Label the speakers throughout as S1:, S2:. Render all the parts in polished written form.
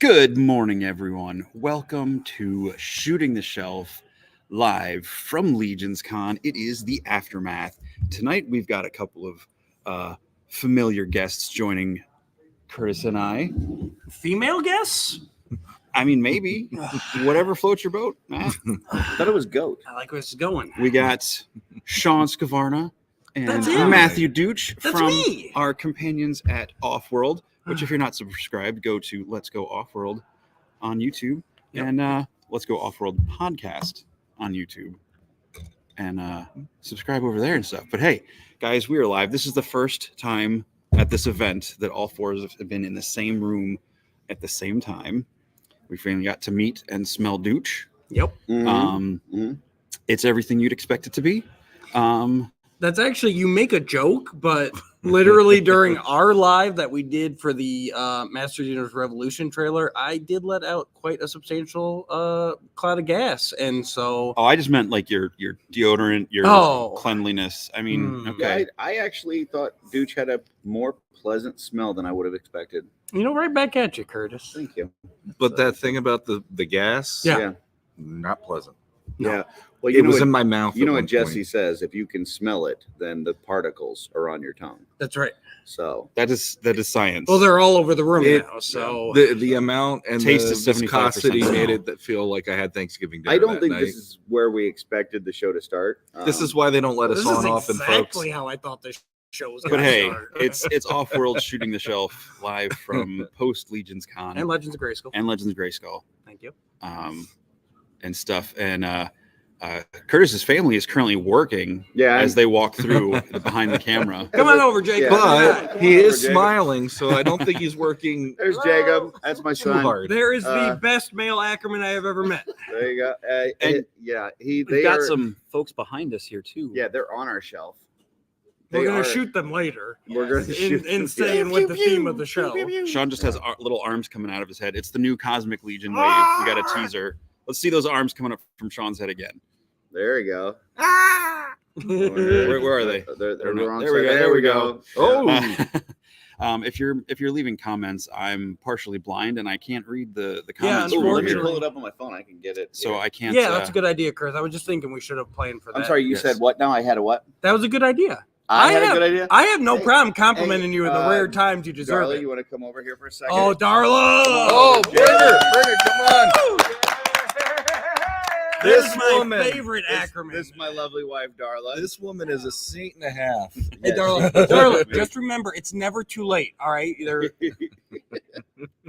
S1: Good morning, everyone. Welcome to Shooting the Shelf, live from LegionsCon. It is the aftermath. Tonight, we've got a couple of familiar guests joining Curtis and I.
S2: Female guests?
S1: I mean, maybe. Whatever floats your boat, Matt.
S3: I thought it was goat.
S2: I like where this is going.
S1: We got Sean Scavarna and
S2: That's him.
S1: Matthew Dooch
S2: That's
S1: from
S2: me.
S1: our companions at Offworld, which if you're not subscribed, go to Let's Go Offworld on YouTube and Let's Go Offworld podcast on YouTube and subscribe over there and stuff. But hey, guys, we are live. This is the first time at this event that all four of us have been in the same room at the same time. We finally got to meet and smell Dooch.
S2: Yep.
S1: It's everything you'd expect it to be.
S2: That's actually, you make a joke, but literally during our live that we did for the Master Universe Revolution trailer, I did let out quite a substantial cloud of gas. And so...
S1: Oh, I just meant like your deodorant, your cleanliness. I mean, okay.
S3: I actually thought Dooch had a more pleasant smell than I would have expected.
S2: You know, right back at you, Curtis.
S3: Thank you.
S4: But that thing about the gas,
S2: Yeah.
S4: not pleasant.
S2: No.
S3: Yeah. Well,
S4: It was in my mouth.
S3: You know
S4: at
S3: what
S4: one
S3: Jesse
S4: point.
S3: says? If you can smell it, then the particles are on your tongue.
S2: That's right.
S3: So
S1: That is science.
S2: Well, they're all over the room
S4: It-
S2: now, so...
S4: The amount and
S1: Taste
S4: the
S1: is 75%
S4: viscosity made
S1: smell.
S4: it that feel like I had Thanksgiving dinner.
S3: I don't
S4: that
S3: think
S4: night.
S3: this is where we expected the show to start.
S4: This is why they don't let us
S2: This
S4: on
S2: is
S4: often, folks.
S2: exactly how I thought this show was
S1: But
S2: going to
S1: hey,
S2: start.
S1: it's Offworld Shooting the Shelf live from post Legion's Con
S2: And Legends of Grayskull.
S1: and Legends of Grayskull
S2: Thank you.
S1: and stuff. And Curtis's family is currently working
S3: Yeah,
S1: as they walk through behind the camera.
S2: Come on over, Jake.
S3: Yeah.
S4: But he
S3: Over,
S4: is
S3: Jacob.
S4: smiling, so I don't think he's working
S3: There's Jacob. That's my
S4: too
S3: son.
S4: hard.
S2: There is
S3: Uh,
S2: the best male Ackerman I have ever met.
S3: There you go.
S1: And
S3: yeah,
S1: We've
S3: they
S1: got
S3: are.
S1: some folks behind us here too.
S3: Yeah, they're on our shelf.
S2: We're
S3: They
S2: going
S3: are-
S2: to shoot them later.
S3: We're going to shoot
S2: In
S3: them.
S2: staying with the theme of the show.
S1: Sean just has little arms coming out of his head. It's the new Cosmic Legion wave. We got a teaser. Let's see those arms coming up from Sean's head again.
S3: There you go.
S1: Where are they?
S3: They're
S1: They're not-
S3: wrong
S1: there we
S3: side.
S1: go, there we go.
S4: Oh,
S1: If you're leaving comments, I'm partially blind and I can't read the
S2: Yeah,
S1: comments
S3: Ooh,
S1: from
S3: let
S1: over
S3: me
S1: here.
S3: pull it up on my phone. I can get it.
S1: So
S3: here.
S1: I can't.
S2: Yeah, that's a good idea, Chris. I was just thinking we should have planned for that.
S3: I'm sorry. You
S1: Yes.
S3: said what? Now I had a what?
S2: That was a good idea.
S3: I had
S2: have-
S3: a good idea.
S2: I have no
S3: Hey,
S2: problem complimenting you in the
S3: uh,
S2: rare times you deserve
S3: Darla,
S2: it.
S3: you want to come over here for a second?
S2: Oh, Darla!
S4: oh, bring her, come on.
S2: This
S4: This
S2: is my
S4: woman-
S2: favorite Ackerman.
S3: This is my lovely wife, Darla.
S4: This woman is a saint and a half.
S2: Hey,
S3: Yes.
S2: Darla, Darla, just remember, it's never too late, all right? Either,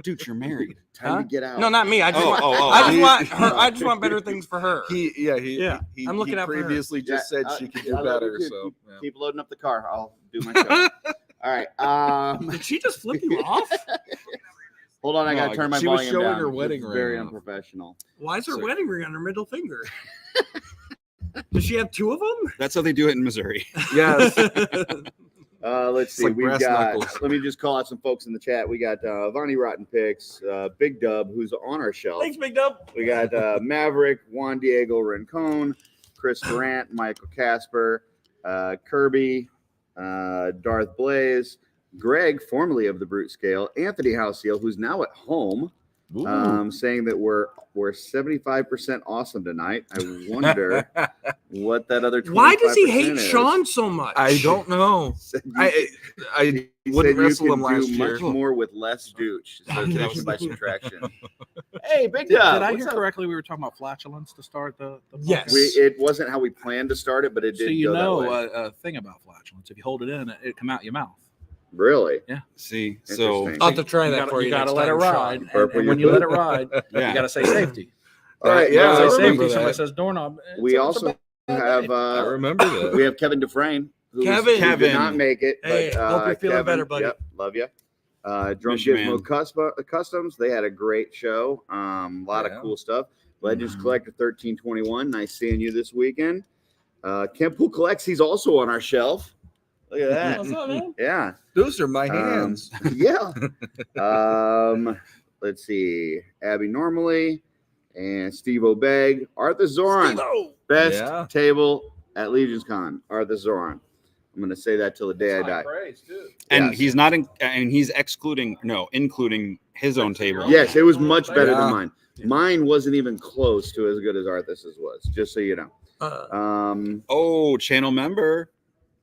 S1: Dude, you're married.
S3: Time
S2: Huh?
S3: to get out.
S2: no, not me. I just want,
S1: oh,
S2: I just
S4: he-
S2: want her. I just want better things for her.
S4: He
S2: I'm looking
S4: he
S2: out for her.
S4: previously just
S3: Yeah,
S4: said she could
S3: I
S4: do
S3: love
S4: better.
S3: you.
S4: So yeah.
S3: Keep loading up the car. I'll do my show. All right.
S2: Did she just flip you off?
S3: Hold on. I
S1: No,
S3: got to turn my
S4: she was
S3: volume
S4: showing
S3: down.
S4: her wedding
S3: This is very
S4: ring off.
S3: unprofessional.
S2: Why is her
S1: So-
S2: wedding ring on her middle finger? Does she have two of them?
S1: That's how they do it in Missouri.
S4: Yes.
S3: Let's see.
S4: like
S3: We've
S4: brass
S3: got.
S4: knuckles.
S3: Let me just call out some folks in the chat. We got Vonnie Rotten Picks, Big Dub, who's on our shelf.
S2: Thanks, Big Dub.
S3: We got Maverick, Juan Diego Rincon, Chris Durant, Michael Casper, Kirby, Darth Blaze, Greg, formerly of the Brute Scale, Anthony Houseel, who's now at home, saying that we're 75% awesome tonight. I wonder what that other 25%
S2: Why does he hate
S3: is.
S2: Sean so much?
S4: I don't know.
S3: Said you-
S4: I
S3: he
S4: wouldn't
S3: said you
S4: wrestle
S3: can
S4: him last
S3: do
S4: year.
S3: much more with less douche. So
S1: That
S3: that was
S1: was-
S3: by subtraction. Hey, Big
S5: Did
S3: Dub,
S5: I
S3: what's
S5: hear
S3: up?
S5: correctly? We were talking about flatulence to start the
S2: Yes.
S3: It wasn't how we planned to start it, but it did
S5: So you
S3: go
S5: know
S3: that way.
S5: a thing about flatulence. If you hold it in, it come out your mouth.
S3: Really?
S1: See, so
S3: Interesting.
S2: I'll have to try
S5: You
S2: that
S5: gotta,
S2: for you.
S5: you gotta
S2: next
S5: let it
S2: time,
S5: ride.
S2: Sean.
S5: And,
S3: Purple
S5: and when
S3: your
S5: you let
S3: poop.
S5: it ride,
S1: yeah.
S5: you gotta say safety.
S3: All right.
S4: Yeah,
S3: now,
S4: I
S5: Say
S4: remember
S5: safety.
S4: that.
S5: Somebody says doorknob.
S3: we
S5: it's
S3: also
S5: a bad
S3: have
S5: day.
S4: I remember that.
S3: we have Kevin Dufresne. Who
S2: Kevin.
S3: did not make it.
S2: Hey,
S3: but,
S2: hope you're feeling
S3: Kevin,
S2: better, buddy.
S3: Yep, love you. Drum
S1: Miss you,
S3: Gizmo Customs. They had a great show. A lot
S4: Yeah.
S3: of cool stuff. Legends
S1: Mhm.
S3: Collector 1321. Nice seeing you this weekend. Kempool Collects. He's also on our shelf. Look at that.
S2: What's up, man?
S3: Yeah.
S4: Those are my hands.
S3: Yeah. Let's see. Abby Normally and Steve O'Beg. Arthur Zoran. Best
S4: Yeah.
S3: table at LegionsCon. Arthur Zoran. I'm going to say that till the day I die.
S1: And
S3: Yes.
S1: he's not and he's including his own table.
S3: Yes, it was much better
S4: Yeah.
S3: than mine. Mine wasn't even close to as good as Arthas's was, just so you know.
S1: Oh, channel member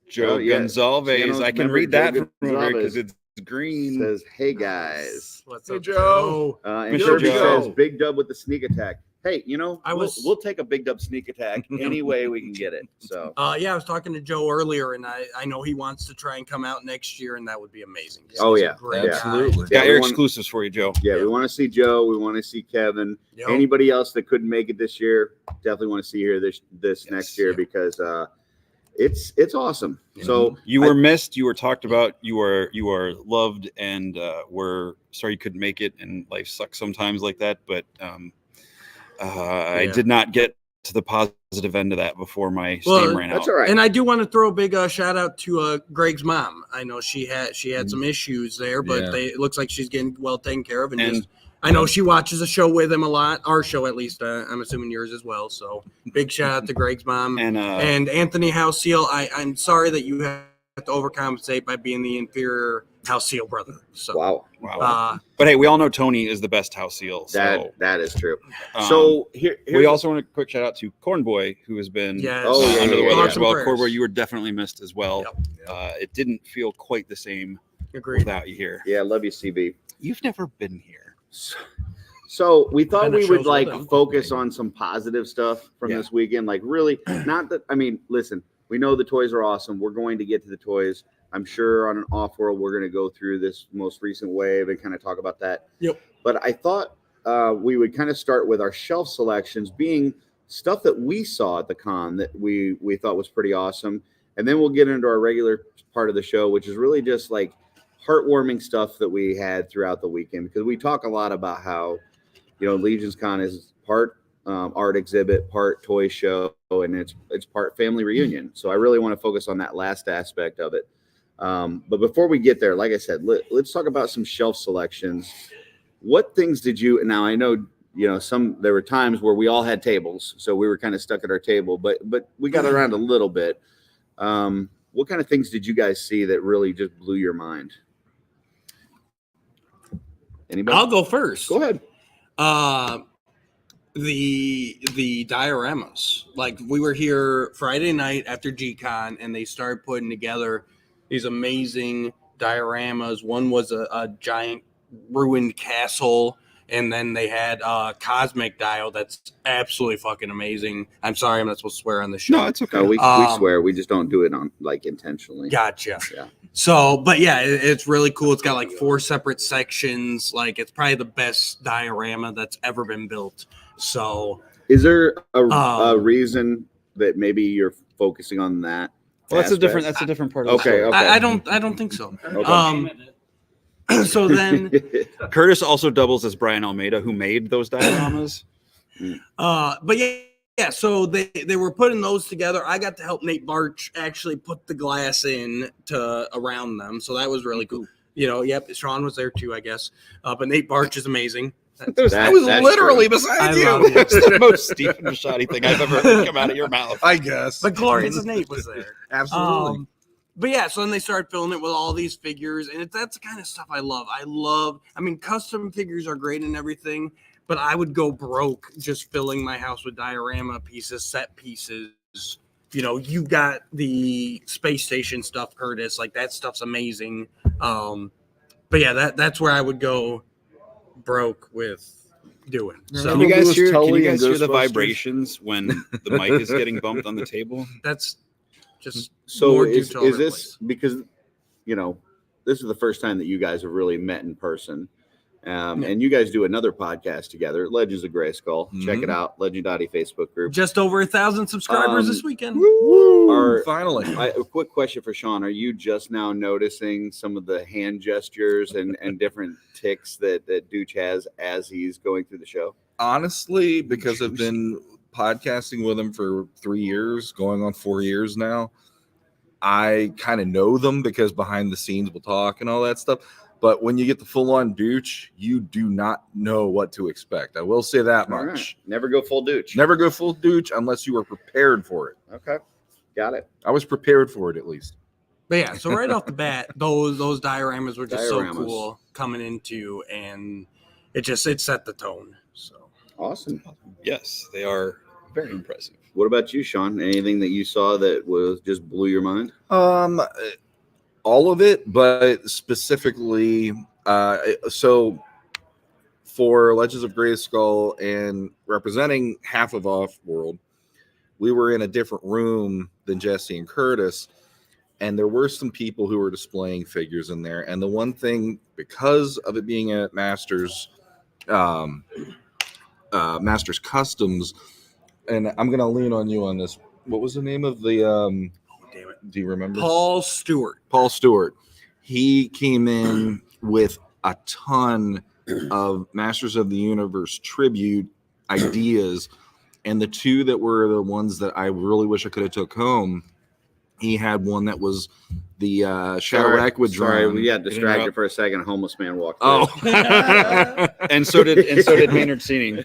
S1: Joe
S3: Oh, yeah.
S1: Gonzalez.
S3: Channel
S1: I can
S3: member
S1: read that
S3: Joe
S1: from over here
S3: Gonzalez.
S1: because it's green.
S3: Says, hey guys.
S2: What's
S4: Hey,
S2: up,
S4: Joe?
S3: And
S1: Mr.
S3: Kirby
S1: Joe.
S3: says, big dub with the sneak attack. Hey,
S2: I was-
S3: we'll take a big dub sneak attack any way we can get it. So
S2: Yeah, I was talking to Joe earlier, and I know he wants to try and come out next year, and that would be amazing.
S3: Oh,
S2: He's a
S3: yeah.
S2: great
S3: Yeah.
S2: guy.
S4: Absolutely.
S1: Got
S3: we
S1: your
S3: want-
S1: exclusives for you, Joe.
S3: yeah, we want to see Joe. We want to see Kevin.
S2: Yep.
S3: Anybody else that couldn't make it this year, definitely want to see here this
S1: Yes.
S3: next year
S2: Yeah.
S3: because it's awesome. So
S1: You were missed. You were talked about. You are loved, and we're sorry you couldn't make it. And life sucks sometimes like that. But I did not get to the positive end of that before my steam ran
S3: that's
S1: out.
S3: all right.
S2: And I do want to throw a big shout out to Greg's mom. I know she had some issues there, but
S4: Yeah.
S2: it looks like she's getting well taken care of. And
S1: And-
S2: just, I know she watches the show with him a lot. Our show, at least. I'm assuming yours as well. So big shout out to Greg's mom
S1: And
S2: Anthony House Seal. I'm sorry that you have to overcompensate by being the inferior House Seal brother. So
S3: wow.
S1: wow. But hey, we all know Tony is the best house seal. So
S3: That is true.
S1: um,
S3: So here's
S1: we also want a quick shout out to Cornboy, who has been
S2: Yes.
S3: Oh, yeah,
S1: under the
S3: yeah,
S1: weather
S3: yeah.
S1: as well.
S2: Prayers.
S1: Cornboy, you were definitely missed as well.
S2: Yep.
S1: It didn't feel quite the same
S2: agreed.
S1: without you here.
S3: yeah, love you, CB.
S1: You've never been here.
S3: So we thought
S2: Been to
S3: we would
S2: shows
S3: like
S2: with them.
S3: focus on some positive stuff from
S1: Yeah.
S3: this weekend. Like really, not that I mean, listen, we know the toys are awesome. We're going to get to the toys. I'm sure on an off world we're going to go through this most recent wave and kind of talk about that.
S2: Yep.
S3: But I thought we would kind of start with our shelf selections being stuff that we saw at the con that we thought was pretty awesome. And then we'll get into our regular part of the show, which is really just like heartwarming stuff that we had throughout the weekend, because we talk a lot about how, LegionsCon is part art exhibit, part toy show, and it's part family reunion. So I really want to focus on that last aspect of it. But before we get there, like I said, let's talk about some shelf selections. What things did you? Now I know there were times where we all had tables, so we were kind of stuck at our table, but we got around a little bit. What kind of things did you guys see that really just blew your mind? Anybody?
S2: I'll go first.
S3: Go ahead.
S2: The dioramas. Like we were here Friday night after GCon, and they started putting together these amazing dioramas. One was a giant ruined castle, and then they had Cosmic Dio that's absolutely fucking amazing. I'm sorry, I'm not supposed to swear on the show.
S1: No, it's okay.
S3: No, we
S2: Um,
S3: swear. We just don't do it on like intentionally.
S2: Gotcha.
S3: Yeah.
S2: So, but yeah, it's really cool. It's got like 4 separate sections. Like it's probably the best diorama that's ever been built. So,
S3: Is there a reason that maybe you're focusing on that?
S1: Well, that's a different.
S3: aspect?
S1: That's a different part of the
S3: Okay,
S1: story.
S3: okay.
S2: I don't think so.
S3: Okay.
S2: So then,
S1: Curtis also doubles as Brian Almeida, who made those dioramas.
S2: but yeah. So they were putting those together. I got to help Nate Barch actually put the glass in to around them. So that was really cool. Yep. Sean was there too, I guess. But Nate Barch is amazing.
S4: I was
S3: that's
S4: literally
S3: true.
S4: beside
S2: I
S4: you.
S2: love it.
S1: That's the most Stephen Bishotti thing I've ever heard come out of your mouth.
S4: I guess.
S2: But glorious Nate was there.
S4: Absolutely.
S2: But yeah, so then they started filling it with all these figures, and that's the kind of stuff I love. I mean, custom figures are great and everything, but I would go broke just filling my house with diorama pieces, set pieces. You got the space station stuff, Curtis. Like that stuff's amazing. But yeah, that's where I would go broke with doing. So
S1: Can you guys
S3: Louis
S1: hear? Can
S3: Tully
S1: you
S3: and
S1: guys hear the
S3: Ghostbusters?
S1: vibrations when the mic is getting bumped on the table?
S2: that's just
S3: So
S2: more due
S3: is
S2: to other
S3: this
S2: place.
S3: because this is the first time that you guys have really met in person, and you guys do another podcast together, Legends of Grayskull. Check it out, Legendati Facebook group.
S2: Just over 1,000 subscribers this weekend.
S3: Finally, a quick question for Sean: are you just now noticing some of the hand gestures and different tics that Dooch has as he's going through the show?
S4: Honestly, because I've been podcasting with him for 3 years, going on 4 years now, I kind of know them because behind the scenes we'll talk and all that stuff. But when you get the full-on Dooch, you do not know what to expect. I will say that
S3: All
S4: much.
S3: right. Never go full Dooch.
S4: Never go full Dooch unless you are prepared for it.
S3: Okay, got it.
S4: I was prepared for it at least.
S2: But yeah, so right off the bat, those dioramas were just so
S3: Dioramas.
S2: cool coming into, and it set the tone. So
S3: Awesome.
S1: Yes, they are very impressive.
S3: What about you, Sean? Anything that you saw that was just blew your mind?
S4: All of it, but specifically, so for Legends of Grayskull and representing half of Offworld, we were in a different room than Jesse and Curtis, and there were some people who were displaying figures in there. And the one thing, because of it being at Masters Customs, and I'm gonna lean on you on this. What was the name of the?
S2: damn it,
S4: Do you remember?
S2: Paul Stewart.
S4: Paul Stewart. He came in with a ton of Masters of the Universe tribute ideas, and the two that were the ones that I really wish I could have took home. He had one that was the Shadow Equidron.
S3: Sorry, we got distracted for a second. A homeless man walked through.
S4: Oh,
S1: And so did Maynard Seating.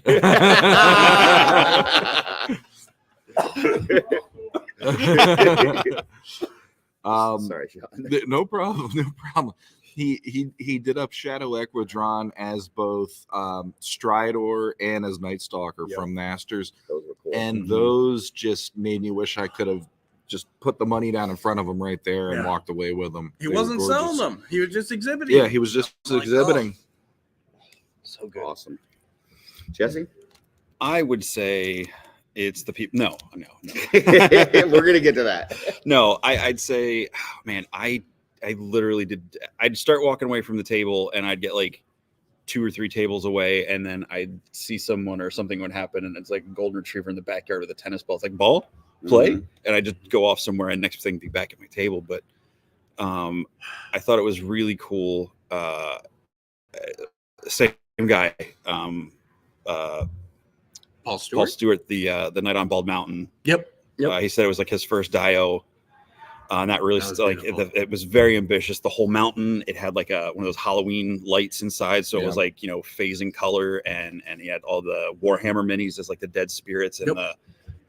S3: Sorry, Sean.
S4: No problem. No problem. He did up Shadow Equidron as both Stridor and as Night Stalker from Masters,
S3: Those were cool.
S4: and those just made me wish I could have just put the money down in front of him right there and walked away with them.
S2: He
S4: They were
S2: wasn't
S4: gorgeous.
S2: selling them. He was just exhibiting.
S4: Yeah, he was just
S2: Like,
S4: exhibiting.
S1: So good.
S3: Awesome. Jesse?
S1: I would say it's the people. No.
S3: We're gonna get to that.
S1: No, I'd say, oh, man, I literally did. I'd start walking away from the table, and I'd get like 2 or 3 tables away, and then I'd see someone or something would happen, and it's like a golden retriever in the backyard with a tennis ball. It's like, ball, play, and I just go off somewhere, and next thing be back at my table. But I thought it was really cool. Same guy,
S2: Paul Stewart.
S1: Paul Stewart, the Night on Bald Mountain.
S2: Yep.
S1: He said it was like his first dio. And that really,
S2: That was
S1: like,
S2: beautiful.
S1: it was very ambitious. The whole mountain, it had like one of those Halloween lights inside. So it was like, phasing color, and he had all the Warhammer minis as like the dead spirits, and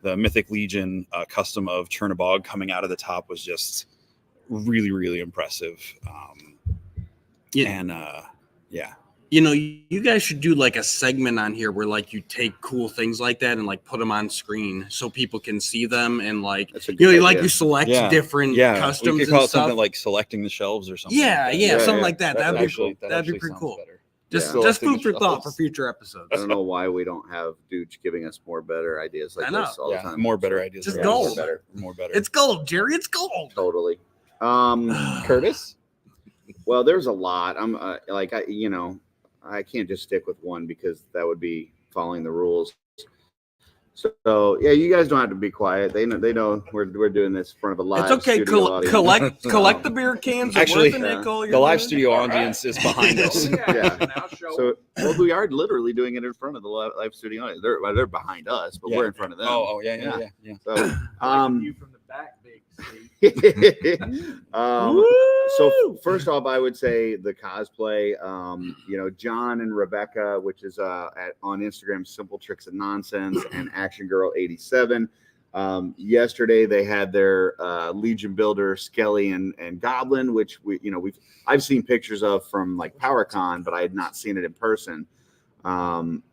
S1: the Mythic Legion custom of Chernobog coming out of the top was just really, really impressive.
S2: You guys should do like a segment on here where like you take cool things like that and like put them on screen so people can see them, and like
S3: That's a good
S2: like
S3: idea.
S2: you select different customs
S1: we could call
S2: and
S1: it something
S2: stuff.
S1: like selecting the shelves or something.
S2: Yeah,
S1: like that.
S2: yeah, something
S3: yeah.
S2: like that. That'd be cool. That'd be
S1: actually
S2: pretty
S1: sounds
S2: cool.
S1: better.
S2: Just
S3: Yeah.
S2: food for thought for future episodes.
S3: I don't know why we don't have Dooch giving us more better ideas like
S2: I know.
S3: this all the
S1: Yeah,
S3: time.
S1: more better ideas.
S2: Just
S1: for
S2: gold.
S1: us. More better.
S2: It's gold, Jerry. It's gold.
S3: Totally.
S1: Curtis.
S3: Well, there's a lot. I'm I can't just stick with one because that would be following the rules. So yeah, you guys don't have to be quiet. They know we're doing this in front of a live.
S2: It's okay.
S3: studio audience.
S2: Collect the beer cans.
S1: Actually,
S2: Worth a nickel, you're
S1: The live
S2: good.
S1: studio audience is behind us.
S3: Yeah. So we are literally doing it in front of the live studio audience. They're behind us, but we're in front of them.
S1: Yeah.
S3: So,
S5: You from the back, big Steve.
S3: So first off, I would say the cosplay. John and Rebecca, which is on Instagram, Simple Tricks and Nonsense, and Action Girl 87. Yesterday they had their Legion builder Skelly and Goblin, which I've seen pictures of from like PowerCon, but I had not seen it in person. And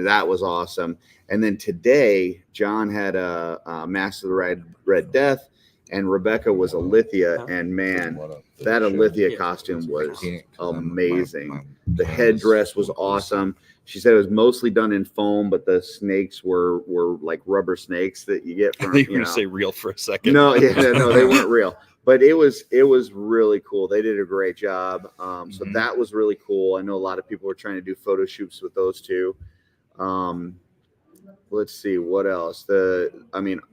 S3: that was awesome. And then today, John had a Master of the Red Death, and Rebecca was Alithia. And man, that Alithia costume was amazing. The headdress was awesome. She said it was mostly done in foam, but the snakes were like rubber snakes that you get
S1: I
S3: from.
S1: think you were gonna say real for a second.
S3: No, they weren't real. But it was really cool. They did a great job. So that was really cool. I know a lot of people were trying to do photo shoots with those two. Let's see what else. I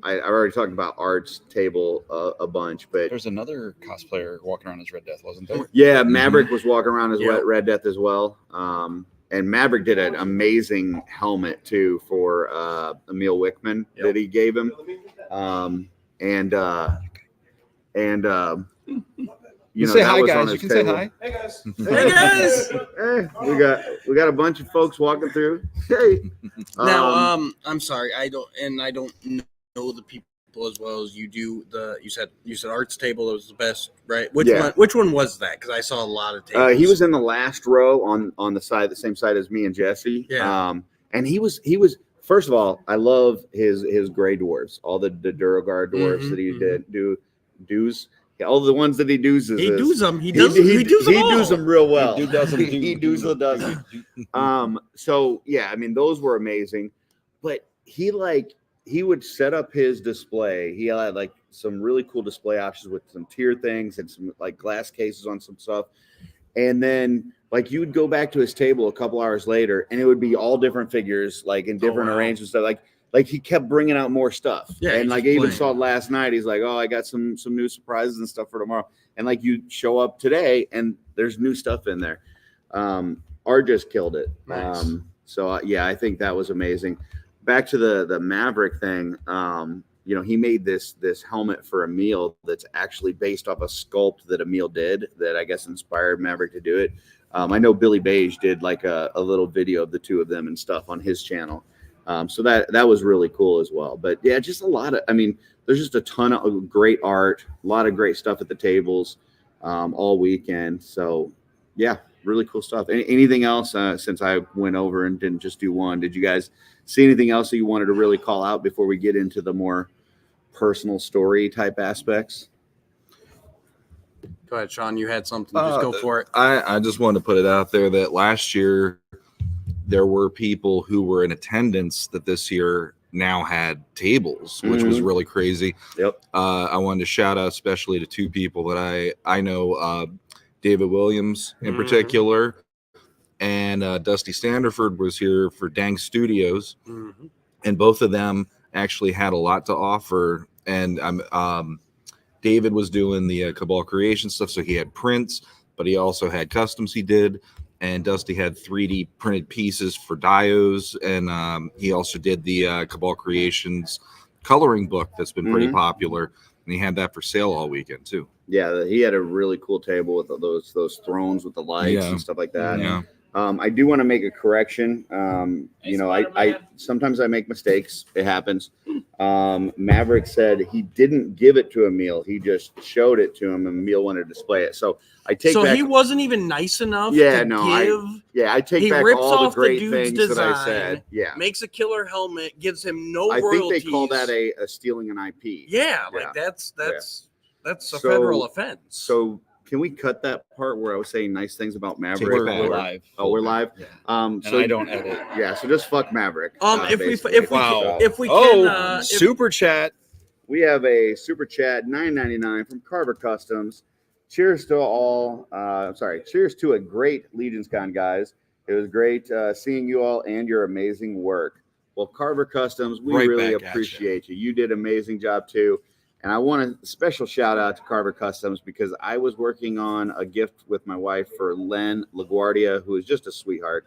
S3: already talked about Art's table a bunch, but
S1: There's another cosplayer walking around as Red Death, wasn't there?
S3: yeah, Maverick was walking around as
S2: Yep.
S3: Red Death as well. And Maverick did an amazing helmet too for Emil Wickman that he gave him.
S1: You say
S3: that
S1: hi,
S3: was on
S1: guys.
S3: his
S1: You can say
S3: table.
S1: hi.
S5: Hey guys.
S2: Hey guys.
S3: We got a bunch of folks walking through. Hey.
S2: Now, I'm sorry. I don't know the people as well as you do you said arts table was the best, right? Which
S3: Yeah.
S2: one was that? Because I saw a lot of tables.
S3: He was in the last row on the same side as me and Jesse.
S2: Yeah.
S3: And he was first of all, I love his gray dwarves, all the Duragard dwarves that he did does. Yeah, all the ones that he does
S2: He does them. He does them
S3: real well.
S1: He does them.
S3: He does them. So yeah, I mean those were amazing, but he would set up his display. He had like some really cool display options with some tier things and some like glass cases on some stuff. And then like you would go back to his table a couple hours later and it would be all different figures, like in different arrangements. Like he kept bringing out more stuff.
S2: Yeah,
S3: and like I even saw last night, he's like, oh, I got some new surprises and stuff for tomorrow. And like you show up today and there's new stuff in there. Art just killed it.
S2: Nice.
S3: So yeah, I think that was amazing. Back to the Maverick thing. You know, he made this helmet for Emil that's actually based off a sculpt that Emil did that I guess inspired Maverick to do it. I know Billy Beige did like a little video of the two of them and stuff on his channel. So that was really cool as well. But yeah, just a lot of, I mean, there's just a ton of great art, a lot of great stuff at the tables all weekend. So yeah, really cool stuff. Anything else since I went over and didn't just do one? Did you guys see anything else that you wanted to really call out before we get into the more personal story type aspects?
S2: Go ahead, Sean. You had something. Just go for it.
S4: I just wanted to put it out there that last year there were people who were in attendance that this year now had tables, which was really crazy.
S3: Yep.
S4: I wanted to shout out especially to two people that I know, David Williams in particular, and Dusty Standerford was here for Dang Studios, and both of them actually had a lot to offer. And David was doing the Cabal Creation stuff, so he had prints, but he also had customs he did. And Dusty had 3D printed pieces for Dios, and he also did the Cabal Creations coloring book that's been pretty popular, and he had that for sale all weekend too.
S3: Yeah, he had a really cool table with those thrones with the lights and stuff like that.
S4: Yeah.
S3: I do want to make a correction. You know, I sometimes I make mistakes. It happens. Maverick said he didn't give it to Emil. He just showed it to him, and Emil wanted to display it. So I take back.
S2: He wasn't even nice enough.
S3: Yeah,
S2: to give.
S3: I take back all the great things
S2: design,
S3: that I said. Yeah,
S2: makes a killer helmet, gives him no
S3: I
S2: royalties.
S3: think they call that a stealing an IP.
S2: Yeah, like that's a federal offense.
S3: So can we cut that part where I was saying nice things about Maverick?
S1: We're live.
S3: Oh, we're live.
S1: Yeah.
S3: So
S1: I don't edit.
S3: Yeah, so just fuck Maverick.
S2: If we can,
S1: super chat.
S3: We have a super chat $9.99 from Carver Customs. Cheers to all. Cheers to a great LegionsCon, guys. It was great seeing you all and your amazing work. Well, Carver Customs, we really appreciate you. You did an amazing job too. And I want a special shout out to Carver Customs because I was working on a gift with my wife for Len LaGuardia, who is just a sweetheart.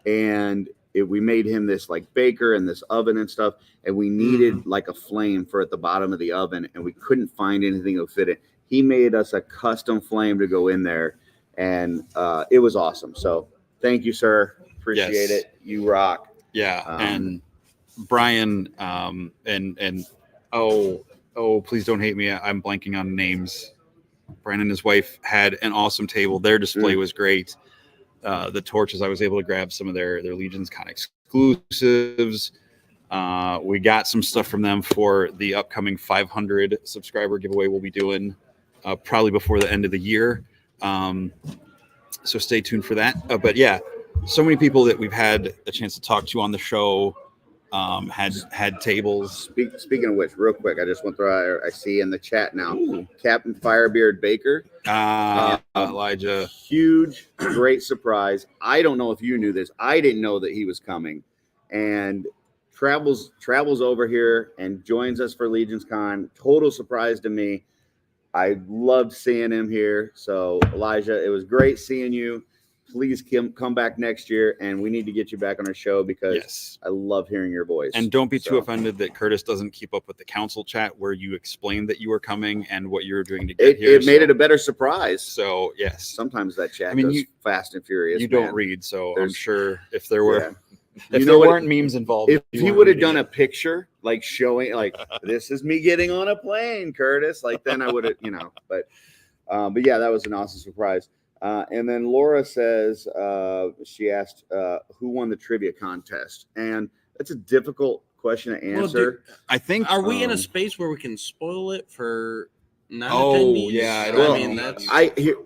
S3: And we made him this like baker and this oven and stuff. And we needed like a flame for at the bottom of the oven. And we couldn't find anything that would fit it. He made us a custom flame to go in there. And it was awesome. So thank you, sir. Appreciate it. You rock.
S1: Yeah. And Brian please don't hate me. I'm blanking on names. Brian and his wife had an awesome table. Their display was great. The torches, I was able to grab some of their LegionsCon exclusives. We got some stuff from them for the upcoming 500 subscriber giveaway we'll be doing probably before the end of the year. So stay tuned for that. But yeah, so many people that we've had a chance to talk to on the show had tables.
S3: Speaking of which, real quick, I just want to throw out, I see in the chat now, Captain Firebeard Baker.
S1: Elijah.
S3: Huge, great surprise. I don't know if you knew this. I didn't know that he was coming. And travels over here and joins us for LegionsCon. Total surprise to me. I loved seeing him here. So, Elijah, it was great seeing you. Please come back next year, and we need to get you back on our show because I love hearing your voice.
S1: And don't be too offended that Curtis doesn't keep up with the council chat where you explained that you were coming and what you were doing to get here.
S3: It made it a better surprise.
S1: So, yes.
S3: Sometimes that chat goes fast and furious.
S1: You don't read, so I'm sure if there were If there weren't memes involved,
S3: If
S1: you
S3: he
S1: weren't
S3: would have
S1: reading
S3: done a
S1: it.
S3: picture like showing like this is me getting on a plane, Curtis, like then I would have, but yeah, that was an awesome surprise. And then Laura says she asked who won the trivia contest, and that's a difficult question to answer.
S1: I think.
S2: Are we in a space where we can spoil it for
S1: Oh,
S2: non-attendees?
S1: yeah, I
S3: don't
S2: I mean,
S3: know.
S2: that's.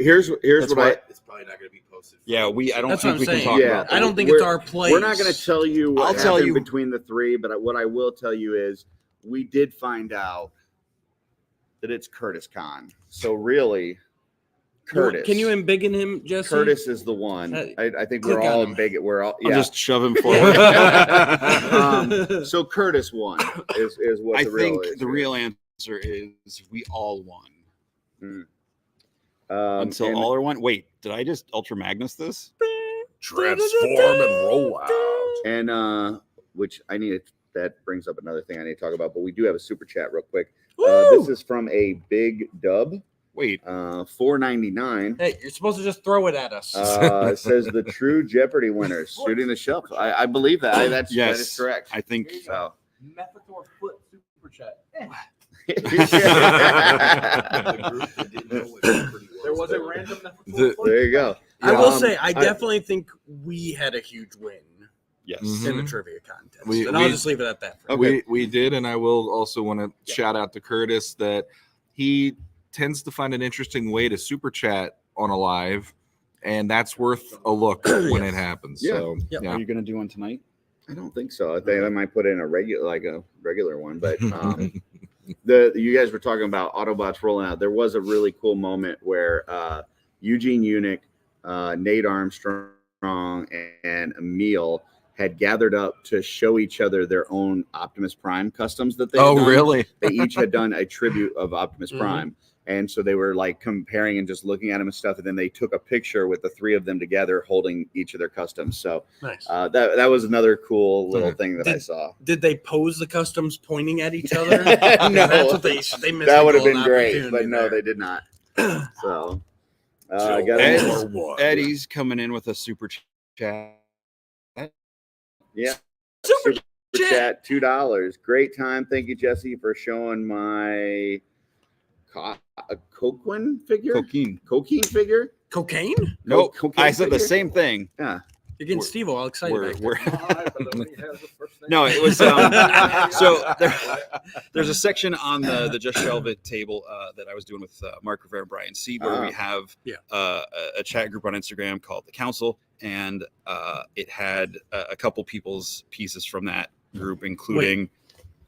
S3: here's
S4: That's
S3: what
S4: why
S3: I.
S4: it's probably not going to be posted.
S1: Yeah, I don't
S2: That's
S1: think
S2: what
S1: we
S2: I'm
S1: can
S2: saying.
S1: talk
S3: Yeah.
S1: about.
S2: I don't think
S3: We're-
S2: it's our place.
S3: We're not going to tell you what
S1: I'll tell
S3: happened
S1: you-
S3: between the three, but what I will tell you is we did find out that it's Curtis Con. So really, Curtis.
S2: Can you embiggen him, Jesse?
S3: Curtis is the one. I think we're
S2: click
S3: all
S2: on him.
S3: big. We're all.
S1: I'll
S3: Yeah.
S1: just shove him forward.
S3: So Curtis won is what
S1: I
S3: the real
S1: think
S3: is
S1: the
S3: here.
S1: real answer is we all won until
S3: and-
S1: all are one. Wait, did I just Ultra Magnus this?
S4: Transform and roll out.
S3: and which I need. That brings up another thing I need to talk about. But we do have a super chat real quick.
S2: Woo!
S3: This is from a big dub.
S1: Wait,
S3: $4.99.
S2: Hey, you're supposed to just throw it at us.
S3: It says the true Jeopardy winners shooting the shuffle. I believe that. That
S1: yes,
S3: is correct.
S1: I think
S3: So.
S5: Mephitor foot super chat. There was a random Mephitor foot.
S3: There you go.
S2: I will
S3: Um,
S2: say, I definitely think we had a huge win
S1: yes.
S2: in the trivia contest.
S4: We-
S2: and I'll
S4: we-
S2: just leave it at that. For
S1: Okay.
S2: now.
S4: We did, and I will also want to shout out to Curtis that he tends to find an interesting way to super chat on a live, and that's worth a look when it happens.
S3: Yeah.
S4: So
S2: Yep.
S4: yeah.
S1: Are you going to do one tonight?
S3: I don't think so. I think I might put in a regular one, but you guys were talking about Autobots rolling out. There was a really cool moment where Eugene Unick, Nate Armstrong, and Emil had gathered up to show each other their own Optimus Prime customs that they had done.
S4: Really?
S3: They each had done a tribute of Optimus
S2: Mhm.
S3: Prime. And so they were like comparing and just looking at him and stuff. And then they took a picture with the three of them together holding each of their customs. So
S2: Nice.
S3: that was another cool little thing that I saw.
S2: Did they pose the customs pointing at each other?
S3: No.
S2: That's what they missed.
S3: That would have
S2: the
S3: been
S2: golden
S3: great,
S2: opportunity
S3: but no,
S2: there.
S3: they did not. So
S4: So
S3: I got
S1: Ed-
S3: it.
S1: Eddie's coming in with a super chat.
S3: Yeah.
S2: Super
S3: Chat $2. Great time. Thank you, Jesse, for showing my Coquin figure.
S1: Coquine.
S3: Figure.
S2: cocaine.
S1: Nope.
S3: Cocaine
S1: I said the
S3: figure?
S1: same thing.
S3: Yeah.
S2: You're getting
S1: We're-
S2: Steve all excited.
S1: We're,
S2: back
S1: we're,
S2: there.
S1: no, it was so there's a section on the Just Shelve It table that I was doing with Mark Rivera and Brian C, where we have a chat group on Instagram called The Council, and it had a couple people's pieces from that group, including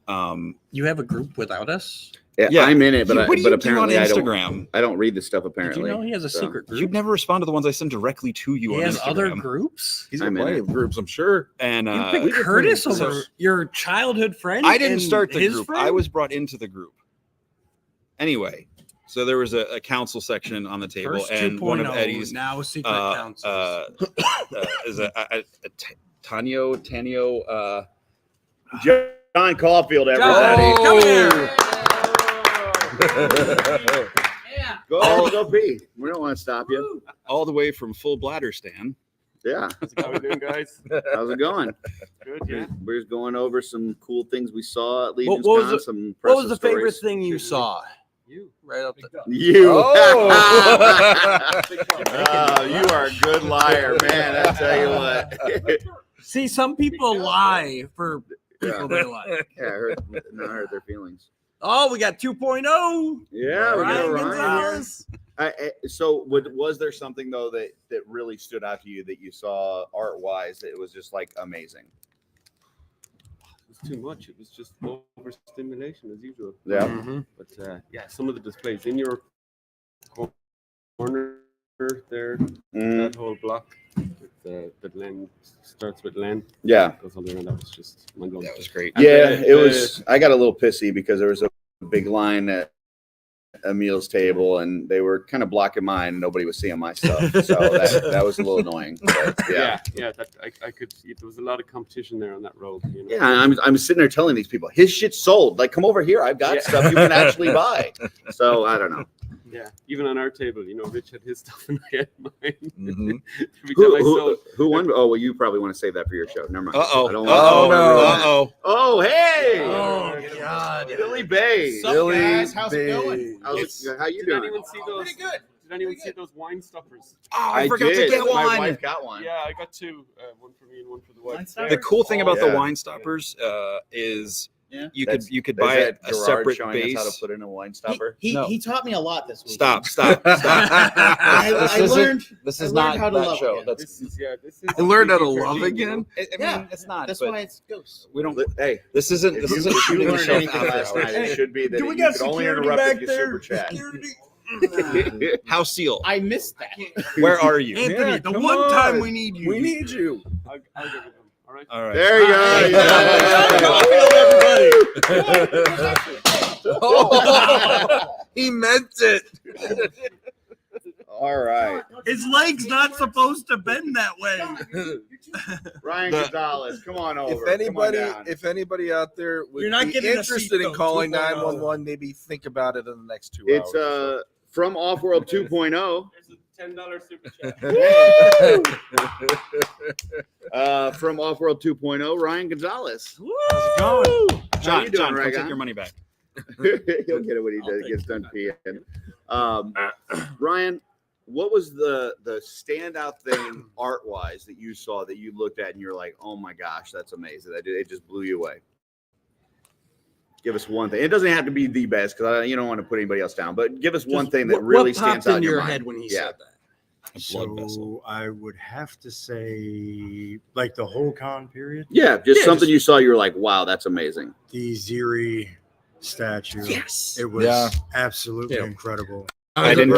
S2: You have a group without us?
S3: Yeah, I'm in it, but
S1: what do you do
S3: apparently
S1: on
S3: I don't.
S1: Instagram?
S3: I don't read the stuff.
S2: Did
S3: Apparently,
S2: you know he has a
S3: So,
S2: secret group?
S1: You'd never respond to the ones I send directly to you
S2: He
S1: on
S2: has
S1: Instagram.
S2: other groups?
S4: He's
S3: I'm
S4: got
S3: in
S4: plenty
S3: it.
S4: of groups, I'm sure.
S1: And
S2: You picked Curtis over your childhood friend?
S1: I didn't
S2: and
S1: start the
S2: his
S1: group.
S2: friend?
S1: I was brought into the group. Anyway, so there was a council section on the table,
S2: First
S1: and one of
S2: 2.0,
S1: Eddie's
S2: now secret councils.
S1: is a Tanio.
S3: John Caulfield,
S2: John,
S3: everybody.
S2: come here.
S3: Go pee. We don't want to stop you.
S1: All the way from Full Bladder Stan.
S3: Yeah.
S5: How we doing, guys?
S3: How's it going?
S5: Good, yeah.
S3: We're just going over some cool things we saw at
S2: What was
S3: LegionsCon.
S2: the-
S3: Some
S2: What was the
S3: impressive
S2: favorite
S3: stories.
S2: thing you saw?
S5: You.
S2: Right up
S5: Big
S2: there.
S5: Duck.
S3: You.
S4: Oh.
S3: Oh, you are a good liar, man. I tell you what.
S2: See, some people lie for people they like.
S3: Yeah, I heard their feelings.
S2: Oh, we got 2.0.
S3: Yeah, we got
S2: Ryan
S3: Ryan here.
S2: Gonzalez.
S3: So was there something though that really stood out to you that you saw art wise that it was just like amazing?
S5: It was too much. It was just overstimulation as usual.
S3: Yeah.
S2: Mhm.
S5: But yeah, some of the displays in your corner there,
S3: Mhm.
S5: that whole block that Len starts with Len.
S3: Yeah.
S5: Goes on there, and that was just mind blowing.
S1: That was great.
S5: And
S3: Yeah,
S5: the-
S3: it was. I got a little pissy because there was a big line at Emil's table, and they were kind of blocking mine. And nobody was seeing my stuff, so that was a little annoying. But, yeah.
S5: Yeah. That I could see there was a lot of competition there on that road. You know?
S3: Yeah, I'm sitting there telling these people his shit's sold. Like, come over here. I've got
S5: Yeah.
S3: stuff you can actually buy. So I don't know.
S5: Yeah, even on our table, Rich had his stuff and I had mine.
S4: Mhm.
S5: Every time I saw
S3: Who won? Oh, well, you probably want to save that for your show. Never mind.
S1: Uh-oh.
S3: I don't
S4: Uh-oh,
S3: want to
S4: no.
S3: ruin that.
S1: Uh-oh.
S3: Oh, hey!
S2: Oh, God.
S3: Billy Bay.
S6: Sup, guys? How's it going?
S3: How you
S5: Did
S3: doing?
S5: anyone see those?
S6: Pretty good.
S5: Did anyone see those wine stoppers?
S1: Oh, I forgot to
S3: did.
S1: get
S3: My
S1: one.
S3: wife got one.
S5: Yeah, I got two. One for me and one for the wife.
S6: Wine stoppers?
S1: The cool thing about
S3: Yeah.
S1: the wine stoppers is
S6: Yeah.
S1: you
S3: That's-
S1: could
S3: Is
S1: buy
S3: that
S1: a
S3: Gerard
S1: separate
S3: showing
S1: base.
S3: us how to put in a wine stopper?
S6: He,
S1: No.
S6: he taught me a lot this week.
S1: Stop.
S6: I
S1: Isn't-
S6: learned.
S1: This
S6: I
S1: is
S6: learned
S1: not
S6: how to
S1: that
S6: love
S1: show.
S6: again.
S1: That's
S5: This is.
S2: I learned how to
S5: PG-13,
S2: love
S5: you know?
S2: again.
S1: I
S6: Yeah,
S1: mean, it's not.
S6: That's
S1: but
S6: why it's ghosts.
S1: we don't.
S3: Hey,
S1: This isn't.
S3: if
S1: This
S3: you,
S1: isn't
S3: if you
S1: shooting the
S3: learned
S1: show
S3: anything
S1: after
S3: last night,
S1: hours.
S3: it should be that
S2: Do we
S3: you
S2: got
S3: could only
S2: security
S3: interrupt
S2: back
S3: if you
S2: there?
S3: super chat.
S1: House seal.
S6: I missed that.
S1: Where are you?
S2: Anthony,
S4: Yeah,
S2: the
S4: come
S2: one
S4: on.
S2: time we need you.
S4: We need you.
S5: I'll give it them. All right.
S1: All right.
S3: There you go.
S4: He meant it.
S3: All right.
S2: His leg's not supposed to bend that way.
S3: Ryan
S1: The-
S3: Gonzalez, come on over.
S4: If
S3: Come on down.
S4: anybody out there would
S2: You're not
S4: be
S2: getting a
S4: interested
S2: seat,
S4: in
S2: though,
S4: calling
S2: 2.0.
S4: 911, maybe think about it in the next 2
S3: It's
S4: hours.
S3: from Offworld 2.0.
S5: There's a $10 super chat.
S3: From Offworld 2.0, Ryan Gonzalez.
S2: How's it going?
S3: How you doing,
S1: John, come
S3: Ryan?
S1: take your money back.
S3: He'll get it when he gets done peeing. Ryan, what was the standout thing art wise that you saw that you looked at and you're like, oh my gosh, that's amazing. It just blew you away. Give us one thing. It doesn't have to be the best because you don't want to put anybody else down, but give us one thing that really stands out
S2: in
S3: in your
S2: your
S3: mind.
S2: head when he
S3: Yeah.
S2: said that?
S1: A blood vessel.
S7: So I would have to say, like the whole con period,
S3: Yeah, just
S2: Yeah,
S3: something
S2: just-
S3: you saw, you're like, wow, that's amazing.
S7: the Ziri statue.
S2: Yes.
S7: It was
S4: Yeah.
S7: absolutely
S2: Yeah.
S7: incredible.
S1: I didn't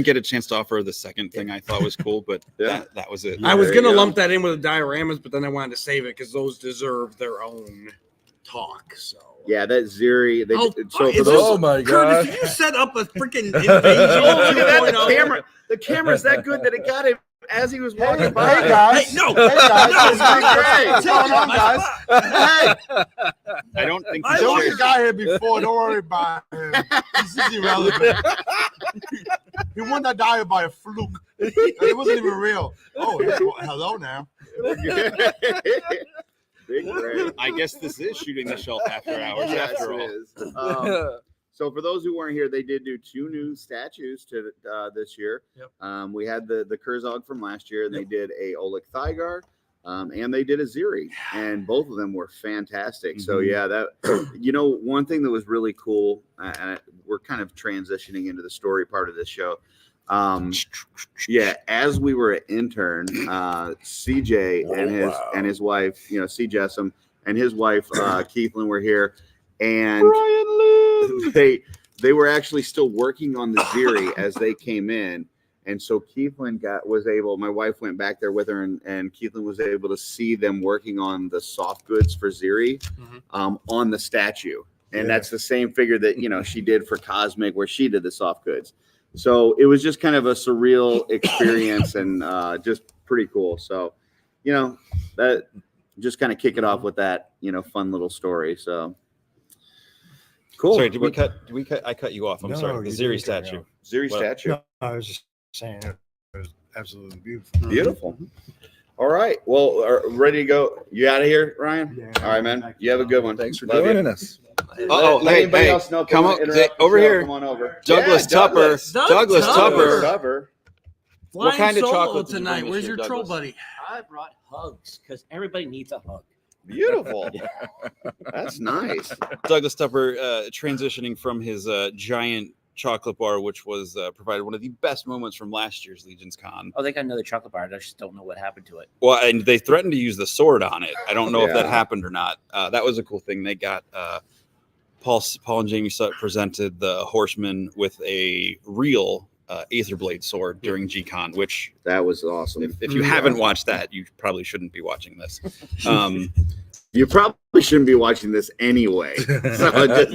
S1: get a chance to offer the second thing I thought was cool, but
S3: Yeah.
S1: that was it.
S2: I was
S3: There you
S2: gonna
S3: go.
S2: lump that in with the dioramas, but then I wanted to save it because those deserve their own talk. So
S3: Yeah, that Ziri. They,
S2: Oh,
S3: so
S2: it's
S3: for
S2: just-
S3: those,
S4: Oh my
S2: Curtis,
S4: god.
S2: did you set up a freaking invasion?
S3: oh, look at that!
S2: 2.0?
S3: The camera's that good that it got him as he was walking by.
S7: Hey guys.
S2: Hey, no,
S7: Hey guys.
S2: no,
S3: This is great.
S7: What's going on, guys?
S3: Hey,
S1: I don't think
S2: I
S1: the
S2: love
S7: There
S1: chair-
S7: was a guy here before. Don't worry about him. This is irrelevant. He won that diet by a fluke. It wasn't even real. Oh, hello now.
S3: Big Ray.
S1: I guess this is shooting the shelf after hours.
S3: Yes,
S1: after
S3: it
S1: all,
S3: is. So for those who weren't here, they did do 2 new statues to this year.
S2: Yep.
S3: We had the Kurzog from last year, and they did a Oleg Thygar, and they did a Ziri, and both of them were fantastic. So
S1: Mhm.
S3: yeah, that one thing that was really cool, and we're kind of transitioning into the story part of this show. Yeah, as we were at intern, CJ and his wife, C. Jessam and his wife Keithlin were here, and they were actually still working on the Ziri as they came in, and so Keithlin was able. My wife went back there with her, and Keithlin was able to see them working on the soft goods for Ziri on the statue, and that's the same figure that she did for Cosmic, where she did the soft goods. So it was just kind of a surreal experience and just pretty cool. So, that just kind of kick it off with that, fun little story. So cool.
S1: sorry, did we cut? I cut you off. I'm
S7: No,
S1: sorry. The
S7: you
S1: Ziri
S7: didn't cut me
S1: statue.
S7: off.
S3: Ziri
S1: Well,
S3: statue.
S7: No, I was just saying it was absolutely beautiful.
S3: Beautiful. All right. Well, ready to go. You out of here, Ryan?
S7: Yeah.
S3: All right, man. You have a good one.
S4: Thanks for
S3: Love you.
S4: joining us.
S1: Oh,
S3: Let
S1: hey,
S3: anybody
S1: hey,
S3: else know if they
S1: come
S3: wanna
S1: up,
S3: interrupt the
S1: over
S3: show,
S1: here.
S3: Come on over.
S1: Douglas
S3: Yeah,
S1: Tupper.
S3: Douglas.
S1: Douglas
S2: Tupper.
S3: Tupper.
S1: What kind of
S2: Flying solo
S1: chocolate did you bring
S2: tonight?
S1: this
S2: Where's
S1: year,
S2: your troll
S1: Douglas?
S2: buddy?
S8: I brought hugs because everybody needs a hug.
S3: Beautiful. That's nice.
S1: Douglas Tupper transitioning from his giant chocolate bar, which was provided one of the best moments from last year's LegionsCon.
S8: Oh, they got another chocolate bar. I just don't know what happened to it.
S1: Well, and they threatened to use the sword on it. I don't know if that
S3: Yeah.
S1: happened or not. That was a cool thing. They got Paul and Jamie Sutton presented the Horseman with a real Aetherblade sword during GCon, which
S3: That was awesome.
S1: if you haven't watched that, you probably shouldn't be watching this.
S3: You probably shouldn't be watching this anyway. So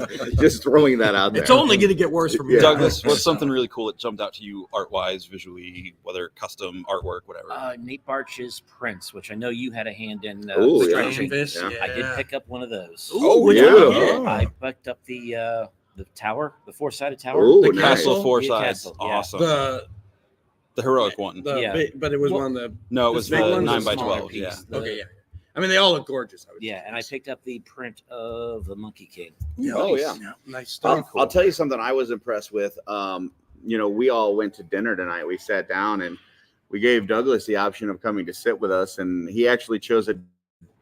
S3: just throwing that out there.
S2: It's only going to get worse from here.
S3: Yeah.
S1: Douglas, what's something really cool that jumped out to you art-wise, visually, whether custom artwork, whatever?
S8: Nate Barch's Prince, which I know you had a hand in
S3: Ooh, yeah.
S8: stretching.
S2: Canvas,
S3: Yeah.
S8: I did pick up one of those.
S2: Ooh,
S3: which
S2: yeah.
S3: one?
S8: I picked up the tower, the four-sided tower.
S3: Ooh,
S1: The
S3: nice.
S1: castle four
S8: Yeah,
S1: sides.
S8: castle, yeah.
S1: Awesome. The heroic one.
S8: Yeah.
S2: But it was
S8: Well,
S2: one of the
S1: No, it
S2: the
S1: was
S2: big
S1: the
S2: ones,
S1: 9
S2: the
S1: by
S2: smaller
S1: 12. Yeah.
S2: piece. Okay, yeah. I mean, they all look gorgeous. I would
S8: Yeah,
S2: say.
S8: and I picked up the print of the Monkey King.
S3: Oh, yeah.
S2: Nice stuff.
S3: I'll tell you something I was impressed with. We all went to dinner tonight. We sat down and we gave Douglas the option of coming to sit with us, and he actually chose a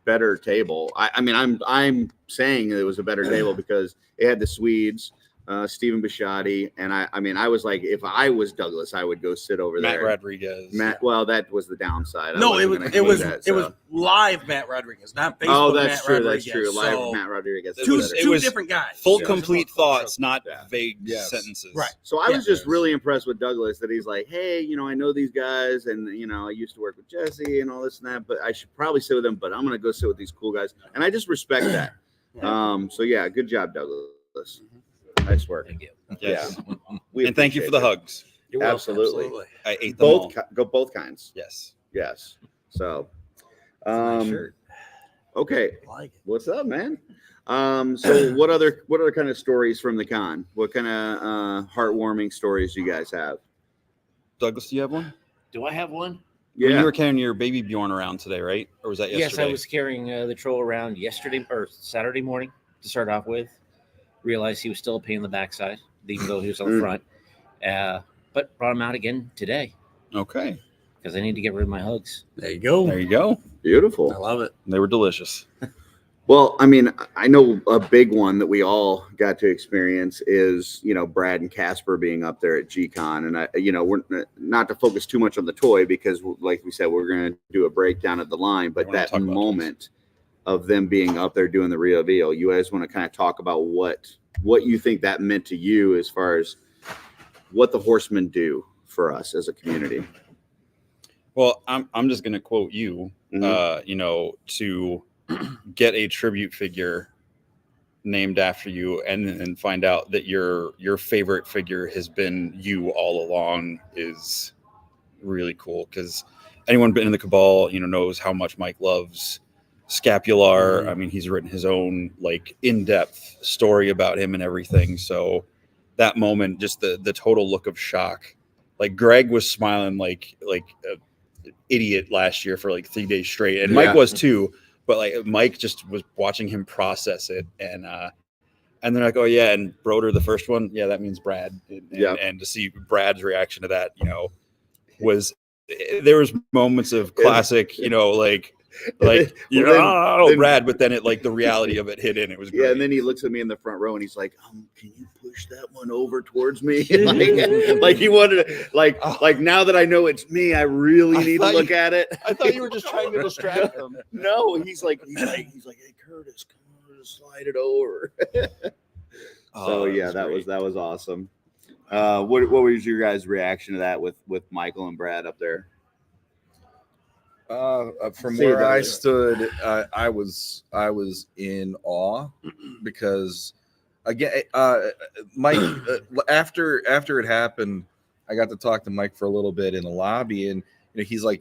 S3: better table. I mean, I'm saying it was a better table because it had the Swedes, Stephen Bisciotti, and I was like, if I was Douglas, I would go sit over
S1: Matt
S3: there.
S1: Rodriguez.
S3: Well, that was the downside. I
S2: No,
S3: wasn't
S2: it was
S3: gonna
S2: it was
S3: hate that,
S2: it was
S3: so.
S2: live Matt Rodriguez, not Facebook.
S3: Oh, that's
S2: Matt
S3: true.
S2: Rodriguez.
S3: That's true. Live
S2: So,
S3: Matt Rodriguez.
S1: It
S2: two
S1: was-
S2: two
S1: was
S2: different guys.
S1: Full
S2: Yeah.
S1: complete thoughts, not
S3: Yeah.
S1: vague
S4: Yes.
S1: sentences.
S2: Right.
S3: So I
S2: Yeah.
S3: was just really impressed with Douglas that he's like, hey, I know these guys, and I used to work with Jesse and all this and that, but I should probably sit with them. But I'm gonna go sit with these cool guys, and I just respect that. So yeah, good job, Douglas. Nice work.
S8: Thank you.
S1: Yes.
S3: We
S1: And thank you for
S3: appreciate
S1: the
S3: it.
S1: hugs.
S8: You're welcome.
S3: Absolutely.
S1: I ate them all.
S3: Both kinds.
S1: Yes.
S3: Yes. So,
S2: Nice shirt.
S3: okay,
S2: I like it.
S3: what's up, man? So what other kind of stories from the con? What kind of heartwarming stories do you guys have?
S1: Douglas, do you have one?
S8: Do I have one?
S1: Well,
S3: Yeah.
S1: you were carrying your baby Bjorn around today, right? Or was that yesterday?
S8: Yes, I was carrying the troll around yesterday or Saturday morning to start off with. Realized he was still a pain in the backside, even though he was on the front. But brought him out again today
S1: Okay.
S8: because I need to get rid of my hugs.
S2: There you go.
S1: There you go.
S3: Beautiful.
S2: I love it.
S1: They were delicious.
S3: Well, I mean, I know a big one that we all got to experience is, Brad and Casper being up there at GCon. And, we're not to focus too much on the toy because, like we said, we're going to do a breakdown of the line. But
S1: We're not
S3: that
S1: talking about
S3: moment of them being up there doing the reveal, you guys want to kind of talk about what you think that meant to you as far as what the Horsemen do for us as a community.
S1: Well, I'm just gonna quote you. To get a tribute figure named after you and find out that your favorite figure has been you all along is really cool, because anyone been in the Cabal knows how much Mike loves Scapular. I mean, he's written his own in-depth story about him and everything. So that moment, just the total look of shock, Greg was smiling like an idiot last year for 3 days straight, and Mike was too. But Mike just was watching him process it, and they're like, oh yeah, and Broder, the first one, yeah, that means Brad, and to see Brad's reaction to that, was there was moments of classic, Brad, but then it the reality of it hit in. It was great.
S3: Yeah, and then he looks at me in the front row and he's like, can you push that one over towards me? like he wanted to, now that I know it's me, I really need to look at it.
S1: I thought you were just trying to distract him.
S3: No, he's like, hey Curtis, come on, slide it over. So yeah, that was awesome. What was your guys' reaction to that with Michael and Brad up there?
S4: From where I stood, I was in awe because, again, Mike. After it happened, I got to talk to Mike for a little bit in the lobby, and he's like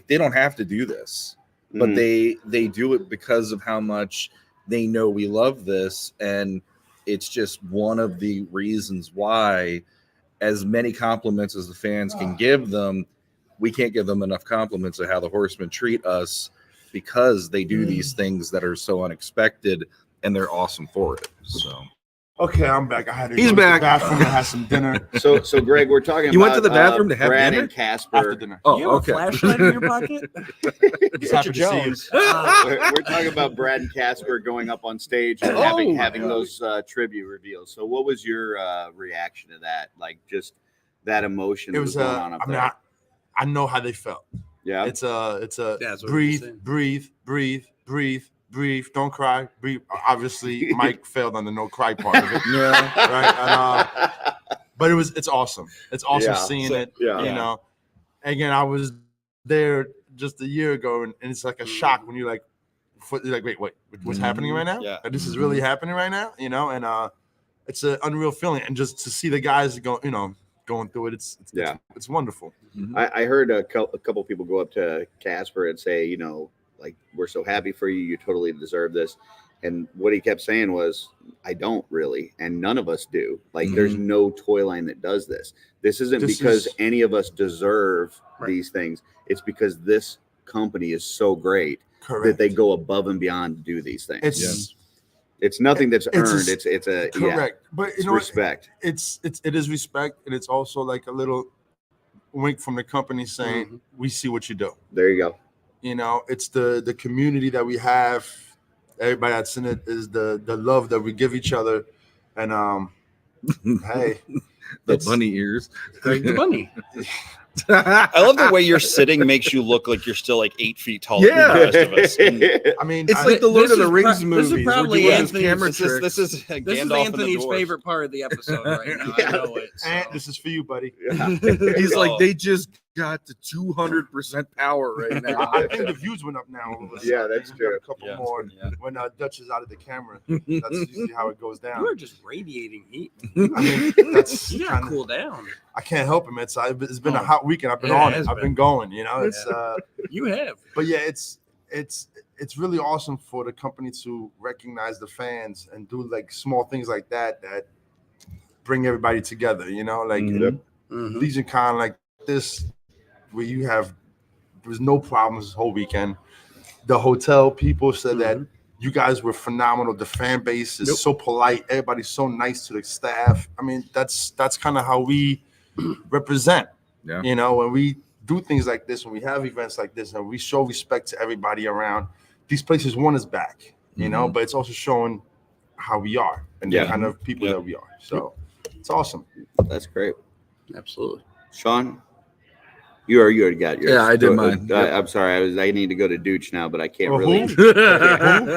S4: they don't have to do this, but they do it because of how much they know we love this, and it's just one of the reasons why, as many compliments as the fans can give them, we can't give them enough compliments of how the Horsemen treat us, because they do these things that are so unexpected, and they're awesome for it. So,
S7: Okay, I'm back. I had to
S2: He's
S7: go
S2: back.
S7: to the bathroom and have some dinner
S3: So Greg, we're talking.
S4: You
S3: about,
S4: went to the bathroom to have
S3: Brad
S4: dinner?
S3: and Casper.
S7: after dinner.
S4: oh,
S2: You have
S4: okay.
S2: a flashlight in your pocket?
S7: Just happy to see you.
S3: We're talking about Brad and Casper going up on stage and having those tribute reveals. So, what was your reaction to that? Just that emotion
S7: It
S3: that
S7: was.
S3: was going on up there.
S7: I know how they felt.
S3: Yeah.
S7: It's a
S2: That's what we were
S7: breathe, breathe. Don't cry. Breathe. Obviously, Mike failed on the no cry part of it. Right. And, but it's awesome. It's awesome seeing it.
S3: Yeah.
S7: Again, I was there just a year ago, and it's like a shock when you're wait, what's happening right now?
S1: Yeah.
S7: This is really happening right now. And it's an unreal feeling, and just to see the guys going through it, it's wonderful.
S3: I heard a couple people go up to Casper and say, we're so happy for you. You totally deserve this. And what he kept saying was, I don't really, and none of us do. Like, there's no toy line that does this. This isn't because any of us deserve these things. It's because this company is so great that they go above and beyond to do these things. It's nothing that's earned. It's a
S7: correct. But
S3: it's respect.
S7: It is respect, and it's also like a little wink from the company saying, we see what you do.
S3: There you go.
S7: You know, it's the community that we have. Everybody that's in it is the love that we give each other. And hey,
S4: the bunny ears.
S2: The bunny.
S1: I love the way you're sitting makes you look like you're still like 8 feet taller than the rest of us. And
S7: I mean,
S4: it's like the Lord of the Rings movies.
S2: This is probably
S4: where
S2: Anthony's
S4: camera
S1: this is
S2: This is
S1: Gandalf
S2: Anthony's favorite part of the episode right now. I know it. So.
S7: and this is for you, buddy.
S4: He's like, they just got to 200% power right now.
S7: I think the views went up now.
S3: Yeah, that's
S7: We got
S3: true.
S7: a couple more when Dutch is out of the camera. That's usually how it goes down.
S2: You are just radiating heat.
S7: I mean, that's
S2: You gotta cool down.
S7: I can't help it, man. It's been a hot weekend. I've been on it. I've been going. You know, it's
S2: You have.
S7: but yeah, it's really awesome for the company to recognize the fans and do like small things like that bring everybody together. You know, like LegionsCon like this, where there was no problems this whole weekend. The hotel people said that you guys were phenomenal. The fan base is so polite. Everybody's so nice to the staff. I mean, that's kind of how we represent.
S4: Yeah.
S7: You know, when we do things like this, when we have events like this, and we show respect to everybody around, these places want us back. You know, but it's also showing how we are and the kind of people that we are. So it's awesome.
S3: That's great.
S2: Absolutely.
S3: Sean, you already got yours.
S4: Yeah, I did mine.
S3: I'm sorry. I need to go to Dooch now, but I can't
S7: Well,
S3: really.
S7: who?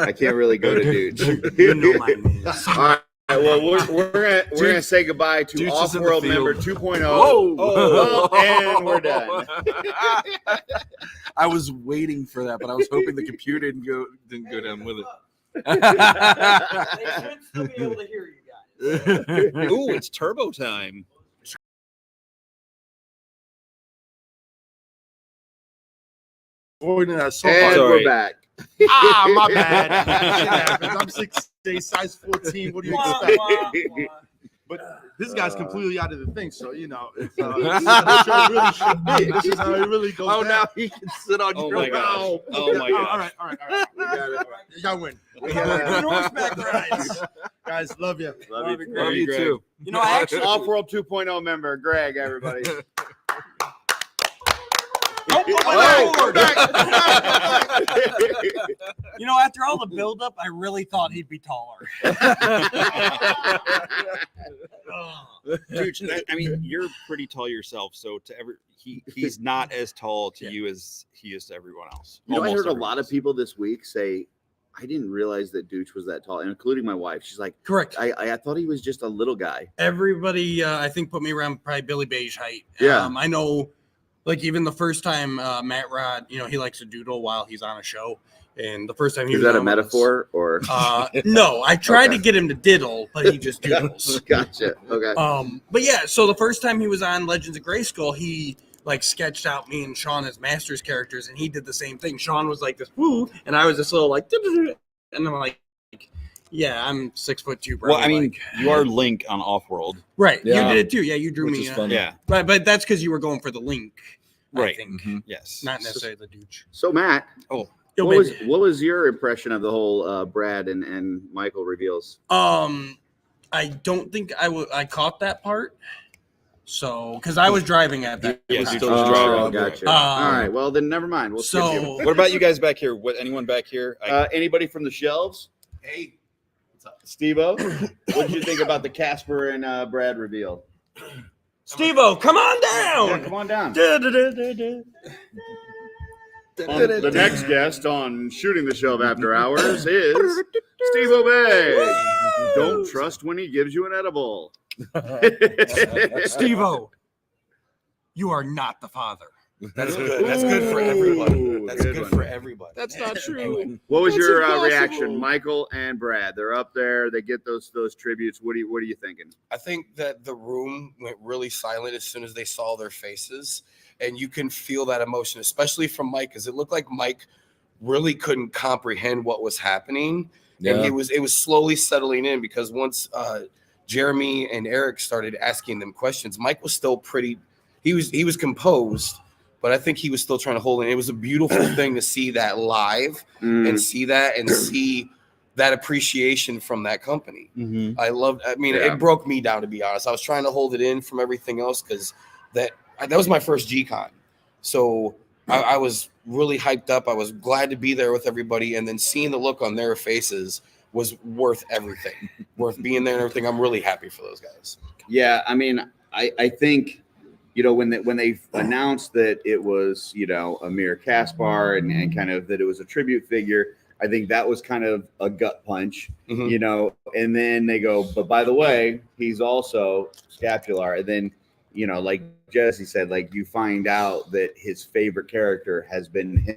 S3: I can't really go to Dooch.
S2: You know my name.
S3: All right. Well, we're gonna say goodbye to
S4: Dooch is in the
S3: Off-World
S4: field.
S3: member 2.0.
S4: Oh.
S3: And we're done.
S4: I was waiting for that, but I was hoping the computer didn't go down with it.
S2: They should still be able to hear you guys.
S1: ooh, it's turbo time.
S7: Avoiding that so
S3: And
S7: hard.
S1: Sorry.
S3: we're back.
S7: My bad. Shit happens. I'm 6'8", size 14. What do you expect? But this guy's completely out of the thing, so you know, this is how the show really should be. This is how it really goes down.
S3: now he can sit on
S1: Oh
S3: your
S1: my gosh. Oh my
S7: All
S1: gosh.
S7: right.
S3: We got it.
S7: You got to win.
S3: We got it.
S7: Guys, love you.
S3: Love you.
S4: Love you
S1: Greg.
S4: too.
S2: You know, I actually
S3: Off-World 2.0 member, Greg, everybody.
S2: don't put my
S3: Hey,
S2: forward.
S3: go back.
S2: You know, after all the buildup, I really thought he'd be taller.
S1: Dude, I mean, you're pretty tall yourself, so he's not as tall to you as he is to everyone else.
S3: You know, I
S1: Almost
S3: heard a
S1: everyone
S3: lot of
S1: else.
S3: people this week say, I didn't realize that Dooch was that tall, including my wife. She's like,
S2: Correct.
S3: I thought he was just a little guy.
S2: Everybody, I think, put me around probably Billy Beige height.
S3: Yeah.
S2: I know, like, even the first time Matt Rod, you know, he likes to doodle while he's on a show. And the first time he
S3: Is
S2: was
S3: that a
S2: on was-
S3: metaphor or?
S2: No, I tried
S3: Okay.
S2: to get him to diddle, but he just doodles.
S3: Gotcha. Okay.
S2: But yeah, so the first time he was on Legends of Grayskull, he like sketched out me and Sean as Masters characters, and he did the same thing. Sean was like this woo, and I was this little like, and I'm like, yeah, I'm 6'2", bro.
S1: Well, I mean,
S2: like,
S1: you are Link on Offworld,
S2: right.
S4: Yeah.
S2: You did it too. Yeah, you drew
S4: Which
S2: me.
S4: is funny.
S1: yeah,
S2: Right, but that's because you were going for the link, I
S1: right.
S2: think,
S1: Yes,
S2: not necessarily the douche.
S3: So Matt,
S2: Yo,
S3: what
S2: baby.
S3: was your impression of the whole Brad and Michael reveals?
S2: I don't think I caught that part. So, because I was driving at that
S1: Yeah,
S2: time.
S1: you told us to drive
S3: Oh,
S1: around.
S3: gotcha. All right. Well, then never mind. We'll skip you.
S2: So,
S1: What about you guys back here? Anyone back here?
S3: Anybody from the shelves?
S6: Hey, what's up?
S3: Steve-O, what did you think about the Casper and Brad reveal?
S2: Steve-O, come on
S3: Yeah,
S2: down.
S3: come on down.
S2: Da-da-da-da-da.
S3: The next guest on Shooting the Shelf After Hours is Steve Obey. Don't trust when he gives you an edible.
S2: Steve-O, you are not the father.
S6: That's good. That's good for everybody.
S3: Ooh,
S6: That's
S3: good
S6: good
S3: one.
S6: for everybody.
S1: That's not true.
S3: What was
S1: That's
S3: your
S1: impossible.
S3: reaction, Michael and Brad? They're up there. They get those tributes. What are you thinking?
S6: I think that the room went really silent as soon as they saw their faces, and you can feel that emotion, especially from Mike, because it looked like Mike really couldn't comprehend what was happening.
S4: Yeah.
S6: And it was slowly settling in, because once Jeremy and Eric started asking them questions, Mike was still he was composed, but I think he was still trying to hold it. It was a beautiful thing to see that live and see that appreciation from that company. It broke me down, to be honest. I was trying to hold it in from everything else, because that was my first GCon. So I was really hyped up. I was glad to be there with everybody, and then seeing the look on their faces was worth everything, worth being there and everything. I'm really happy for those guys.
S3: Yeah, I mean, I think, when they announced that it was, Amir Kaspar and kind of that it was a tribute figure, I think that was kind of a gut punch, and then they go, but by the way, he's also Scapular. And then, like Jesse said, like you find out that his favorite character has been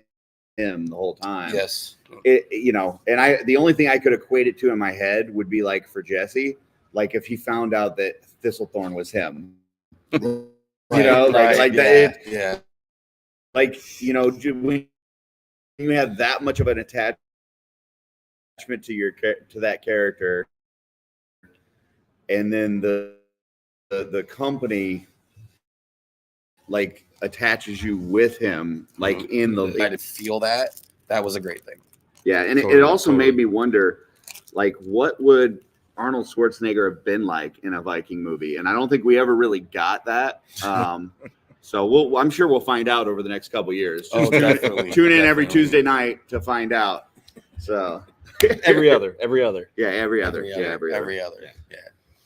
S3: him the whole time.
S6: Yes.
S3: And the only thing I could equate it to in my head would be like for Jesse, like if he found out that Thistlethorn was him, like that.
S6: Yeah.
S3: Like, when you have that much of an attachment to that character, and then the company like attaches you with him, like in the
S6: I to feel that was a great thing.
S3: Yeah, and it also made me wonder, like, what would Arnold Schwarzenegger have been like in a Viking movie? And I don't think we ever really got that. So I'm sure we'll find out over the next couple of years. Just tune in every Tuesday night to find out. So
S1: every other.
S3: Yeah, every other.
S6: Yeah.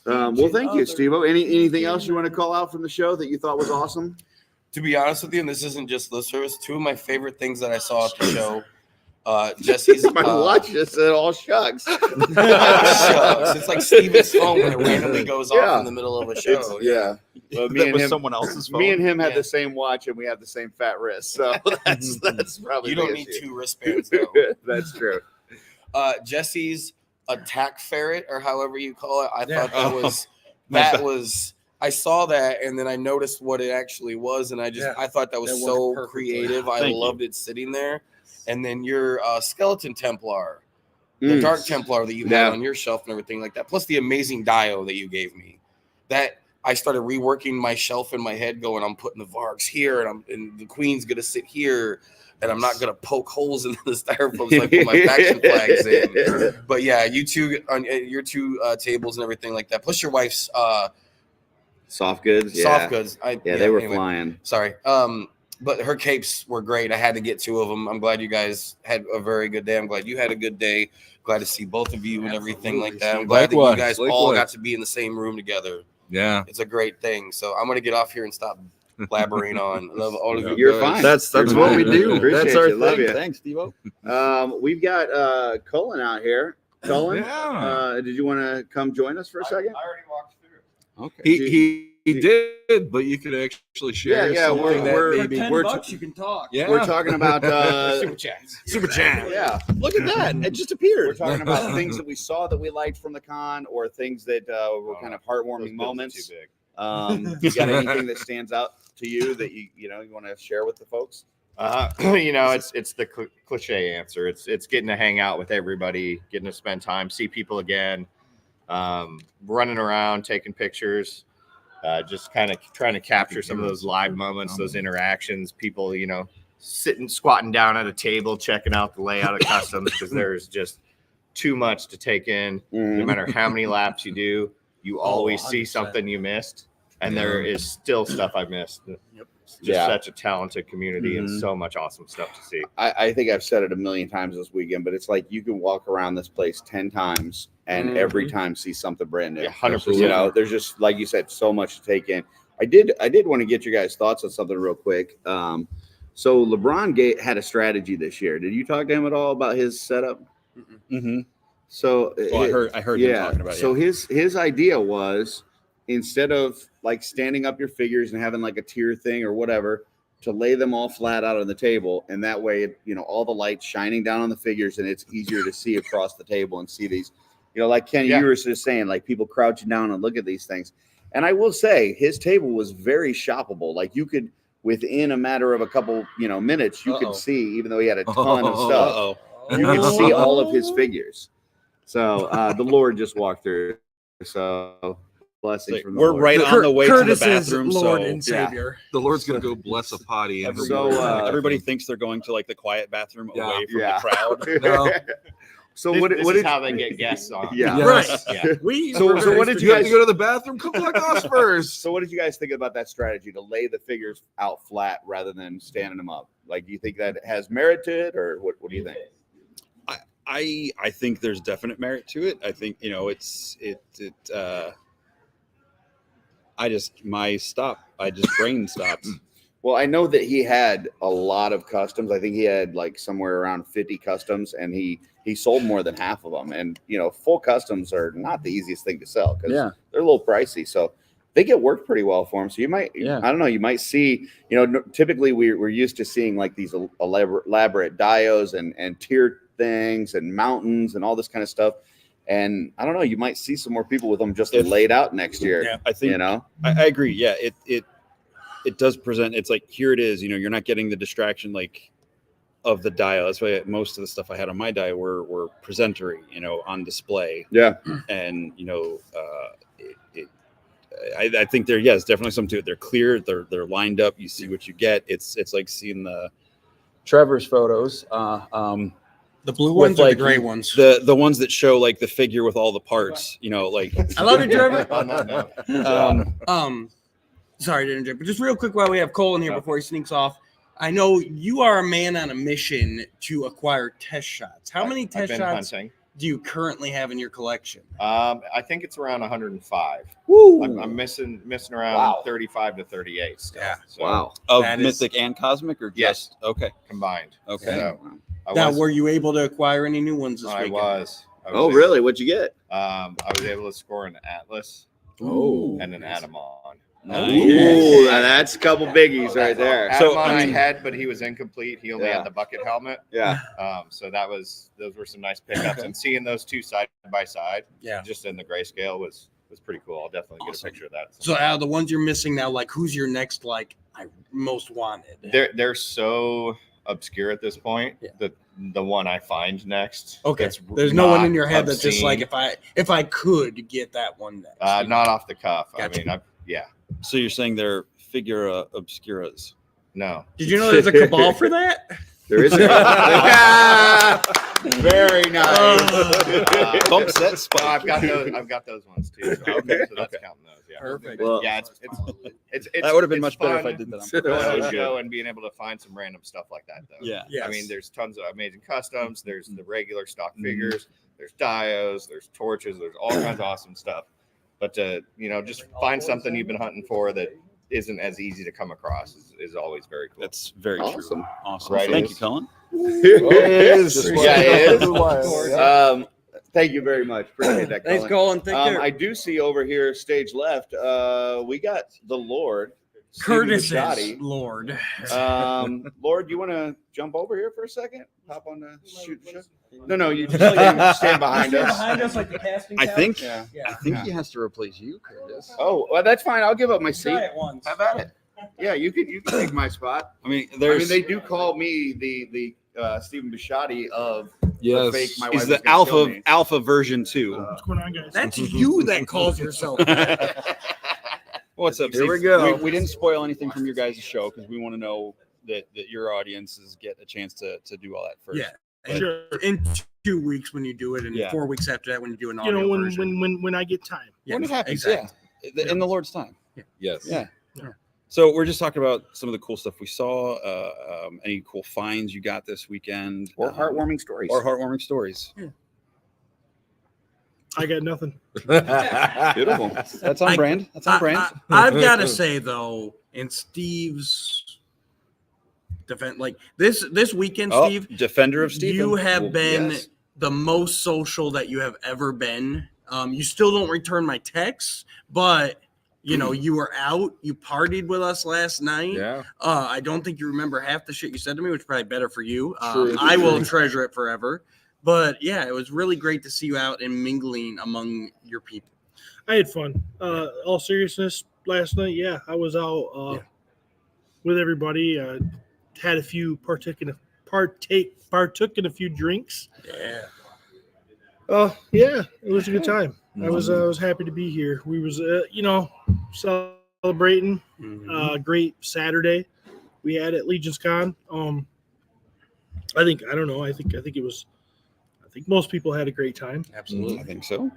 S3: Well, thank you, Steve-O. Anything else you want to call out from the show that you thought was awesome?
S6: To be honest with you, and this isn't just lip service, two of my favorite things that I saw at the show, Jesse's
S3: my watch just said all shucks.
S6: It's like Steven's phone when it randomly goes off in the middle of a show.
S3: Well,
S1: someone else's phone.
S3: Me and him had the same watch, and we have the same fat wrist, so that's probably
S6: you don't need two wristbands though.
S3: That's true.
S6: Jesse's attack ferret, or however you call it, I thought I saw that, and then I noticed what it actually was, and I thought that was so creative. I loved it sitting there. And then your skeleton Templar, the Dark Templar that you had on your shelf and everything like that, plus the amazing Dio that you gave me. That I started reworking my shelf in my head, going, I'm putting the Vargs here, and the Queen's gonna sit here, and I'm not gonna poke holes in the styrofoam so I put my faction flags in. But yeah, you two on your two tables and everything like that, plus your wife's
S3: soft goods.
S6: Soft goods.
S3: They were flying.
S6: Sorry. But her capes were great. I had to get two of them. I'm glad you guys had a very good day. I'm glad you had a good day. Glad to see both of you and everything like that. I'm glad that you guys all got to be in the same room together.
S4: Yeah.
S6: It's a great thing. So I'm going to get off here and stop blabbering on. I love all of you.
S3: You're fine.
S1: That's what we do. That's our
S3: Love
S1: thing.
S3: you.
S1: Thanks, Steve-O.
S3: We've got Cullen out here. Cullen, did you want to come join us for a second?
S5: I already walked through.
S1: Okay.
S4: He did, but you could actually share.
S3: Yeah,
S4: something
S3: we're
S4: that maybe
S2: $10 you can talk.
S4: Yeah,
S3: we're talking about
S1: Super Chat.
S3: Yeah,
S1: Look at that. It just appeared.
S3: we're talking about things that we saw that we liked from the con, or things that were kind of heartwarming moments.
S5: Too big.
S3: You got anything that stands out to you that you want to share with the folks?
S9: It's the cliche answer. It's getting to hang out with everybody, getting to spend time, see people again, running around, taking pictures. Just kind of trying to capture some of those live moments, those interactions, people, squatting down at a table, checking out the layout of customs, because there's just too much to take in. No matter how many laps you do, you always see something you missed. And there is still stuff I missed. It's just such a talented community and so much awesome stuff to see.
S3: I think I've said it a million times this weekend, but it's like you can walk around this place 10 times and every time see something brand new.
S9: 100%.
S3: There's just, like you said, so much to take in. I did want to get your guys' thoughts on something real quick. So LeBron had a strategy this year. Did you talk to him at all about his setup?
S1: Mm-hmm.
S3: So
S1: I heard him talking about it.
S3: So his idea was, instead of like standing up your figures and having like a tier thing or whatever, to lay them all flat out on the table, and that way, all the lights shining down on the figures, and it's easier to see across the table and see these, like Kenny, you were just saying, like people crouching down and look at these things. And I will say, his table was very shoppable. Like you could, within a matter of a couple, minutes, you could see, even though he had a ton of stuff, you could see all of his figures. So the Lord just walked through. So blessings
S1: Like,
S3: from the
S1: we're
S3: Lord.
S1: right on the way to the
S2: Curtis
S1: bathroom.
S2: is Lord
S1: so
S2: and Savior.
S4: The Lord's gonna go bless a potty. And
S1: everybody thinks they're going to like the quiet bathroom
S4: Yeah.
S1: away from the crowd.
S4: No.
S3: So
S9: This,
S3: what
S9: this
S3: did
S9: is how they get guests on.
S3: Yeah.
S2: Right.
S9: Yeah.
S3: So what did
S4: You
S3: you
S4: have
S3: guys
S4: to go to the bathroom? Come talk to us first.
S3: So what did you guys think about that strategy to lay the figures out flat rather than standing them up? Like, do you think that has merit to it, or what do you think?
S1: I think there's definite merit to it. I think I just brain stopped.
S3: Well, I know that he had a lot of customs. I think he had like somewhere around 50 customs, and he sold more than half of them. And full customs are not the easiest thing to sell because they're a little pricey. So I think it worked pretty well for him. So you might, I don't know, you might see, typically we're used to seeing like these elaborate dios and tiered things and mountains and all this kind of stuff. And I don't know, you might see some more people with them just laid out next year.
S1: Yeah, I think I agree. Yeah, it does present. It's like, here it is. You're not getting the distraction like of the dial. That's why most of the stuff I had on my dial were presentery, on display.
S3: Yeah,
S1: and I think there's definitely something to it. They're clear. They're lined up. You see what you get. It's like seeing the Trevor's photos.
S2: The blue ones or the gray ones?
S1: The ones that show like the figure with all the parts. Like
S2: I love it, Trevor.
S9: No.
S2: Sorry to interrupt, but just real quick while we have Cole in here before he sneaks off. I know you are a man on a mission to acquire test shots. How many test shots
S9: hunting.
S2: do you currently have in your collection?
S9: I think it's around 105.
S2: Woo!
S9: I'm missing around 35 to 38 still.
S2: Yeah.
S9: So
S3: wow.
S1: Of
S2: That
S1: mythic and cosmic, or just okay.
S9: combined.
S1: Okay.
S9: So
S2: Now, were you able to acquire any new ones this
S9: I
S2: weekend?
S9: was.
S3: Oh, really? What'd you get?
S9: I was able to score an Atlas
S3: Oh,
S9: and an Atamon.
S3: Ooh, that's a couple biggies right there.
S9: Atamon I had, but he was incomplete. He only had the bucket helmet.
S3: Yeah.
S9: So those were some nice pickups, and seeing those two side by side,
S2: Yeah.
S9: just in the grayscale was pretty cool. I'll definitely get a picture of that.
S2: So out of the ones you're missing now, like who's your next I most wanted?
S9: They're so obscure at this point that the one I find next.
S2: Okay.
S9: that's
S2: There's no one in
S9: not
S2: your head that's just
S9: obscene.
S2: like if I could get that one next.
S9: Not off the cuff.
S2: Gotcha.
S9: I mean, yeah.
S1: So you're saying they're figura obscuras?
S9: No.
S2: Did you know there's a cabal for that?
S3: There is. Very nice.
S1: Bump set spike.
S9: I've got those ones too. So,
S1: Okay,
S9: so that's
S1: okay.
S9: counting those. Yeah.
S2: Perfect.
S3: Well,
S9: Yeah, it's
S1: That would have been
S9: it's
S1: much better if I
S9: fun
S1: did that.
S9: going
S1: On
S9: to the show and being able to find some random stuff like that though.
S1: yeah.
S2: Yes.
S9: I mean, there's tons of amazing customs. There's the regular stock figures. There's dios. There's torches. There's all kinds of awesome stuff. But to just find something you've been hunting for that isn't as easy to come across is always very cool.
S1: That's very
S3: Awesome.
S1: true. Awesome.
S9: Right,
S1: Thank
S9: it
S1: you,
S9: is.
S1: Cullen.
S3: It is. Thank you very much. Appreciate that.
S2: Thanks,
S3: Colin.
S2: Colin. Take care.
S3: I do see over here, stage left. We got the Lord,
S2: Curtis
S3: Stephen
S2: is
S3: Bisciotti.
S2: Lord.
S3: Lord, you want to jump over here for a second? Hop on the shoot. No, you just stand behind us.
S2: like the casting
S1: I think.
S3: Yeah.
S1: I think he has to replace you, Curtis.
S3: Oh, well, that's fine. I'll give up my seat.
S2: Try it once.
S3: How about it? Yeah, you can take my spot.
S1: I mean,
S3: They do call me the Stephen Bisciotti of the fake. My wife
S1: He's
S3: is
S1: the
S3: gonna kill me.
S1: alpha version 2.
S10: What's going on, guys?
S2: That's you that calls yourself.
S1: What's up?
S3: Here we
S1: Steve?
S3: go.
S1: We didn't spoil anything from your guys' show because we want to know that your audiences get a chance to do all that first.
S2: Yeah. And
S10: Sure.
S2: in 2 weeks when you do it, and
S1: Yeah.
S2: 4 weeks after that when you do an
S10: You
S2: audio
S10: know,
S2: version.
S10: when I get time.
S2: Yeah,
S1: When it happens,
S2: exactly.
S1: in the Lord's time.
S4: Yes.
S1: Yeah.
S10: Yeah.
S1: So we're just talking about some of the cool stuff we saw. Any cool finds you got this weekend,
S3: Or heartwarming stories.
S1: or heartwarming stories.
S10: I got nothing.
S3: Beautiful.
S1: That's on brand. That's on brand.
S2: I've got to say though, in Steve's defense, like this weekend,
S1: Oh,
S2: Steve,
S1: defender of Stephen.
S2: you have been
S3: yes.
S2: the most social that you have ever been. You still don't return my texts, but you were out. You partied with us last night.
S4: Yeah.
S2: I don't think you remember half the shit you said to me, which is probably better for you.
S3: True.
S2: I will treasure it forever. But yeah, it was really great to see you out and mingling among your people.
S10: I had fun. All seriousness, last night, yeah, I was out with everybody. Had a few partook in a few drinks.
S2: Yeah.
S10: Yeah, it was a good time. I was happy to be here. We was celebrating great Saturday we had at LegionsCon. I think most people had a great time.
S2: Absolutely.
S1: I think so.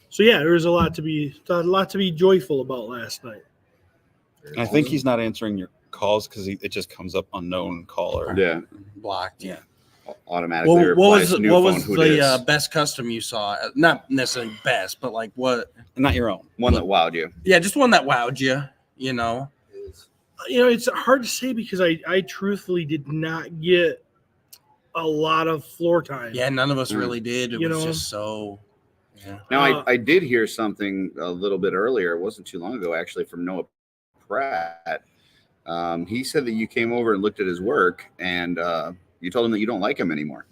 S10: So yeah, there was a lot to be joyful about last night.
S1: I think he's not answering your calls because it just comes up unknown caller.
S3: Yeah,
S2: Blocked. Yeah.
S3: automatically.
S2: What
S3: replies
S2: was
S3: new
S2: what
S3: phone,
S2: was
S3: who
S2: the
S3: dis.
S2: best custom you saw? Not necessarily best, but like what?
S1: Not your own.
S3: One that wowed you?
S2: Yeah, just one that wowed you. You know.
S10: It's hard to say because I truthfully did not get a lot of floor time.
S2: Yeah, none of us really did. It
S10: You
S2: was
S10: know?
S2: just so. Yeah.
S3: Now, I did hear something a little bit earlier. It wasn't too long ago, actually, from Noah Pratt. He said that you came over and looked at his work, and you told him that you don't like him anymore.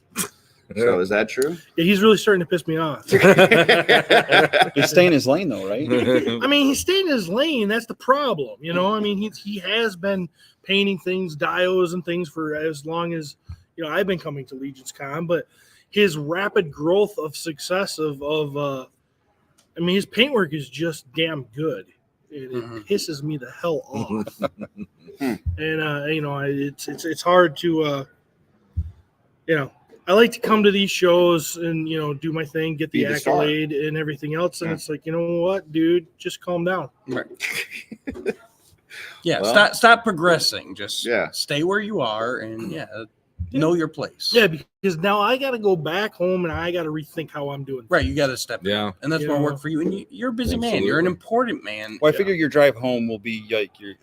S3: So is that true?
S10: Yeah, he's really starting to piss me off.
S1: He's staying in his lane, though, right?
S10: I mean, he's staying in his lane. That's the problem. I mean, he has been painting things, dios and things for as long as I've been coming to LegionsCon, but his rapid growth of success his paintwork is just damn good. It pisses me the hell off. And it's hard to I like to come to these shows and do my thing, get the accolade and everything else, and it's like, you know what, dude, just calm down.
S2: Right. Yeah, well, stop progressing. Just stay where you are and know your place.
S10: Yeah, because now I got to go back home and I got to rethink how I'm doing.
S2: Right, you got to step in. And that's what work for you. And you're a busy man. You're an important man.
S1: Well, I figure your drive home will be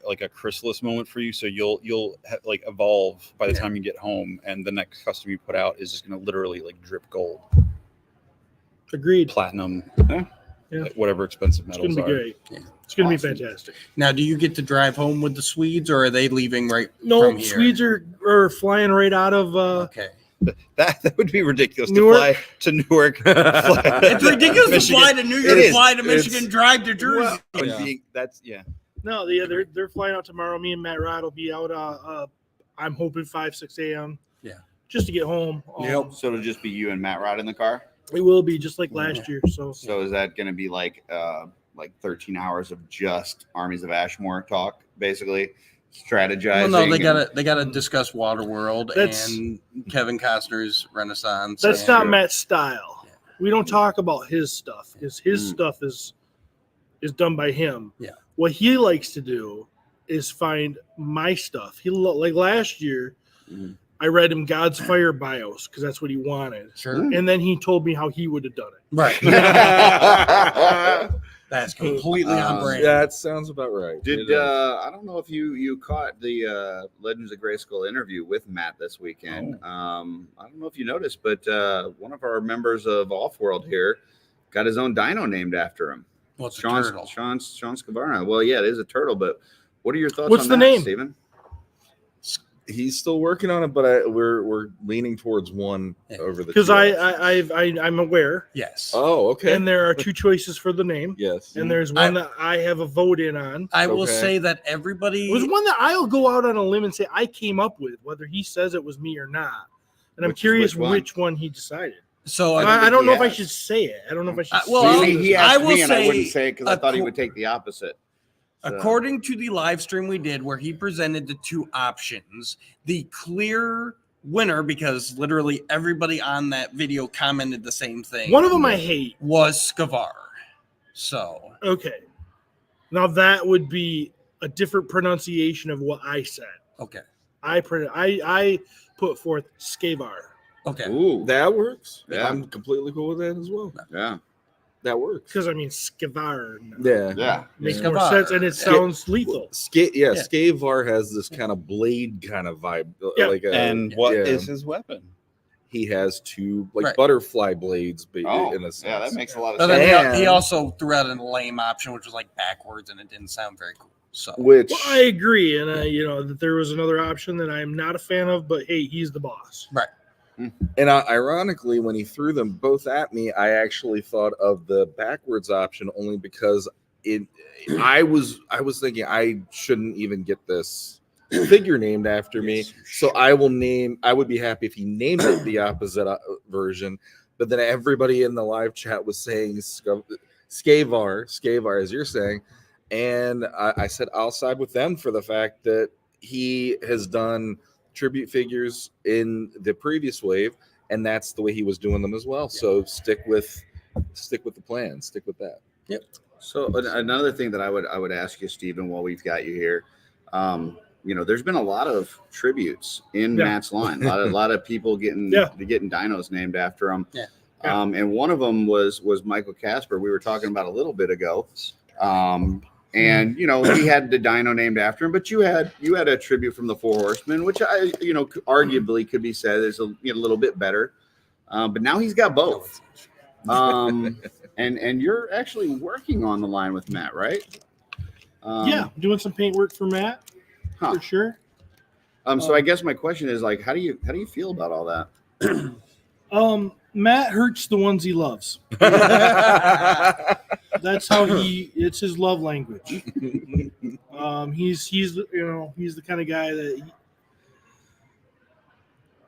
S1: like a chrysalis moment for you. So you'll evolve by the time you get home, and the next custom you put out is just going to literally drip gold.
S10: Agreed.
S1: Platinum.
S10: Yeah.
S1: Whatever expensive metals
S10: it's gonna be great. Yeah. It's going to be fantastic.
S2: Now, do you get to drive home with the Swedes, or are they leaving from here?
S10: Swedes are flying right out of.
S2: Okay.
S1: That would be ridiculous Newark. To fly to Newark.
S2: It's ridiculous to fly to New York, fly to Michigan, drive to Jersey.
S10: No, they're flying out tomorrow. Me and Matt Rod will be out. I'm hoping 5-6 a.m.
S2: Yeah,
S10: just to get home.
S3: So it'll just be you and Matt Rod in the car.
S10: It will be just like last year. So
S3: is that going to be like 13 hours of just Armies of Ashmore talk, basically strategizing?
S2: Well, no, they gotta discuss Waterworld and Kevin Costner's Renaissance.
S10: That's not Matt's style. Yeah. We don't talk about his stuff. His stuff is done by him.
S2: Yeah.
S10: What he likes to do is find my stuff. Like last year. Mm-hmm. I read him God's Fire BIOS because that's what he wanted.
S2: Sure.
S10: And then he told me how he would have done it.
S2: Right. That's completely on brand.
S4: That sounds about right.
S3: I don't know if you caught the Legends of Grayskull interview with Matt this weekend. Oh. I don't know if you noticed, but one of our members of Offworld here got his own dino named after him.
S2: Well, it's
S3: Sean,
S2: a turtle.
S3: Sean Scavarna. Well, yeah, it is a turtle, but what are your thoughts
S10: What's
S3: on
S10: the
S3: that,
S10: name?
S3: Steven?
S4: He's still working on it, but we're leaning towards one over the
S10: because I'm aware.
S2: Yes.
S4: Oh, okay.
S10: And there are two choices for the name.
S4: Yes.
S10: And there's one that I have a vote in on.
S2: I will say that everybody.
S10: It was one that I'll go out on a limb and say I came up with, whether he says it was me or not. And I'm curious which one he decided.
S2: So
S10: I don't know if I should say it. I don't know if I should.
S3: He asked me, and I wouldn't say it because I thought he would take the opposite.
S2: According to the live stream we did where he presented the two options, the clear winner, because literally everybody on that video commented the same thing.
S10: One of them I hate.
S2: Was Scavar. So.
S10: Okay. Now that would be a different pronunciation of what I said.
S2: Okay.
S10: I put forth Scavar.
S2: Okay.
S4: Ooh, that works.
S3: Yeah.
S4: I'm completely cool with that as well.
S3: Yeah.
S4: That works.
S10: Because Scavar.
S3: Yeah.
S10: Makes more sense, and it sounds lethal.
S4: Scavar has this kind of blade kind of vibe.
S1: And what is his weapon?
S4: He has two butterfly blades in a sense.
S3: Yeah, that makes a lot of sense.
S2: Then he also threw out a lame option, which was backwards, and it didn't sound very cool. So,
S10: I agree, and that there was another option that I'm not a fan of, but hey, he's the boss.
S2: Right.
S4: And ironically, when he threw them both at me, I actually thought of the backwards option only because I was thinking I shouldn't even get this figure named after me. So I would be happy if he named it the opposite version. but then everybody in the live chat was saying Skavar, as you're saying. And I said, I'll side with them for the fact that he has done tribute figures in the previous wave, and that's the way he was doing them as well. So stick with the plan. Stick with that.
S2: Yep.
S3: So another thing that I would ask you, Stephen, while we've got you here, there's been a lot of tributes in Matt's line. A lot of people getting dinos named after him.
S2: Yeah.
S3: And one of them was Michael Casper. We were talking about a little bit ago. And he had the dino named after him, but you had a tribute from the Four Horsemen, which arguably could be said is a little bit better. But now he's got both. And you're actually working on the line with Matt, right?
S10: Doing some paint work for Matt for sure.
S3: So I guess my question is like, how do you feel about all that?
S10: Matt hurts the ones he loves. That's how it's his love language. He's the kind of guy that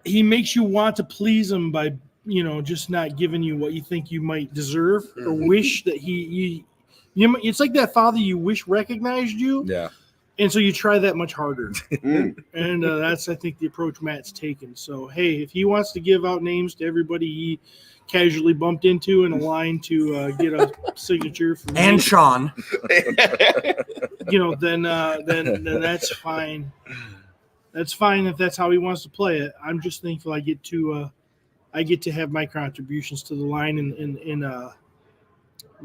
S10: he makes you want to please him by just not giving you what you think you might deserve or wish that it's like that father you wish recognized you.
S4: Yeah.
S10: And so you try that much harder. And that's, I think, the approach Matt's taken. So, hey, if he wants to give out names to everybody he casually bumped into in a line to get a signature from
S2: and
S10: me,
S2: Sean,
S10: then that's fine. That's fine if that's how he wants to play it. I'm just thankful I get to have my contributions to the line in the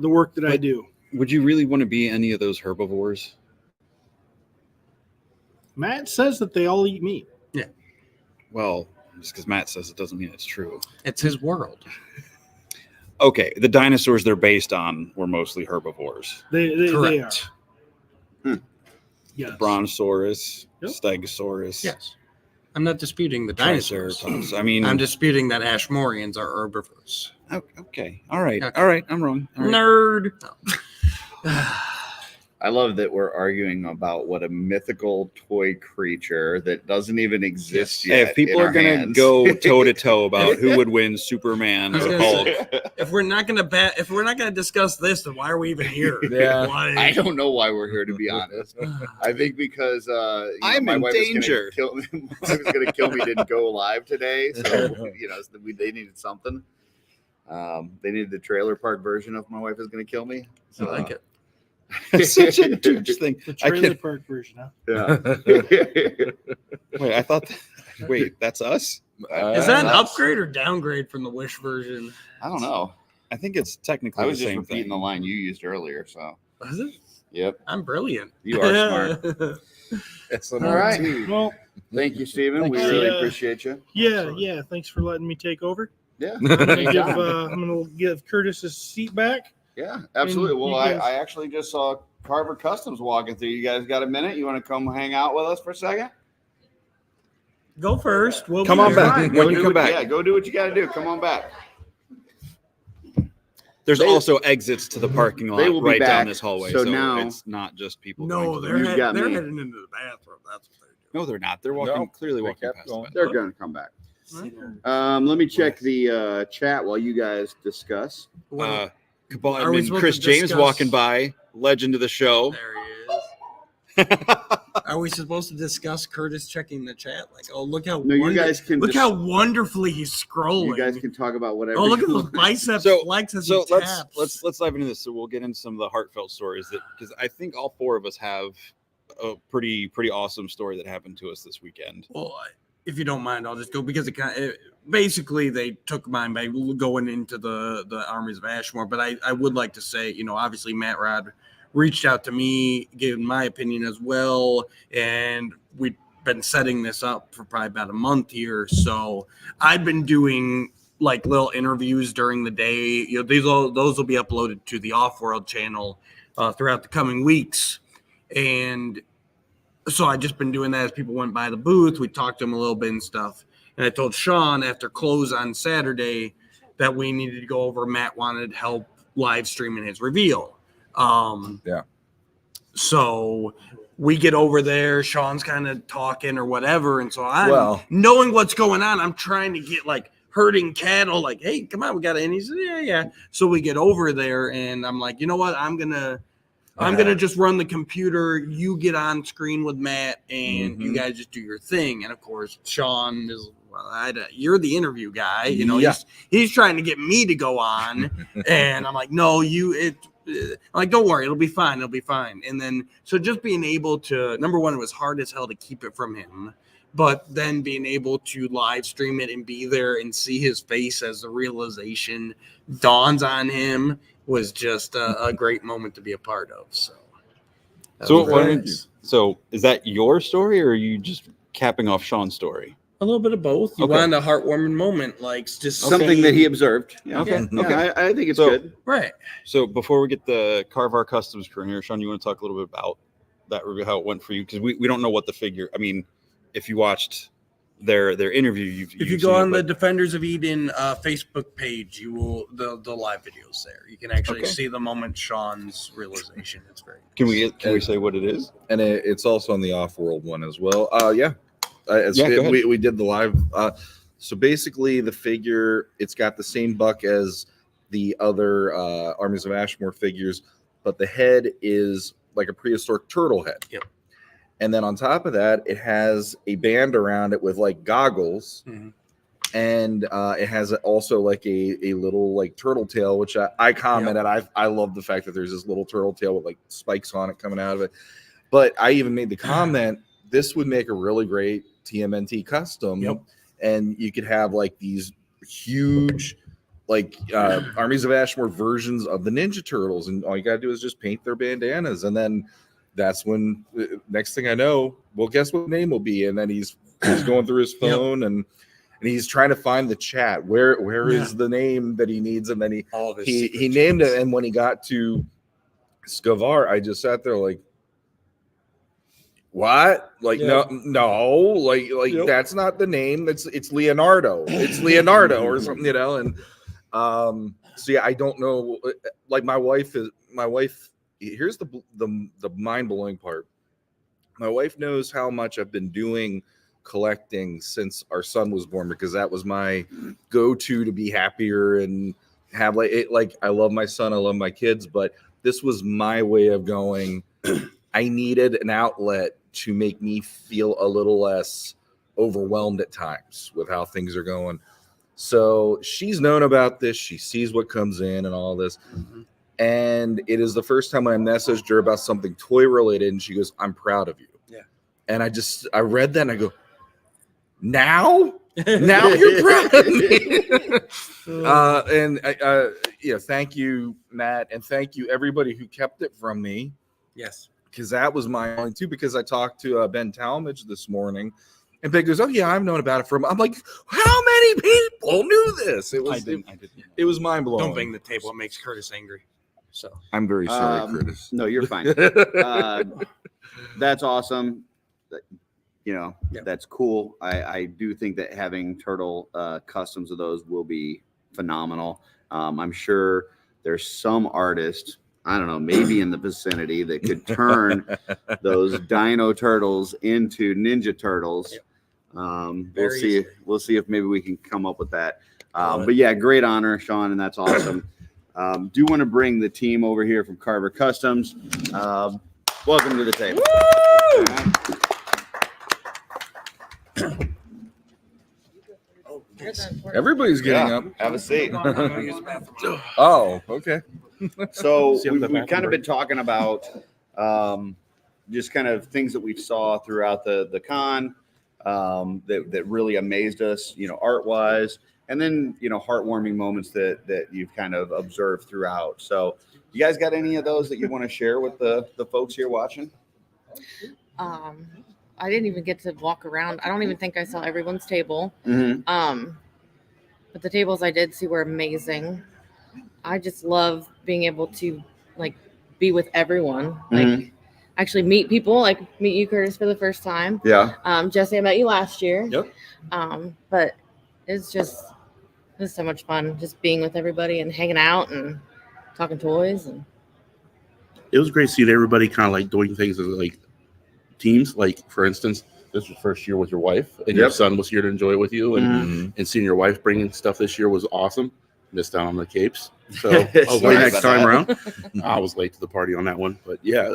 S10: work that I do.
S1: Would you really want to be any of those herbivores?
S10: Matt says that they all eat meat.
S2: Yeah.
S1: Well, just because Matt says it doesn't mean it's true.
S2: It's his world.
S1: Okay, the dinosaurs they're based on were mostly herbivores.
S10: They are.
S1: Yes. Brontosaurus,
S10: Yep.
S1: Stegosaurus.
S2: Yes. I'm not disputing the dinosaurs.
S1: Triceratops. I mean,
S2: I'm disputing that Ashmorians are herbivores.
S1: Okay. All right.
S2: Okay.
S1: All right. I'm wrong. All right.
S2: Nerd.
S3: I love that we're arguing about what a mythical toy creature that doesn't even exist
S1: Hey,
S3: yet.
S1: if people
S3: in
S1: are
S3: our
S1: going to
S3: hands.
S1: go toe to toe about who would win, Superman
S2: I was
S1: or
S2: gonna
S1: Hulk,
S2: if we're not gonna discuss this, then why are we even here?
S4: Yeah.
S2: Why?
S3: I don't know why we're here, to be honest. I think because
S1: I'm
S3: my
S1: in
S3: wife
S1: danger.
S3: Was going to kill me. Didn't go live today, so they needed something. They needed the trailer park version of My Wife Is Going to Kill Me. So,
S2: I like it.
S1: it's such a douche thing.
S10: The trailer park version, huh?
S3: Yeah.
S1: Wait, I thought. Wait, that's us.
S2: Is that an upgrade or downgrade from the Wish version?
S3: I don't know.
S1: I think it's technically
S3: I was
S1: the
S3: just
S1: same
S3: repeating
S1: thing.
S3: the line you used earlier. So,
S2: Is it?
S3: yep,
S2: I'm brilliant.
S3: you are smart.
S4: All
S3: All right.
S10: Well,
S3: Thank you, Stephen. We
S10: Thanks.
S3: really
S10: Yeah.
S3: appreciate you.
S10: yeah. Thanks for letting me take over.
S3: Yeah.
S10: I'm gonna
S3: Anytime.
S10: give Curtis his seat back.
S3: Yeah, absolutely.
S10: And
S3: Well,
S10: you guys-
S3: I actually just saw Carver Customs walking through. You guys got a minute? You want to come hang out with us for a second?
S2: Go first. We'll
S1: Come
S2: be
S1: on
S2: there.
S1: back.
S3: Fine.
S1: When
S3: Go
S1: you
S3: do
S1: come
S3: what-
S1: back.
S3: Yeah, go do what you got to do. Come on back.
S1: There's also exits to the parking lot
S3: They will be
S1: right down
S3: back.
S1: this hallway,
S3: So
S1: so
S3: now-
S1: it's not just people.
S2: No,
S1: going to
S2: they're,
S1: the-
S3: You've got
S2: they're
S3: me.
S2: heading into the bathroom. That's what they're
S1: No, they're not. They're walking
S4: No,
S1: clearly
S4: they
S1: walking
S4: kept
S1: past.
S4: going.
S1: the
S3: They're going to come back.
S2: doing.
S3: Let me check the chat while you guys discuss.
S1: Cabal
S2: Are we
S1: and
S2: supposed
S1: Chris
S2: to
S1: James
S2: discuss-
S1: walking by, legend of the show.
S2: There he is. Are we supposed to discuss Curtis checking the chat? Like, oh, look how
S3: No, you guys can
S2: look
S3: dis-
S2: how wonderfully he's scrolling.
S3: You guys can talk about whatever.
S2: oh, look
S3: you
S2: at those
S3: want.
S2: biceps
S1: So-
S2: flex as
S1: So
S2: he
S1: let's
S2: taps.
S1: let's dive into this. So we'll get into some of the heartfelt stories that because I think all four of us have a pretty awesome story that happened to us this weekend.
S2: Well, if you don't mind, I'll just go because basically they took mine by going into the armies of Ashmore. But I would like to say, obviously Matt Rod reached out to me, gave my opinion as well, and we've been setting this up for probably about a month here. So I've been doing like little interviews during the day. Those will be uploaded to the Off-World channel throughout the coming weeks, and so I just been doing that as people went by the booth. We talked to them a little bit and stuff. And I told Sean after close on Saturday that we needed to go over. Matt wanted help live streaming his reveal.
S4: Yeah.
S2: So we get over there. Sean's kind of talking or whatever. And so I'm
S4: Well-
S2: knowing what's going on. I'm trying to get like herding cattle. Like, hey, come on, we got it. And he said, yeah. So we get over there, and I'm like, you know what? I'm gonna just run the computer. You get on screen with Matt, and you guys just do your thing. And of course, Sean is, well, you're the interview guy. You know, he's trying to get me to go on, and I'm like, no, I'm like, don't worry, it'll be fine. And then, so just being able to, number one, it was hard as hell to keep it from him, but then being able to live stream it and be there and see his face as the realization dawns on him was just a great moment to be a part of.
S1: So is that your story, or are you just capping off Sean's story?
S2: A little bit of both. You wanted a heartwarming moment, like just
S3: something that he observed. Yeah.
S1: Okay.
S3: I think it's good.
S2: Right.
S1: So before we get the Carvar Customs crew in here, Sean, you want to talk a little bit about that review, how it went for you? Because we don't know what the figure. I mean, if you watched their interview,
S2: if you go on the Defenders of Eden Facebook page, you will the live videos there. You can actually see the moment Sean's realization. It's great.
S1: Can we say what it is?
S4: And it's also on the Off-World one as well. We did the live. So basically, the figure, it's got the same buck as the other Armies of Ashmore figures, but the head is like a prehistoric turtle head.
S2: Yep.
S4: And then on top of that, it has a band around it with like goggles, and it has also like a little like turtle tail, which I commented. I love the fact that there's this little turtle tail with like spikes on it coming out of it. But I even made the comment, this would make a really great TMNT custom, and you could have like these huge like Armies of Ashmore versions of the Ninja Turtles, and all you gotta do is just paint their bandanas, and then that's when next thing I know, well, guess what name will be? And then he's going through his phone and he's trying to find the chat. Where is the name that he needs? And then he named it, and when he got to Skavar, I just sat there like, what? Like no, like that's not the name. It's Leonardo. It's Leonardo or something, you know. And so yeah, I don't know. Like my wife. Here's the mind-blowing part. My wife knows how much I've been doing collecting since our son was born, because that was my go-to to be happier and have like I love my son, I love my kids, but this was my way of going. I needed an outlet to make me feel a little less overwhelmed at times with how things are going. So she's known about this. She sees what comes in and all this. And it is the first time I messaged her about something toy related, and she goes, "I'm proud of you." Yeah. And I read that and I go, now you're proud of me. Thank you, Matt, and thank you everybody who kept it from me.
S2: Yes.
S4: Because that was my only too, because I talked to Ben Talmadge this morning, and Ben goes, "Oh yeah, I've known about it from." I'm like, how many people knew this? It was mind blowing.
S2: Don't bang the table; it makes Curtis angry. So
S4: I'm very sorry, Curtis.
S3: No, you're fine. That's awesome. That's cool. I do think that having turtle customs of those will be phenomenal. I'm sure there's some artist, I don't know, maybe in the vicinity, that could turn those Dino Turtles into Ninja Turtles. We'll see. We'll see if maybe we can come up with that. But yeah, great honor, Sean, and that's awesome. Do want to bring the team over here from Carver Customs. Welcome to the table.
S4: Everybody's getting up.
S3: Have a seat.
S4: Oh, okay.
S3: So we've kind of been talking about just kind of things that we saw throughout the con that really amazed us, art wise, and then heartwarming moments that you've kind of observed throughout. So you guys got any of those that you want to share with the folks here watching?
S11: I didn't even get to walk around. I don't even think I saw everyone's table. But the tables I did see were amazing. I just love being able to be with everyone, actually meet people, meet you, Curtis, for the first time.
S3: Yeah.
S11: Jesse, I met you last year.
S3: Yep.
S11: But it's so much fun just being with everybody and hanging out and talking toys. And
S12: it was great seeing everybody kind of doing things teams. Like for instance, this was first year with your wife, and your son was here to enjoy it with you, and seeing your wife bringing stuff this year was awesome. Missed out on the capes, so hopefully next time around. I was late to the party on that one, but yeah,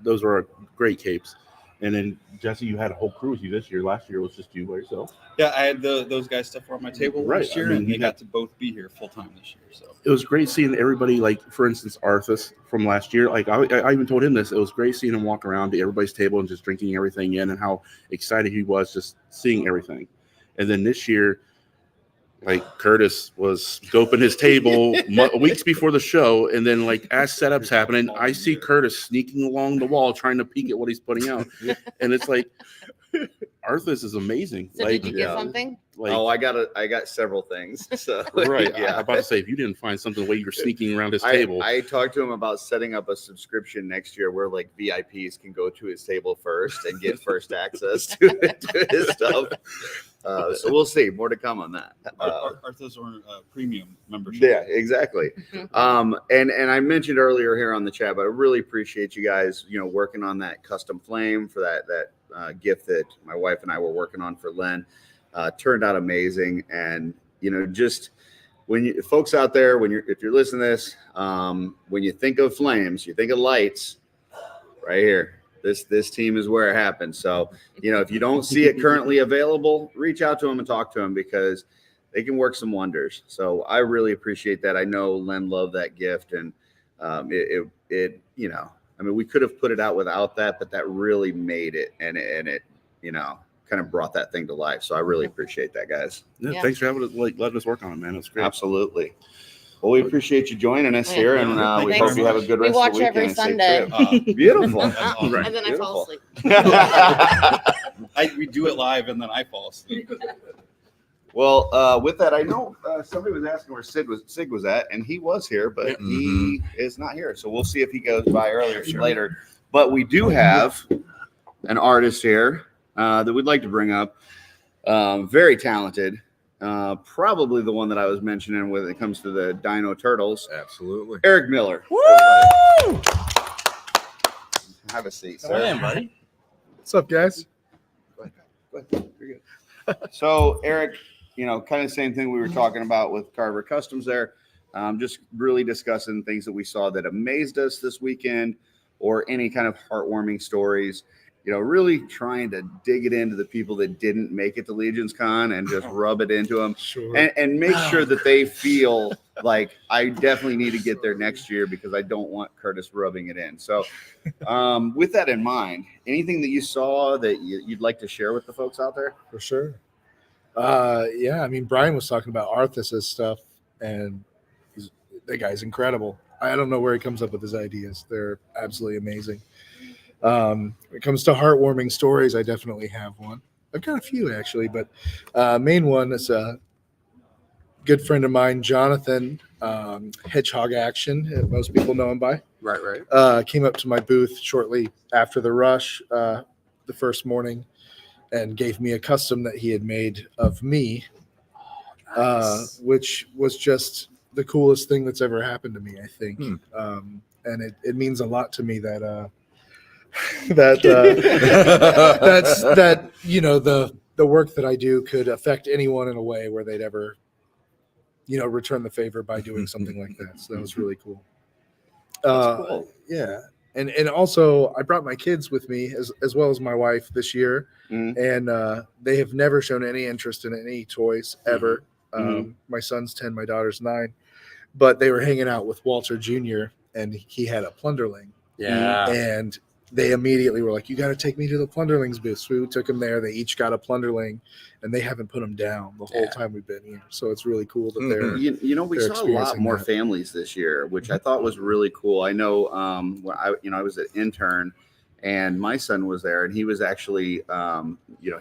S12: those were great capes. And then Jesse, you had a whole crew with you this year. Last year was just you by yourself.
S1: Yeah, I had those guys stuff on my table last year, and they got to both be here full time this year. So
S12: it was great seeing everybody. Like for instance, Arthas from last year. Like I even told him this. It was great seeing him walk around to everybody's table and just drinking everything in, and how excited he was just seeing everything. And then this year, like Curtis was scoping his table weeks before the show, and then like as setups happening, I see Curtis sneaking along the wall trying to peek at what he's putting out, and it's like Arthas is amazing.
S11: So
S12: like,
S11: did you get something?
S12: Like,
S3: I got several things. So
S12: right,
S3: yeah.
S12: I'm about to say if you didn't find something the way you're sneaking around his table.
S3: I talked to him about setting up a subscription next year where like VIPs can go to his table first and get first access to his stuff. So we'll see. More to come on that.
S1: Arthas or premium membership.
S3: Yeah, exactly. And I mentioned earlier here on the chat, but I really appreciate you guys, working on that custom flame for that gift that my wife and I were working on for Len. Turned out amazing. And, just when you folks out there, if you're listening to this, when you think of flames, you think of lights right here. This team is where it happens. So, if you don't see it currently available, reach out to them and talk to them because they can work some wonders. So I really appreciate that. I know Len loved that gift, and we could have put it out without that, but that really made it, and it kind of brought that thing to life. So I really appreciate that, guys.
S12: Yeah. Thanks for letting us work on it, man. It's great.
S3: Absolutely. Well, we appreciate you joining us here, and we hope you have a good rest of the weekend.
S11: We watch every Sunday.
S3: Beautiful.
S11: Awesome. And then I fall asleep.
S1: We do it live, and then I fall asleep.
S3: Well, with that, I know somebody was asking where Sig was at, and he was here, but he is not here. So we'll see if he goes by earlier or later. But we do have an artist here that we'd like to bring up. Very talented. Probably the one that I was mentioning when it comes to the Dino Turtles.
S4: Absolutely.
S3: Eric Miller.
S2: Woo!
S3: Have a seat,
S2: Come on
S3: sir.
S2: in, buddy.
S7: What's up, guys?
S3: Go ahead. You're good. So, Eric, kind of same thing we were talking about with Carver Customs there. Just really discussing things that we saw that amazed us this weekend or any kind of heartwarming stories. Really trying to dig it into the people that didn't make it to LegionsCon and just rub it into them and make sure that they feel like I definitely need to get there next year because I don't want Curtis rubbing it in. So with that in mind, anything that you saw that you'd like to share with the folks out there?
S7: For sure. Yeah, Brian was talking about Arthas's stuff, and that guy's incredible. I don't know where he comes up with his ideas. They're absolutely amazing. When it comes to heartwarming stories, I definitely have one. I've got a few actually, but main one is a good friend of mine, Jonathan, Hedgehog Action. Most people know him by.
S3: Right.
S7: Came up to my booth shortly after the rush, the first morning, and gave me a custom that he had made of me, which was just the coolest thing that's ever happened to me, I think. And it means a lot to me that the work that I do could affect anyone in a way where they'd ever return the favor by doing something like that. So that was really cool.
S3: Cool.
S7: Yeah, and also I brought my kids with me as well as my wife this year, and they have never shown any interest in any toys ever. My son's 10, my daughter's 9, but they were hanging out with Walter Jr. and he had a Plunderling. And they immediately were like, you got to take me to the Plunderlings booth. So we took them there. They each got a Plunderling, and they haven't put them down the whole time we've been here. So it's really cool that they're
S3: we saw a lot more families this year, which I thought was really cool. I know when I was an intern, and my son was there, and he was actually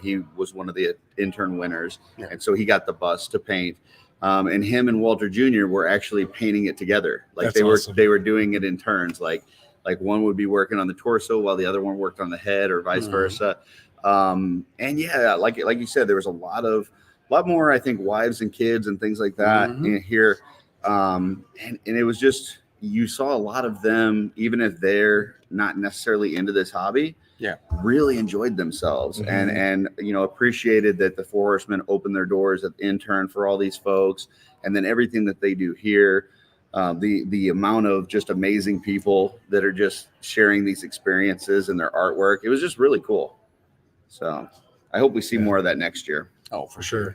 S3: he was one of the intern winners, and so he got the bus to paint. And him and Walter Jr. were actually painting it together. Like they were doing it in turns. Like one would be working on the torso while the other one worked on the head, or vice versa. And yeah, like you said, there was a lot more, I think, wives and kids and things like that in here. And it was just, you saw a lot of them, even if they're not necessarily into this hobby, really enjoyed themselves and appreciated that the Four Horsemen opened their doors at the intern for all these folks, and then everything that they do here. The amount of just amazing people that are just sharing these experiences and their artwork. It was just really cool. So I hope we see more of that next year.
S13: Oh, for sure.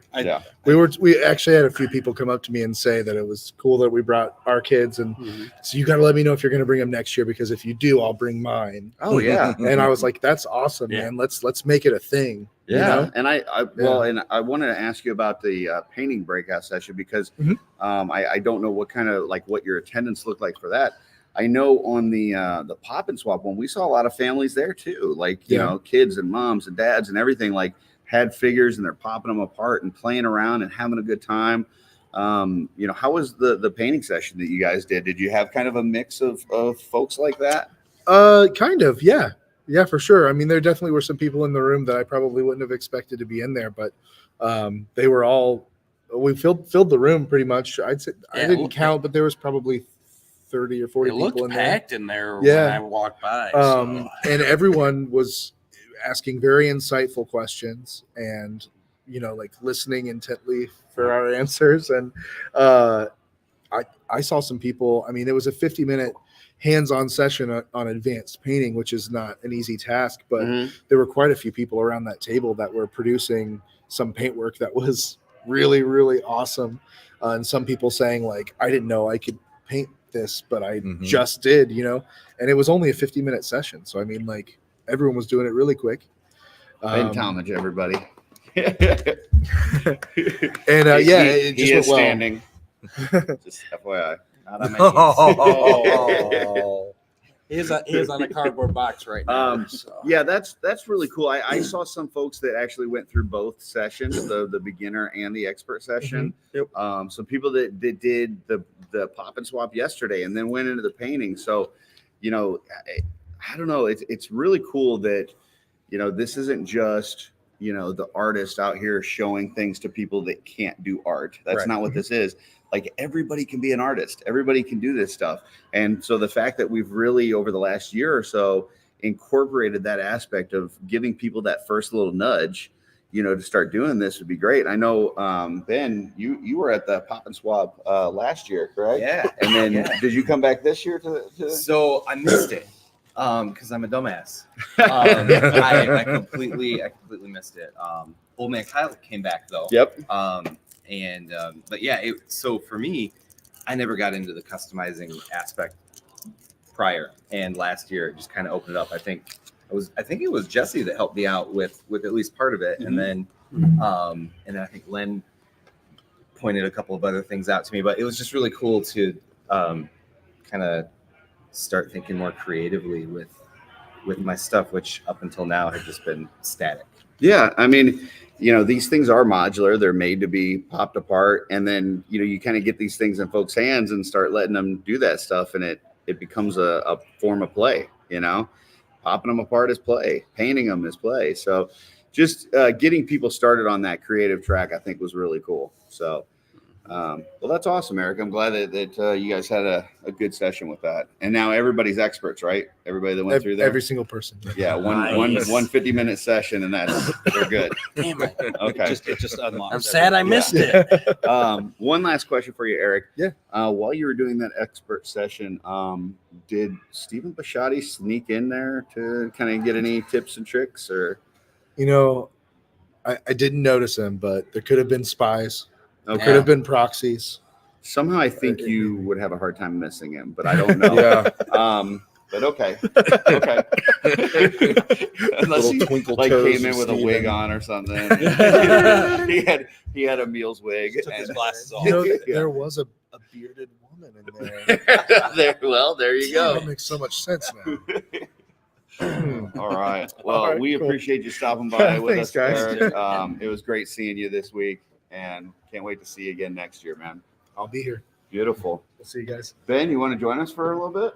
S7: We actually had a few people come up to me and say that it was cool that we brought our kids, and so you got to let me know if you're going to bring them next year, because if you do, I'll bring mine.
S3: Oh yeah.
S7: And I was like, that's awesome, man. Let's make it a thing.
S3: Yeah.
S7: You know?
S3: And I wanted to ask you about the painting breakout session, because I don't know what your attendance looked like for that. I know on the Pop and Swap one, we saw a lot of families there too, kids and moms and dads and everything, had figures and they're popping them apart and playing around and having a good time. How was the painting session that you guys did? Did you have kind of a mix of folks like that?
S7: Kind of, yeah. Yeah, for sure. I mean, there definitely were some people in the room that I probably wouldn't have expected to be in there, but they were all, we filled the room pretty much. I'd say I didn't count, but there was probably 30 or 40 people in there.
S2: Packed in there when I walked by.
S7: And everyone was asking very insightful questions and, listening intently for our answers. And I saw some people, I mean, it was a 50-minute hands-on session on advanced painting, which is not an easy task, but there were quite a few people around that table that were producing some paintwork that was really, really awesome. And some people saying I didn't know I could paint this, but I just did, and it was only a 50-minute session. So, I mean, everyone was doing it really quick.
S3: And homage, everybody.
S7: And
S3: it just went standing. Just FYI.
S2: He is on a cardboard box right now.
S3: Yeah, that's really cool. I saw some folks that actually went through both sessions, the beginner and the expert session. Some people that did the Pop and Swap yesterday and then went into the painting. So, I don't know. It's really cool that, this isn't just, the artist out here showing things to people that can't do art. That's not what this is. Everybody can be an artist. Everybody can do this stuff. And so the fact that we've really, over the last year or so, incorporated that aspect of giving people that first little nudge, to start doing this would be great. I know, Ben, you were at the Pop and Swap last year, correct?
S14: Yeah.
S3: And then did you come back this year to...
S14: So I missed it because I'm a dumbass. I completely missed it. Old Man Kyle came back though.
S3: Yep.
S14: But yeah, so for me, I never got into the customizing aspect prior, and last year it just kind of opened it up. I think it was Jesse that helped me out with at least part of it, and then I think Len pointed a couple of other things out to me. But it was just really cool to kind of start thinking more creatively with my stuff, which up until now had just been static.
S3: Yeah, I mean, these things are modular. They're made to be popped apart. And then, you kind of get these things in folks' hands and start letting them do that stuff. And it becomes a form of play, Popping them apart is play. Painting them is play. So just getting people started on that creative track, I think, was really cool. So, well, that's awesome, Eric. I'm glad that you guys had a good session with that. And now everybody's experts, right? Everybody that went through there?
S7: Every single person.
S3: Yeah, one 50-minute session, and they're good.
S2: Damn it.
S3: Okay.
S1: It just unlocked.
S2: I'm sad I missed it.
S3: One last question for you, Eric.
S7: Yeah.
S3: While you were doing that expert session, did Stephen Bisciotti sneak in there to kind of get any tips and tricks, or?
S7: I didn't notice him, but there could have been spies.
S3: Okay.
S7: Could have been proxies.
S3: Somehow I think you would have a hard time missing him, but I don't know. But okay. Unless he came in with a wig on or something. he had a Meals wig.
S1: Took his glasses off.
S7: There was a bearded woman in
S3: there. There you go.
S7: That makes so much sense now.
S3: All right. Well, we appreciate you stopping by with
S7: Thanks,
S3: us,
S7: guys.
S3: Eric. It was great seeing you this week, and can't wait to see you again next year, man.
S7: I'll be here.
S3: Beautiful.
S7: We'll see you guys.
S3: Ben, you want to join us for a little bit?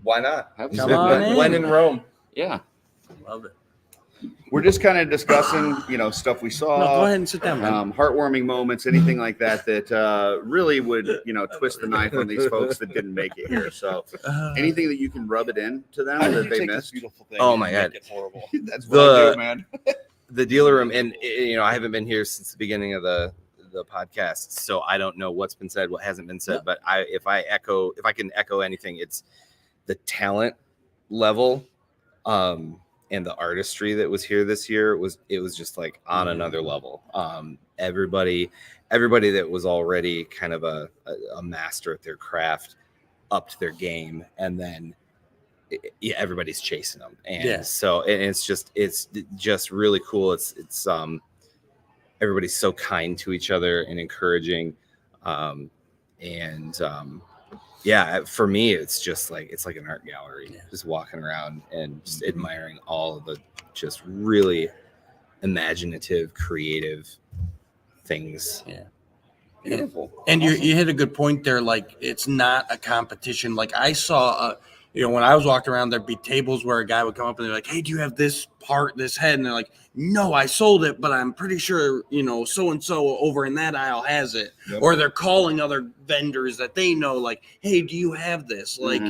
S14: Why not?
S3: Have
S2: Come on in.
S14: When in Rome.
S3: Yeah.
S2: Love it.
S3: we're just kind of discussing, stuff we saw.
S2: No, go ahead and sit down, man.
S3: Heartwarming moments, anything like that really would, twist the knife on these folks that didn't make it here. So anything that you can rub it in to them that they missed.
S1: Beautiful thing.
S14: Oh my God.
S1: It's horrible.
S3: That's what I do, man.
S14: The dealer room, and I haven't been here since the beginning of the podcast, so I don't know what's been said, what hasn't been said. But if I can echo anything, it's the talent level, and the artistry that was here this year was just like on another level. Everybody that was already kind of a master at their craft upped their game, and then everybody's chasing them. And so it's just really cool. It's everybody's so kind to each other and encouraging. For me, it's like an art gallery, just walking around and just admiring all of the just really imaginative, creative things.
S2: Yeah.
S3: Beautiful.
S2: And you hit a good point there. Like, it's not a competition. Like, I saw, when I was walking around, there'd be tables where a guy would come up and they're like, hey, do you have this part, this head? And they're like, no, I sold it, but I'm pretty sure, so-and-so over in that aisle has it. Yep. Or they're calling other vendors that they know, like, hey, do you have this? Like,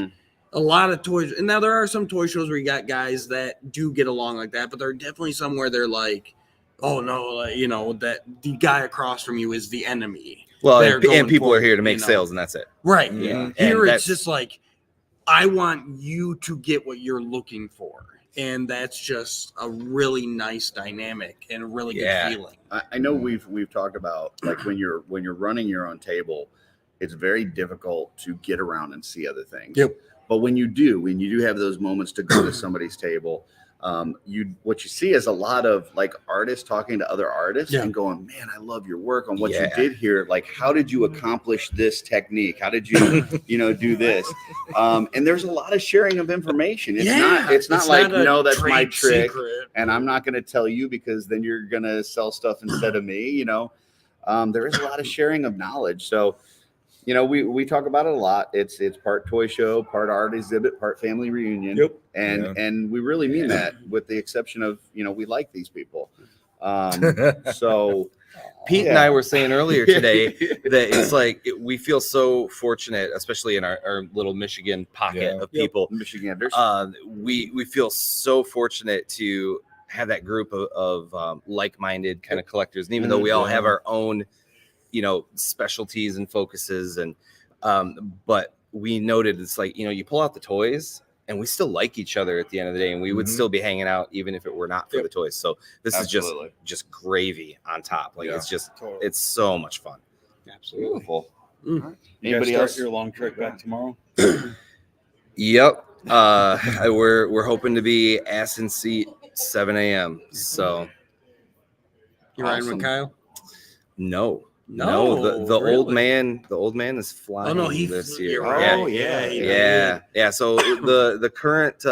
S2: a lot of toys. And now there are some toy shows where you got guys that do get along like that, but there are definitely some where they're like, oh, no, that the guy across from you is the enemy.
S14: Well, and people are here to make sales, and that's it.
S2: Right.
S14: Yeah.
S2: Here it's just like, I want you to get what you're looking for. And that's just a really nice dynamic and a really good feeling.
S3: I know we've talked about, like, when you're running your own table, it's very difficult to get around and see other things.
S2: Yep.
S3: But when you do have those moments to go to somebody's table, what you see is a lot of, like, artists talking to other artists and going, man, I love your work on what you did here. Like, how did you accomplish this technique? How did you, do this? And there's a lot of sharing of information. It's not like, no, that's my trick. Secret. And I'm not going to tell you because then you're going to sell stuff instead of me. There is a lot of sharing of knowledge. So, we talk about it a lot. It's part toy show, part art exhibit, part family reunion. Yep. And we really mean that, with the exception of, we like these people. So
S14: Pete and I were saying earlier today that it's like we feel so fortunate, especially in our little Michigan pocket of people.
S3: Michiganders.
S14: We feel so fortunate to have that group of like-minded kind of collectors. And even though we all have our own specialties and focuses, and but we noted it's like, you pull out the toys and we still like each other at the end of the day, and we would still be hanging out even if it were not for the toys. So this is just gravy on top. Like, it's just it's so much fun.
S2: Absolutely.
S3: Beautiful.
S1: You
S3: Anybody
S1: guys
S3: else?
S1: start your long trek back tomorrow?
S14: Yep. We're hoping to be ass in seat 7 a.m. So
S2: You riding with Kyle?
S14: No, the old man is flying this year. Yeah. So the current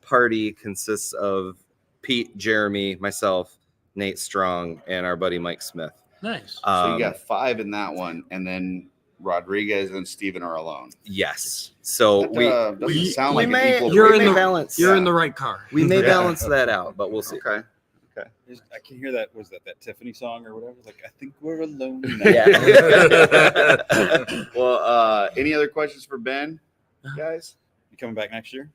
S14: party consists of Pete, Jeremy, myself, Nate Strong, and our buddy Mike Smith.
S2: Nice.
S3: So you got 5 in that one, and then Rodriguez and Steven are alone.
S14: Yes. So
S3: that doesn't sound like an equal.
S2: You're in the
S14: balance.
S2: You're in the right car.
S14: We may balance that out, but we'll see.
S3: Okay.
S1: I can hear that. Was that Tiffany song or whatever? It's like, I think we're alone now.
S14: Yeah.
S3: Well, any other questions for Ben, guys?
S1: You coming back next year?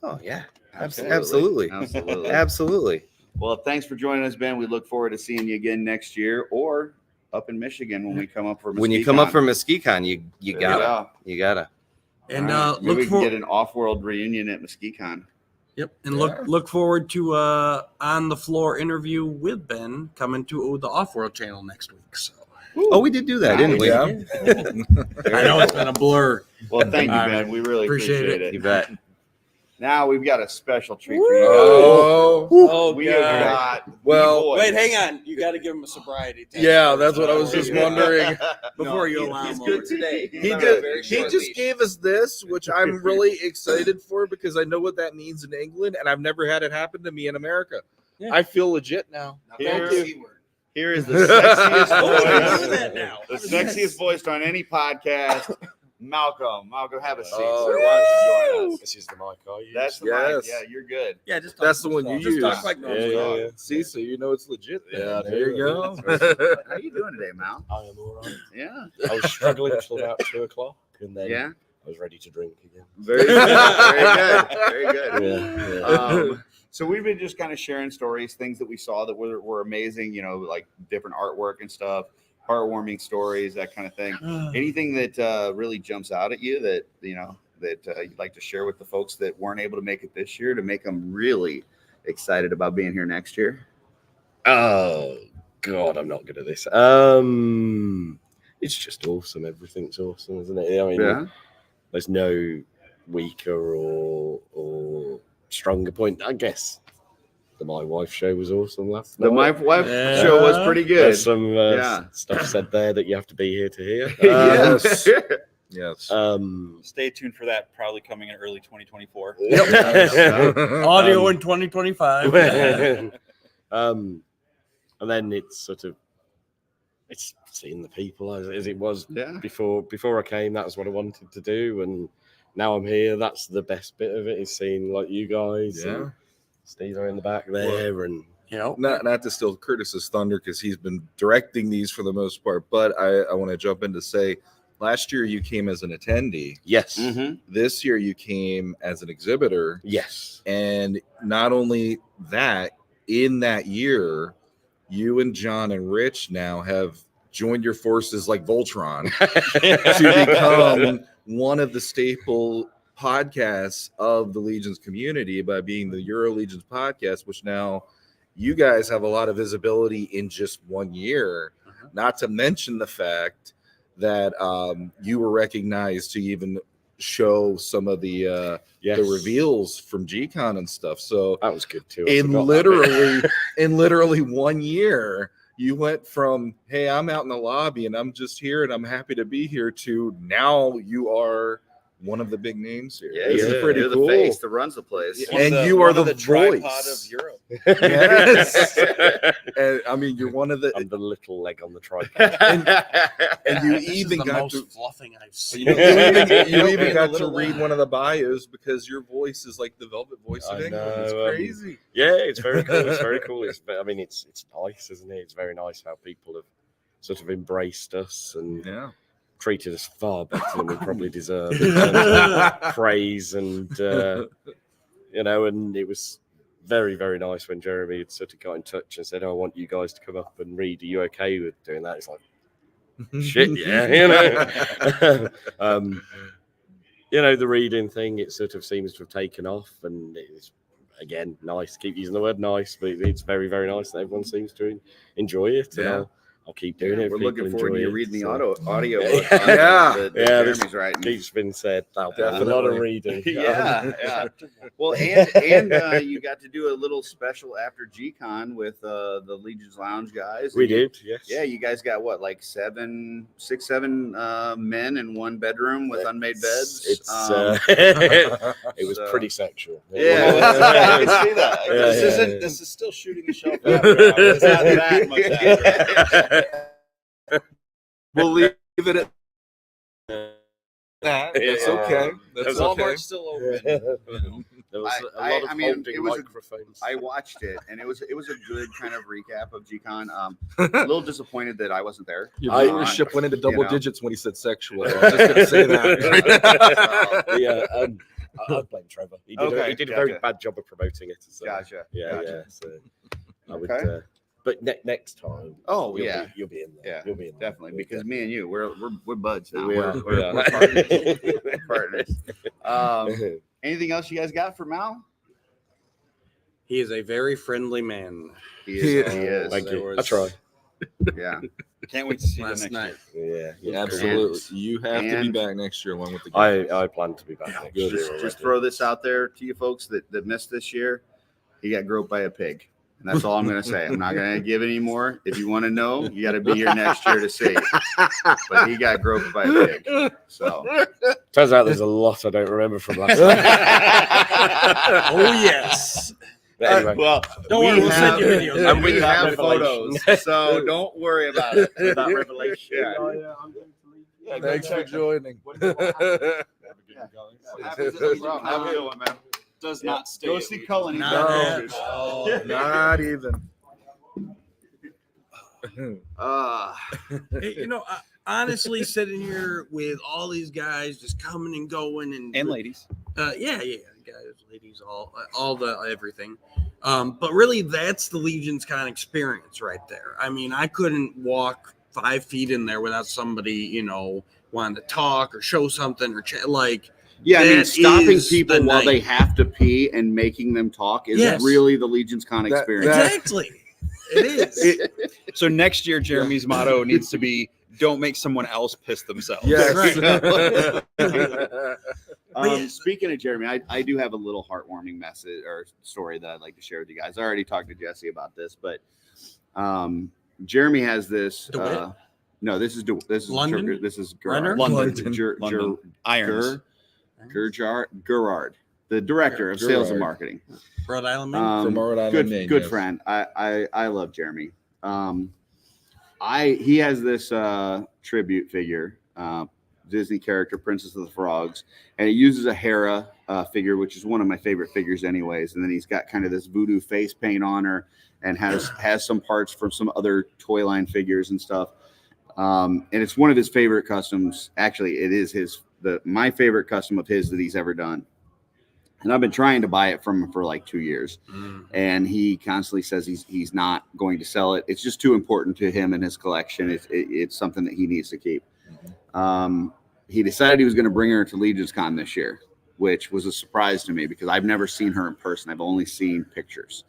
S14: Oh yeah,
S3: Absolutely.
S14: absolutely.
S3: Well, thanks for joining us, Ben. We look forward to seeing you again next year, or up in Michigan when we come up for.
S14: When you come up for MesquiCon, you gotta.
S2: And
S3: maybe we can get an off-world reunion at MesquiCon.
S2: Yep, and look forward to on the floor interview with Ben coming to the Off-World channel next week. So.
S14: Oh, we did do that, didn't we?
S2: Yeah. I know it's been a blur.
S3: Well, thank you, Ben. We really appreciate it.
S14: You bet.
S3: Now we've got a special treat for you guys. We have got.
S14: Well,
S2: wait, hang on. You got to give him a sobriety test.
S4: Yeah, that's what I was just wondering.
S2: Before you allow him over.
S14: Today.
S4: He just gave us this, which I'm really excited for because I know what that means in England, and I've never had it happen to me in America.
S2: Yeah.
S4: I feel legit now. Thank you.
S3: Here is the sexiest voice. The sexiest voice on any podcast. Malcolm, have a seat,
S4: Oh,
S3: sir. Why don't you join us?
S13: This is the mic I use.
S3: That's the
S4: Yes.
S3: mic. Yeah, you're good.
S2: Yeah, just
S4: That's the one you
S2: just
S4: use.
S2: talk like normal.
S13: Yeah.
S4: See, so you know it's legit.
S13: Yeah, I
S4: there you
S13: do.
S4: go.
S3: How you doing today, Mal?
S13: I am all right.
S3: Yeah.
S13: I was struggling until about 2 o'clock, and then
S3: Yeah.
S13: I was ready to drink again.
S3: Very good. Very good. Very good.
S13: Yeah.
S3: So we've been just kind of sharing stories, things that we saw that were amazing, like different artwork and stuff, heartwarming stories, that kind of thing. Anything that really jumps out at you that, you'd like to share with the folks that weren't able to make it this year to make them really excited about being here next year?
S13: Oh God, I'm not good at this. It's just awesome. Everything's awesome, isn't it? I mean, there's no weaker or stronger point. I guess the My Wife show was awesome last night.
S3: The My Wife show was pretty good.
S13: There's some stuff said there that you have to be here to hear.
S4: Yes. Yes.
S1: Stay tuned for that. Probably coming in early 2024.
S2: Audio in 2025.
S13: And then it's sort of seeing the people as it was before I came. That was what I wanted to do, and now I'm here. That's the best bit of it, is seeing like you guys.
S4: Yeah.
S13: And Steve are in the back there, and
S4: not to steal Curtis's thunder because he's been directing these for the most part, but I want to jump in to say, last year you came as an attendee.
S13: Yes.
S3: Mm-hmm.
S4: This year you came as an exhibitor.
S13: Yes.
S4: And not only that, in that year, you and John and Rich now have joined your forces like Voltron to become one of the staple podcasts of the Legions community by being the Euro Legions podcast, which now you guys have a lot of visibility in just 1 year, not to mention the fact that you were recognized to even show some of the reveals from GCon and stuff. So
S13: that was good too.
S4: In literally 1 year, you went from, hey, I'm out in the lobby and I'm just here and I'm happy to be here, to now you are one of the big names here.
S3: Yeah,
S4: This is pretty
S3: you're
S4: cool.
S3: the face that runs the place.
S4: And you are the
S1: tripod
S4: voice
S1: of Europe.
S4: Yes. And, I mean, you're one of the.
S13: I'm the little leg on the tripod.
S4: and you
S2: This
S4: even
S2: is the
S4: got
S2: most
S4: to
S2: fluffing I've
S4: you
S2: seen.
S4: even got to read one of the bios because your voice is like the velvet voice of
S13: I
S4: England.
S13: know,
S4: It's crazy.
S13: Yeah, it's very cool. It's very cool. It's nice, isn't it? It's very nice how people have sort of embraced us and treated us far better than we probably deserve in terms of praise and and it was very, very nice when Jeremy had sort of got in touch and said, I want you guys to come up and read. Are you okay with doing that? It's like, shit, yeah, the reading thing, it sort of seems to have taken off, and it's again nice. Keep using the word nice, but it's very, very nice that everyone seems to enjoy it. And I'll keep doing it.
S3: We're
S13: People
S3: looking forward to
S13: enjoy
S3: you
S13: it,
S3: reading the
S13: so.
S3: audio book.
S13: that
S3: Jeremy's writing.
S13: Keeps been said. That'll be a lot of reading.
S3: Yeah. Well, and you got to do a little special after GCon with the Legions Lounge guys.
S13: We did, yes.
S3: Yeah, you guys got what, like 6, 7 men in one bedroom with unmade beds.
S13: It was pretty sexual.
S3: Yeah, I can see that.
S1: This is still shooting a shelf. It's not that much after.
S4: We'll leave it at that. It's okay. That's
S1: Walmart's
S4: okay.
S1: still open.
S13: There was a lot of holding microphones.
S3: I watched it, and it was a good kind of recap of GCon. A little disappointed that I wasn't there.
S4: Your viewership went into double digits when he said sexual. I was just going to say that.
S13: I blame Trevor. He did a very bad job of promoting it. So.
S3: Gotcha.
S13: Yeah. So I would. But next time.
S3: Oh,
S13: you'll be in there.
S3: Yeah,
S13: you'll be in there.
S3: Definitely, because me and you, we're buds now.
S13: We are.
S3: We're partners. We're partners. Anything else you guys got for Mal?
S2: He is a very friendly man.
S3: He is.
S13: Thank you. I try.
S3: Yeah.
S1: Can't wait to see you
S2: Last
S1: next
S2: night.
S1: year.
S13: Yeah,
S4: Absolutely. You have to be back next year along with the guys.
S13: I plan to be back next year.
S3: Just throw this out there to you folks that missed this year. He got groped by a pig. And that's all I'm going to say. I'm not going to give any more. If you want to know, you got to be here next year to see. But he got groped by a pig. So
S13: turns out there's a lot I don't remember from last night.
S2: Oh yes.
S13: But anyway,
S3: well,
S2: don't worry, we'll send you videos.
S3: And we have
S13: revelation.
S3: photos, so don't worry about it.
S13: that revelation.
S3: Yeah.
S4: Yeah, thanks for joining.
S1: Does not stay.
S3: Go see Cullen.
S4: No, not even.
S2: Hey, honestly, sitting here with all these guys just coming and going
S1: And ladies.
S2: Yeah, guys, ladies, all the everything. But really, that's the LegionsCon experience right there. I mean, I couldn't walk 5 feet in there without somebody, wanting to talk or show something or
S3: Yeah, I mean,
S2: that
S3: stopping
S2: is
S3: people
S2: the
S3: while
S2: night.
S3: they have to pee and making them talk is
S2: Yes.
S3: really the LegionsCon experience.
S2: Exactly. It is.
S1: So next year, Jeremy's motto needs to be, don't make someone else piss themselves.
S4: Yes.
S3: Speaking of Jeremy, I do have a little heartwarming message or story that I'd like to share with you guys. I already talked to Jesse about this, but Jeremy has this. No, this is
S2: London.
S3: This is
S2: Renner?
S1: London. Irons.
S3: Gerard, the director of sales and marketing.
S2: Rhode Island.
S4: From Rhode Island, Maine,
S3: good
S4: yes.
S3: friend. I love Jeremy. He has this tribute figure, Disney character, Princess of the Frogs, and he uses a Hera figure, which is one of my favorite figures, anyways. And then he's got kind of this voodoo face paint on her, and has some parts from some other toy line figures and stuff. And it's one of his favorite customs. Actually, it is my favorite custom of his that he's ever done. And I've been trying to buy it from him for like 2 years. And he constantly says he's not going to sell it. It's just too important to him and his collection. It's something that he needs to keep. He decided he was going to bring her to LegionsCon this year, which was a surprise to me because I've never seen her in person. I've only seen pictures.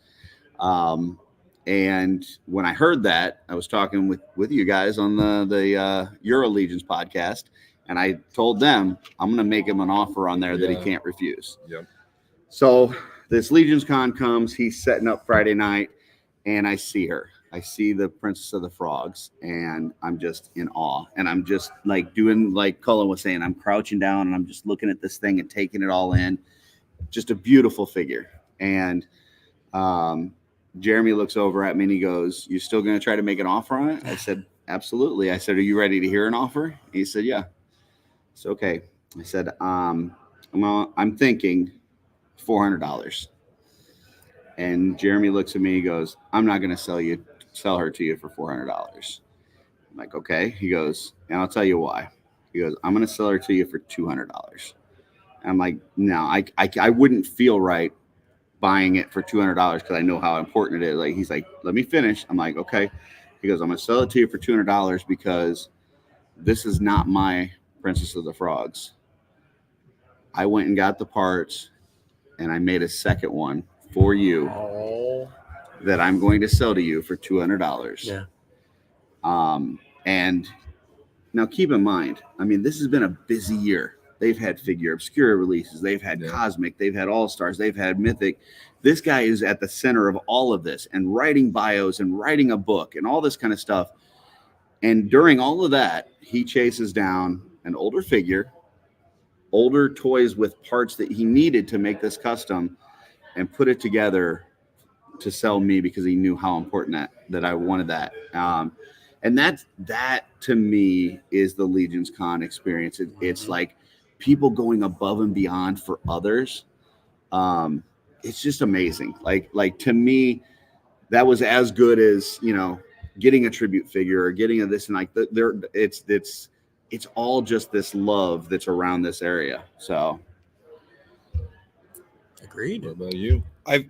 S3: And when I heard that, I was talking with you guys on the Euro Legions podcast, and I told them I'm going to make him an offer on there that he can't refuse.
S4: Yep.
S3: So this LegionsCon comes, he's setting up Friday night, and I see her. I see the Princess of the Frogs, and I'm just in awe. And I'm just doing like Cullen was saying, I'm crouching down and I'm just looking at this thing and taking it all in. Just a beautiful figure. And Jeremy looks over at me and he goes, "You still going to try to make an offer on it?" I said, "Absolutely." I said, "Are you ready to hear an offer?" He said, "Yeah." So, okay. I said, I'm thinking $400. And Jeremy looks at me, he goes, "I'm not going to sell her to you for $400. I'm like, "Okay." He goes, "And I'll tell you why." He goes, "I'm going to sell her to you for $200. I'm like, "No, I wouldn't feel right buying it for $200 because I know how important it is." He's like, "Let me finish." I'm like, "Okay." He goes, "I'm going to sell it to you for $200 because this is not my Princess of the Frogs. I went and got the parts and I made a second one for you that I'm going to sell to you for $200.
S2: Yeah.
S3: And now keep in mind, I mean, this has been a busy year. They've had Figure Obscura releases. They've had Cosmic. They've had All-Stars. They've had Mythic. This guy is at the center of all of this and writing bios and writing a book and all this kind of stuff. And during all of that, he chases down an older figure, older toys with parts that he needed to make this custom, and put it together to sell me because he knew how important that I wanted that. And that to me is the LegionsCon experience. It's like people going above and beyond for others. It's just amazing. Like to me, that was as good as, getting a tribute figure or getting a this and like it's all just this love that's around this area. So
S2: agreed.
S4: What about you?
S1: I've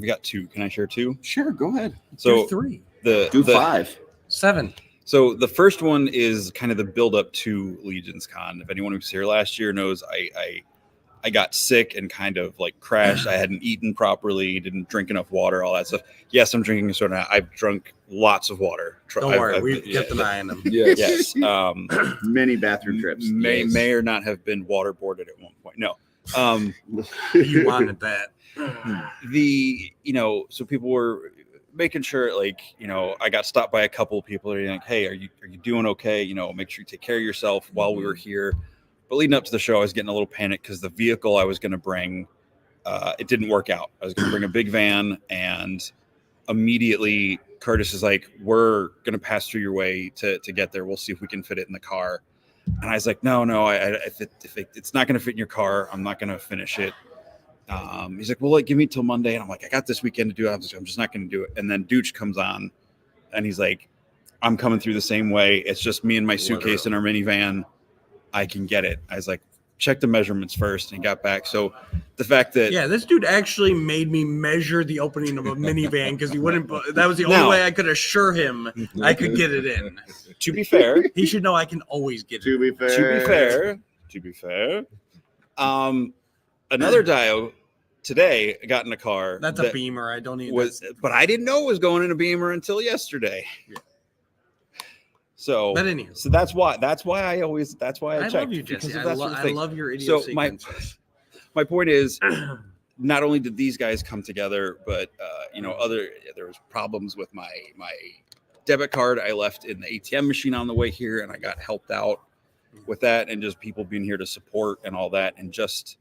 S1: got two. Can I share two?
S3: Sure, go ahead.
S1: So
S2: Do 3.
S3: Do 5.
S2: 7.
S1: So the first one is kind of the build up to LegionsCon. If anyone who was here last year knows, I got sick and kind of like crashed. I hadn't eaten properly, didn't drink enough water, all that stuff. Yes, I'm drinking a soda now. I've drunk lots of water.
S2: Don't worry, we've kept an eye on them.
S1: Yes.
S3: Many bathroom trips.
S1: May or not have been waterboarded at one point. No.
S2: You wanted that.
S1: So people were making sure, I got stopped by a couple of people that are like, "Hey, are you doing okay? Make sure you take care of yourself," while we were here. But leading up to the show, I was getting a little panicked because the vehicle I was going to bring, it didn't work out. I was going to bring a big van, and immediately Curtis is like, "We're going to pass through your way to get there. We'll see if we can fit it in the car." And I was like, no, if it's not going to fit in your car, I'm not going to finish it. He's like, well, give me till Monday. And I'm like, I got this weekend to do it. I'm just not going to do it. And then Dooch comes on and he's like, I'm coming through the same way. It's just me and my suitcase in our minivan. I can get it. I was like, check the measurements first, and he got back. So the fact that
S2: this dude actually made me measure the opening of a minivan because he wouldn't. That was the only way I could assure him I could get it in.
S1: To be fair,
S2: he should know I can always get it.
S3: To
S1: be fair. Another Dio today got in a car.
S2: That's a Beamer. I don't even.
S1: But I didn't know it was going in a Beamer until yesterday. Yeah. So,
S2: but anyway,
S1: so that's why I check.
S2: Love you, Jesse. I love your
S1: idiosyncrasies. So my point is, not only did these guys come together, but there was problems with my debit card I left in the ATM machine on the way here, and I got helped out with that, and just people being here to support and all that, and just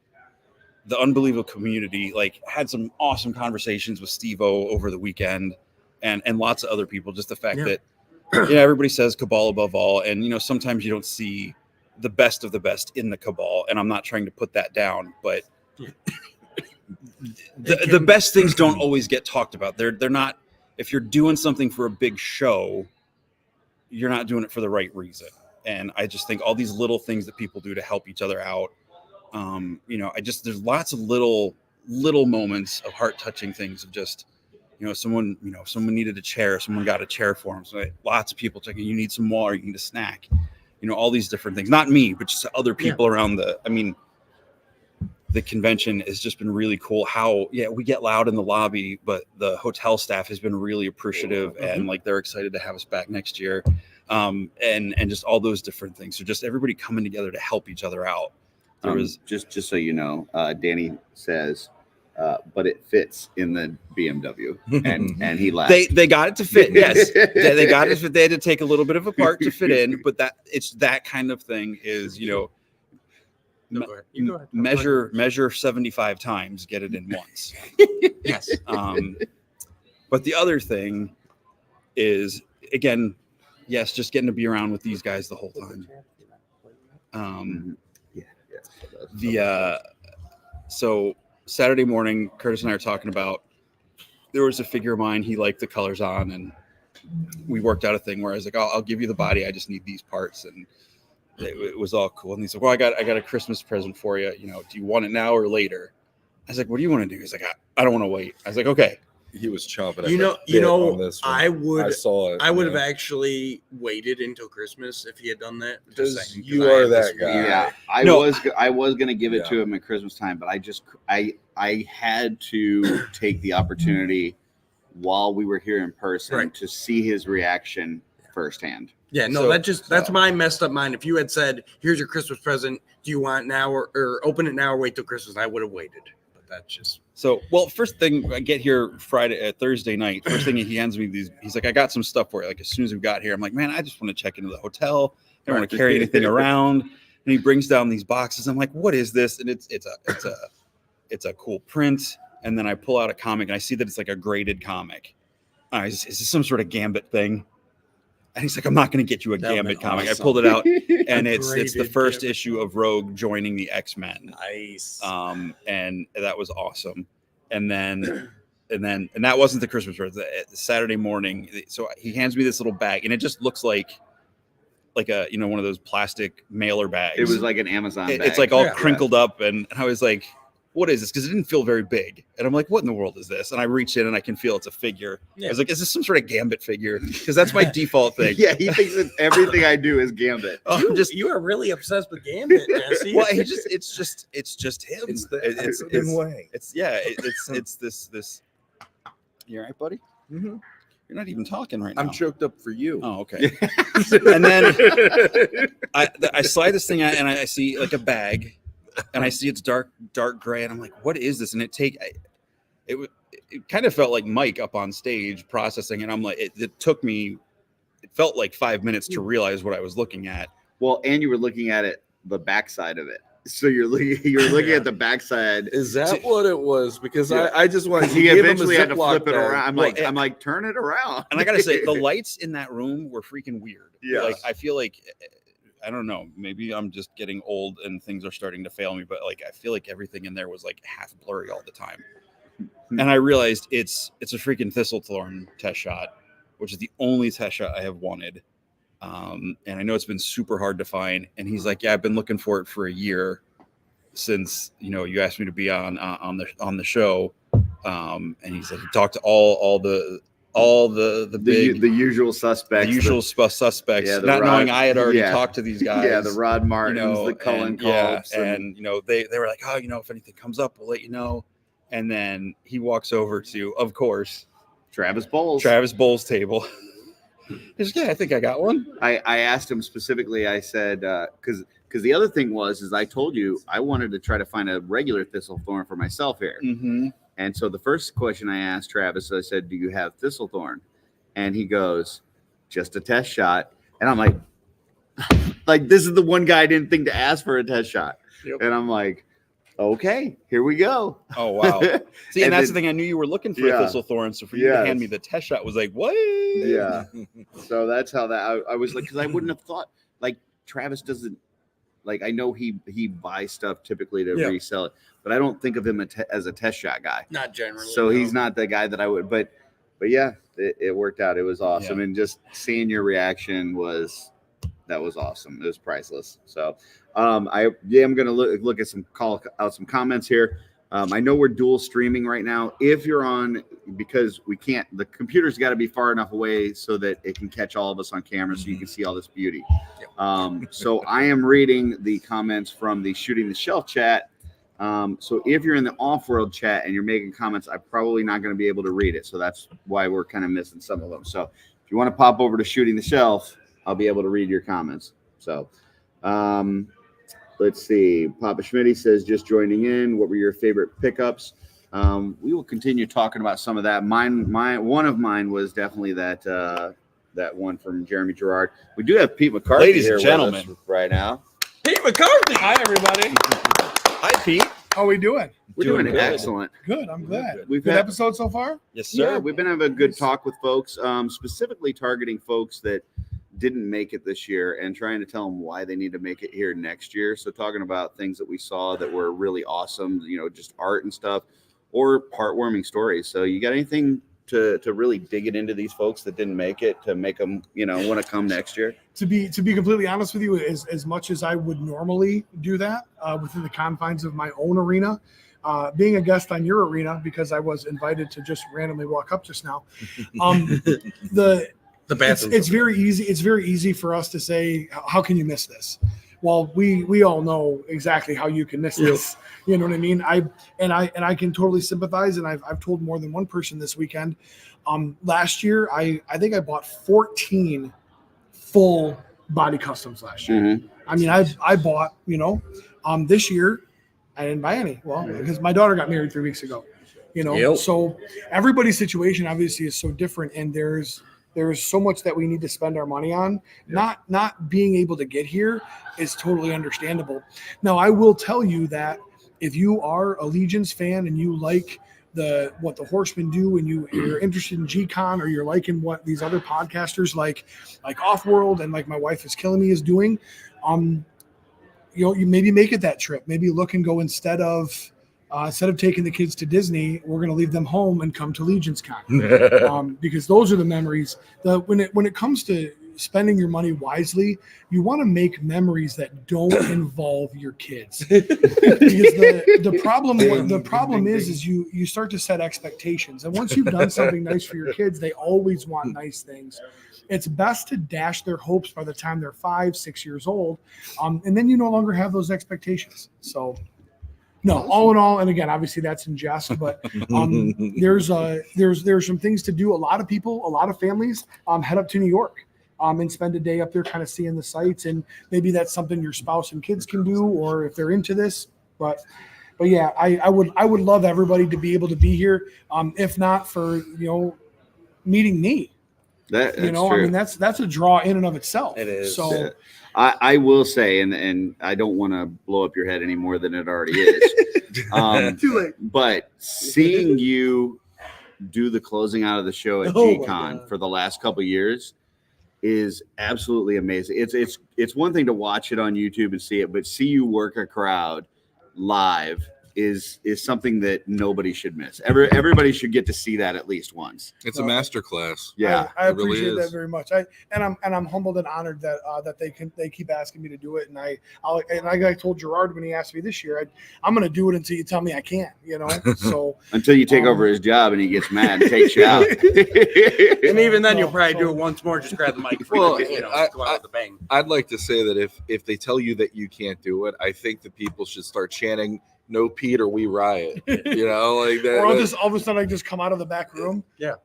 S1: the unbelievable community. Like, had some awesome conversations with Steve-O over the weekend, and lots of other people. Just the fact that. Everybody says cabal above all, and sometimes you don't see the best of the best in the cabal, and I'm not trying to put that down, but the best things don't always get talked about. They're not. If you're doing something for a big show, you're not doing it for the right reason. And I just think all these little things that people do to help each other out, there's lots of little moments of heart touching things of just. Someone needed a chair, someone got a chair for him. So lots of people checking, you need some water, you need a snack, all these different things. Not me, but just other people around the convention has just been really cool. How, we get loud in the lobby, but the hotel staff has been really appreciative and they're excited to have us back next year. And just all those different things. So just everybody coming together to help each other out. There was
S3: just so you know, Danny says, but it fits in the BMW, and he laughed.
S1: They got it to fit. Yes, they got it to fit. They had to take a little bit of a part to fit in, but it's that kind of thing. Is go ahead. Measure 75 times, get it in once. Yes. But the other thing is, again, yes, just getting to be around with these guys the whole time. So Saturday morning, Curtis and I are talking about, there was a figure of mine he liked the colors on, and we worked out a thing where I was like, I'll give you the body, I just need these parts, and it was all cool. And he's like, well, I got a Christmas present for you. Do you want it now or later? I was like, what do you want to do? He's like, I don't want to wait. I was like, okay.
S4: He was chomping.
S2: I would.
S4: I saw it.
S2: I would have actually waited until Christmas if he had done that.
S4: Because you are that guy.
S3: Yeah, I was gonna give it to him at Christmas time, but I had to take the opportunity while we were here in person to see his reaction firsthand.
S2: Yeah, no, that's my messed up mind. If you had said, "Here's your Christmas present. Do you want it now or open it now or wait till Christmas?" I would have waited. That's just
S1: first thing I get here Thursday night, first thing he hands me these, he's like, I got some stuff for you. Like, as soon as we got here, I'm like, man, I just want to check into the hotel. I don't want to carry anything around. And he brings down these boxes. I'm like, what is this? And it's a cool print. And then I pull out a comic and I see that it's like a graded comic. Is this some sort of Gambit thing? And he's like, I'm not going to get you a Gambit comic. Awesome. I pulled it out, and it's the first issue of Rogue joining the X-Men.
S2: Nice.
S1: And that was awesome. And that wasn't the Christmas present. The Saturday morning, so he hands me this little bag, and it just looks like a one of those plastic mailer bags.
S3: It was like an Amazon bag.
S1: It's like all crinkled up, and I was like, what is this? Because it didn't feel very big. And I'm like, what in the world is this? And I reach in and I can feel it's a figure. Yeah. I was like, is this some sort of Gambit figure? Because that's my default thing.
S3: Yeah, he thinks that everything I do is Gambit.
S2: You are really obsessed with Gambit, Jesse.
S1: Well, it's just him.
S4: It's the way.
S1: It's this. You all right, buddy? Mm-hmm. You're not even talking right now.
S4: I'm choked up for you.
S1: Oh, okay. And then I slide this thing out and I see like a bag. And I see it's dark gray, and I'm like, "What is this?" And it kind of felt like Mike up on stage processing, and I'm like, it felt like 5 minutes to realize what I was looking at.
S3: Well, and you were looking at the backside of it, so you're looking at the backside.
S4: Is that what it was? Because I just wanted to.
S3: He eventually had to flip it around. I'm like, turn it around.
S1: And I gotta say, the lights in that room were freaking weird.
S3: Yeah,
S1: like I feel like. I don't know, maybe I'm just getting old and things are starting to fail me, but like I feel like everything in there was like half blurry all the time. And I realized it's a freaking Thistlethorn test shot, which is the only test shot I have wanted. And I know it's been super hard to find. And he's like, yeah, I've been looking for it for a year since, you know, you asked me to be on the show. And he said he talked to all the
S3: usual suspects,
S1: suspects,
S3: yeah,
S1: not knowing I had already
S3: yeah.
S1: talked to these guys.
S3: Yeah, the Rod Martins,
S1: you know,
S3: the Cullen
S1: and,
S3: Culps,
S1: and you know, they were like, oh, you know, if anything comes up, we'll let you know. And then he walks over to, of course,
S3: Travis Bowles'
S1: table. He's like, yeah, I think I got one.
S3: I asked him specifically. I said, because the other thing is I told you I wanted to try to find a regular Thistlethorn for myself here.
S1: Mm-hmm.
S3: And so the first question I asked Travis, I said, do you have Thistlethorn? And he goes, just a test shot. And I'm like, this is the one guy I didn't think to ask for a test shot.
S1: Yep.
S3: And I'm like, okay, here we go.
S1: Oh, wow. See, and that's the thing. I knew you were looking for
S3: yeah.
S1: a Thistlethorn. So for you to hand me the test shot was like, what?
S3: Yeah. So that's how that I was like, because I wouldn't have thought, like, Travis doesn't, like, I know he buys stuff typically to resell it, but I don't think of him as a test shot guy.
S2: Not generally.
S3: So he's not the guy that I would, but yeah, it worked out. It was awesome.
S1: Yeah.
S3: And just seeing your reaction was awesome. It was priceless. So I'm going to look at call out some comments here. I know we're dual streaming right now. If you're on, because we can't, the computer's got to be far enough away so that it can catch all of us on camera so you can see all this beauty. So I am reading the comments from the Shooting the Shelf chat. So if you're in the off-world chat and you're making comments, I'm probably not going to be able to read it. So that's why we're kind of missing some of them. So if you want to pop over to Shooting the Shelf, I'll be able to read your comments. So let's see. Papa Schmitty says, just joining in. What were your favorite pickups? We will continue talking about some of that. One of mine was definitely that one from Jeremy Gerard. We do have Pete McCarthy
S1: Ladies
S3: here
S1: and gentlemen.
S3: with us right now.
S2: Pete McCarthy.
S15: Hi, everybody.
S1: Hi, Pete.
S15: How are we doing?
S3: We're doing
S1: good.
S3: excellent.
S15: Good. I'm glad.
S3: We've
S15: Good
S3: had-
S15: episode so far?
S1: Yes, sir.
S3: Yeah, we've been having a good talk with folks, specifically targeting folks that didn't make it this year and trying to tell them why they need to make it here next year. So talking about things that we saw that were really awesome, you know, just art and stuff, or heartwarming stories. So you got anything to really dig it into these folks that didn't make it to make them, you know, want to come next year?
S15: To be completely honest with you, as much as I would normally do that within the confines of my own arena, being a guest on your arena, because I was invited to just randomly walk up just now, it's very easy. It's very easy for us to say, how can you miss this? Well, we all know exactly how you can miss this. You know what I mean? I can totally sympathize. And I've told more than one person this weekend. Last year, I think I bought 14 full body customs last year.
S3: Mm-hmm.
S15: I mean, I bought, you know, this year I didn't buy any. Well, because my daughter got married 3 weeks ago, you know, so everybody's situation obviously is so different. And there's so much that we need to spend our money on. Not being able to get here is totally understandable. Now, I will tell you that if you are a Legions fan and you like what the Horsemen do, and you're interested in GCon, or you're liking what these other podcasters like Offworld and like my wife is killing me is doing, you know, you maybe make it that trip. Maybe look and go instead of taking the kids to Disney, we're going to leave them home and come to LegionsCon, because those are the memories. When it comes to spending your money wisely, you want to make memories that don't involve your kids. Because the problem is you start to set expectations, and once you've done something nice for your kids, they always want nice things. It's best to dash their hopes by the time they're 5-6 years old, and then you no longer have those expectations. So. No, all in all, and again, obviously that's in jest, but there's some things to do. A lot of people, a lot of families head up to New York and spend a day up there kind of seeing the sights, and maybe that's something your spouse and kids can do, or if they're into this. But yeah, I would love everybody to be able to be here, if not for, you know, meeting me.
S3: That's
S15: you know,
S3: true.
S15: I mean, that's a draw in and of itself.
S1: It is.
S15: So.
S3: Yeah. I will say, and I don't want to blow up your head any more than it already is.
S15: Too late.
S3: But seeing you do the closing out of the show at GCon for the last couple of years, is absolutely amazing. It's one thing to watch it on YouTube and see it, but see you work a crowd live is something that nobody should miss. Everybody should get to see that at least once.
S4: It's a master class.
S3: Yeah,
S15: I
S4: it really
S15: appreciate that
S4: is.
S15: very much. I'm humbled and honored that they keep asking me to do it. And I told Gerard when he asked me this year, I'm going to do it until you tell me I can't. So
S3: until you take over his job and he gets mad and takes you out.
S2: And even then, you'll probably do it once more. Just grab the microphone.
S4: Well,
S2: go out with the bang.
S4: I'd like to say that if they tell you that you can't do it, I think that people should start chanting "No Pete" or "We Riot." Like that.
S15: Or all of a sudden I just come out of the back room.
S2: Yeah.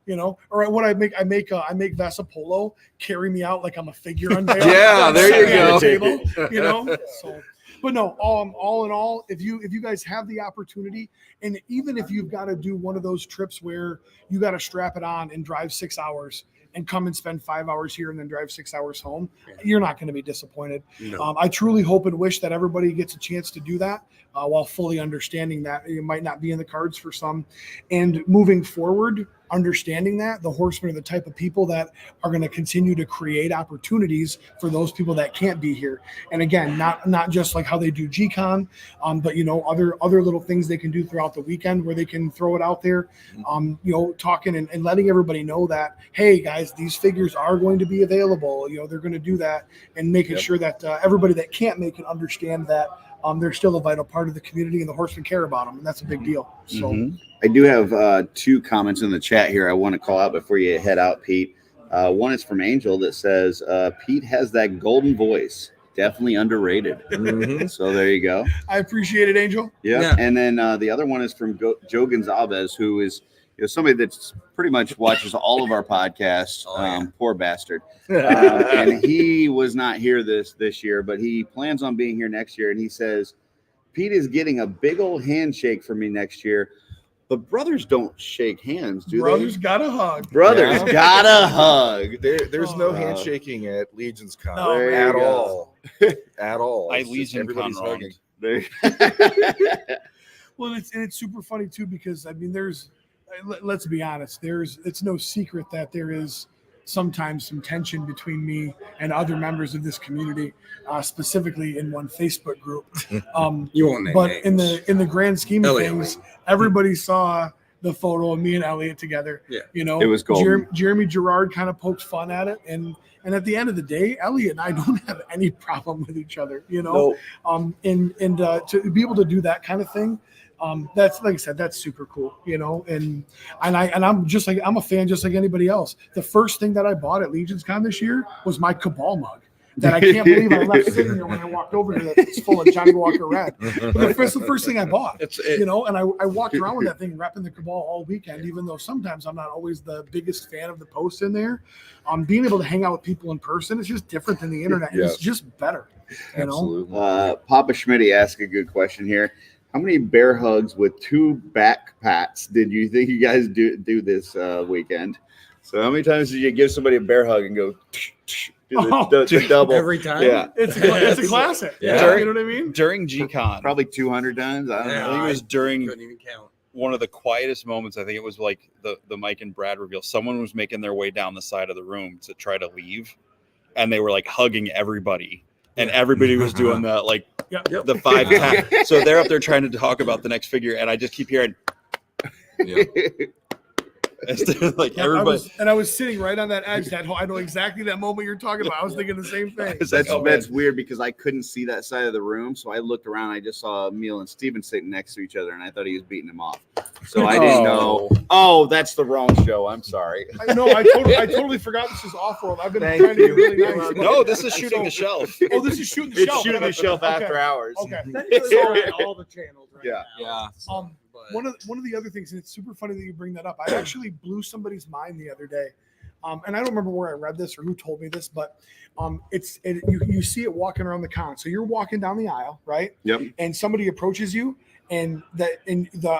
S15: Or what I make Vesa Polo carry me out like I'm a figure on bail.
S4: Yeah, there you go.
S15: Table, So, but no, all in all, if you guys have the opportunity, and even if you've got to do one of those trips where you got to strap it on and drive 6 hours and come and spend 5 hours here and then drive 6 hours home, you're not going to be disappointed.
S2: No.
S15: I truly hope and wish that everybody gets a chance to do that while fully understanding that it might not be in the cards for some. And moving forward, understanding that the Horsemen are the type of people that are going to continue to create opportunities for those people that can't be here. And again, not just like how they do GCon, but other little things they can do throughout the weekend where they can throw it out there, talking and letting everybody know that, hey guys, these figures are going to be available. They're going to do that, and making sure that everybody that can't make it understand that they're still a vital part of the community and the Horsemen care about them, and that's a big deal. So
S3: I do have 2 comments in the chat here I want to call out before you head out, Pete. One is from Angel that says, Pete has that golden voice. Definitely underrated. So there you go.
S15: I appreciate it, Angel.
S3: Yeah. And then the other one is from Joe Gonzalez, who is somebody that's pretty much watches all of our podcasts. Poor bastard. And he was not here this year, but he plans on being here next year. And he says, Pete is getting a big old handshake from me next year. But brothers don't shake hands, do
S15: Brothers
S3: they?
S15: got a hug.
S3: Brothers got a hug.
S4: There's no handshaking at LegionsCon
S15: No,
S4: at all. At all.
S1: I
S4: It's just
S1: LegionsCon
S4: everybody's
S1: wronged.
S4: hugging.
S15: Well, it's super funny too, because I mean, let's be honest, it's no secret that there is sometimes some tension between me and other members of this community, specifically in one Facebook group.
S2: You won't name
S15: but
S2: names.
S15: in the grand scheme of
S2: Elliot.
S15: things, everybody saw the photo of me and Elliot together.
S2: Yeah.
S3: It was golden.
S15: Jeremy Gerard kind of poked fun at it, and at the end of the day, Elliot and I don't have any problem with each other.
S2: Nope.
S15: To be able to do that kind of thing, that's, like I said, that's super cool, and I'm a fan just like anybody else. The first thing that I bought at LegionsCon this year was my Cabal mug that I can't believe I left sitting there when I walked over here. That's full of Johnny Walker Red. But that's the first thing I bought. And I walked around with that thing repping the Cabal all weekend, even though sometimes I'm not always the biggest fan of the posts in there. Being able to hang out with people in person is just different than the internet.
S4: Yeah.
S15: It's just better.
S4: Absolutely.
S3: Papa Schmitty asked a good question here. How many bear hugs with 2 back pats did you think you guys do this weekend? So how many times did you give somebody a bear hug and go do the double
S2: every time?
S3: Yeah,
S15: It's a classic.
S2: Yeah.
S15: You know what I mean?
S1: During GCon,
S3: probably 200 times. I don't
S1: I
S3: know.
S1: think it was during
S2: Couldn't even count.
S1: one of the quietest moments. I think it was like the Mike and Brad reveal. Someone was making their way down the side of the room to try to leave, and they were like hugging everybody, and everybody was doing the like the 5 tap. So they're up there trying to talk about the next figure, and I just keep hearing.
S4: Yeah.
S1: Like
S15: Yeah,
S1: everybody.
S15: I was sitting right on that edge. I know exactly that moment you're talking about. I was thinking the same thing.
S3: That's weird because I couldn't see that side of the room, so I looked around. I just saw Emil and Steven sitting next to each other, and I thought he was beating him off. So I didn't know. Oh, that's the wrong show. I'm sorry.
S15: I totally forgot this is Off-World. I've been trying to be really nice.
S1: No, this is shooting the shelf.
S15: Oh, this is shooting the shelf.
S3: It's shooting the shelf after hours.
S15: Okay.
S2: on all the channels right
S3: Yeah.
S2: now.
S1: Yeah.
S15: One of the other things, and it's super funny that you bring that up. I actually blew somebody's mind the other day, and I don't remember where I read this or who told me this, but you see it walking around the con. So you're walking down the aisle, right?
S3: Yep.
S15: And somebody approaches you, and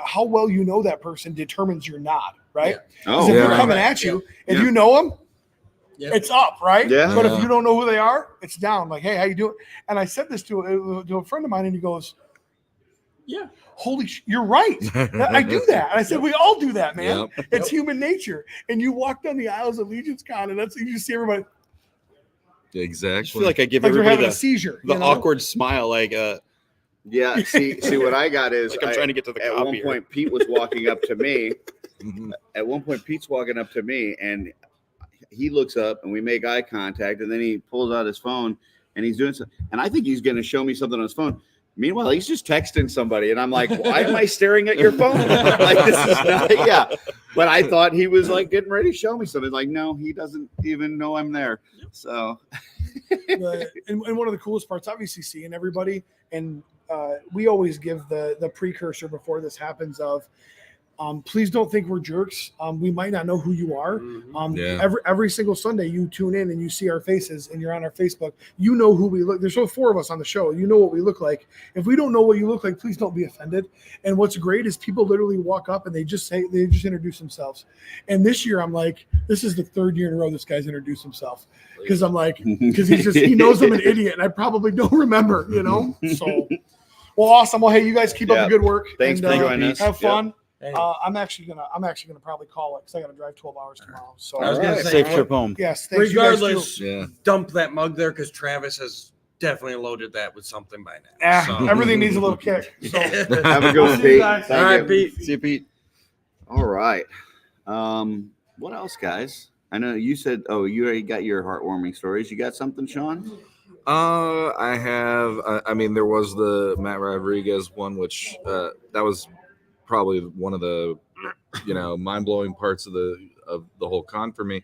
S15: how well you know that person determines your nod, right?
S3: Oh,
S15: Because if they're
S3: yeah.
S15: coming at you, if
S3: Yeah.
S15: you know them,
S2: Yep.
S15: it's up, right?
S3: Yeah.
S15: But if you don't know who they are, it's down. Like, hey, how you doing? And I said this to a friend of mine, and he goes,
S2: Yeah.
S15: holy you're right. I do that. And I said, we all do that, man.
S4: Yep.
S15: It's human nature. And you walk down the aisles of LegionsCon, and you see everybody.
S4: Exactly.
S1: I just feel like I give
S15: Like you're
S1: everybody
S15: having a seizure.
S1: the
S15: you know?
S1: awkward smile, like
S3: Yeah, see what I got is
S1: like I'm trying to get to the
S3: at
S1: copier.
S3: one point Pete was walking up to me. At one point Pete's walking up to me and he looks up and we make eye contact and then he pulls out his phone and he's doing something and I think he's going to show me something on his phone. Meanwhile, he's just texting somebody and I'm like, why am I staring at your phone? Like this is not But I thought he was like getting ready to show me something. Like, no, he doesn't even know I'm there. So
S15: and one of the coolest parts, obviously, seeing everybody, and we always give the precursor before this happens of, please don't think we're jerks. We might not know who you are. Every single Sunday you tune in and you see our faces and you're on our Facebook. You know who we look. There's only 4 of us on the show. You know what we look like. If we don't know what you look like, please don't be offended. And what's great is people literally walk up and they just introduce themselves. And this year I'm like, this is the 3rd year in a row this guy's introduced himself. Because I'm like, because he knows I'm an idiot and I probably don't remember, you know? So, well, awesome. Well, hey, you guys keep up the good work.
S3: Thanks for joining us.
S15: Have fun.
S3: Yep.
S15: I'm actually gonna probably call it because I gotta drive 12 hours tomorrow. So
S2: I was gonna say,
S1: safe trip home.
S15: Yes, thanks,
S2: regardless,
S15: you guys too.
S2: dump that mug there because Travis has definitely loaded that with something by now. So.
S15: Everything needs a little kick. So.
S3: Have a good one, Pete.
S2: All right, Pete.
S1: See you, Pete.
S3: All right. What else, guys? I know you said, you already got your heartwarming stories. You got something, Sean?
S4: I have. I mean, there was the Matt Rodriguez one, which that was probably one of the mind-blowing parts of the whole con for me.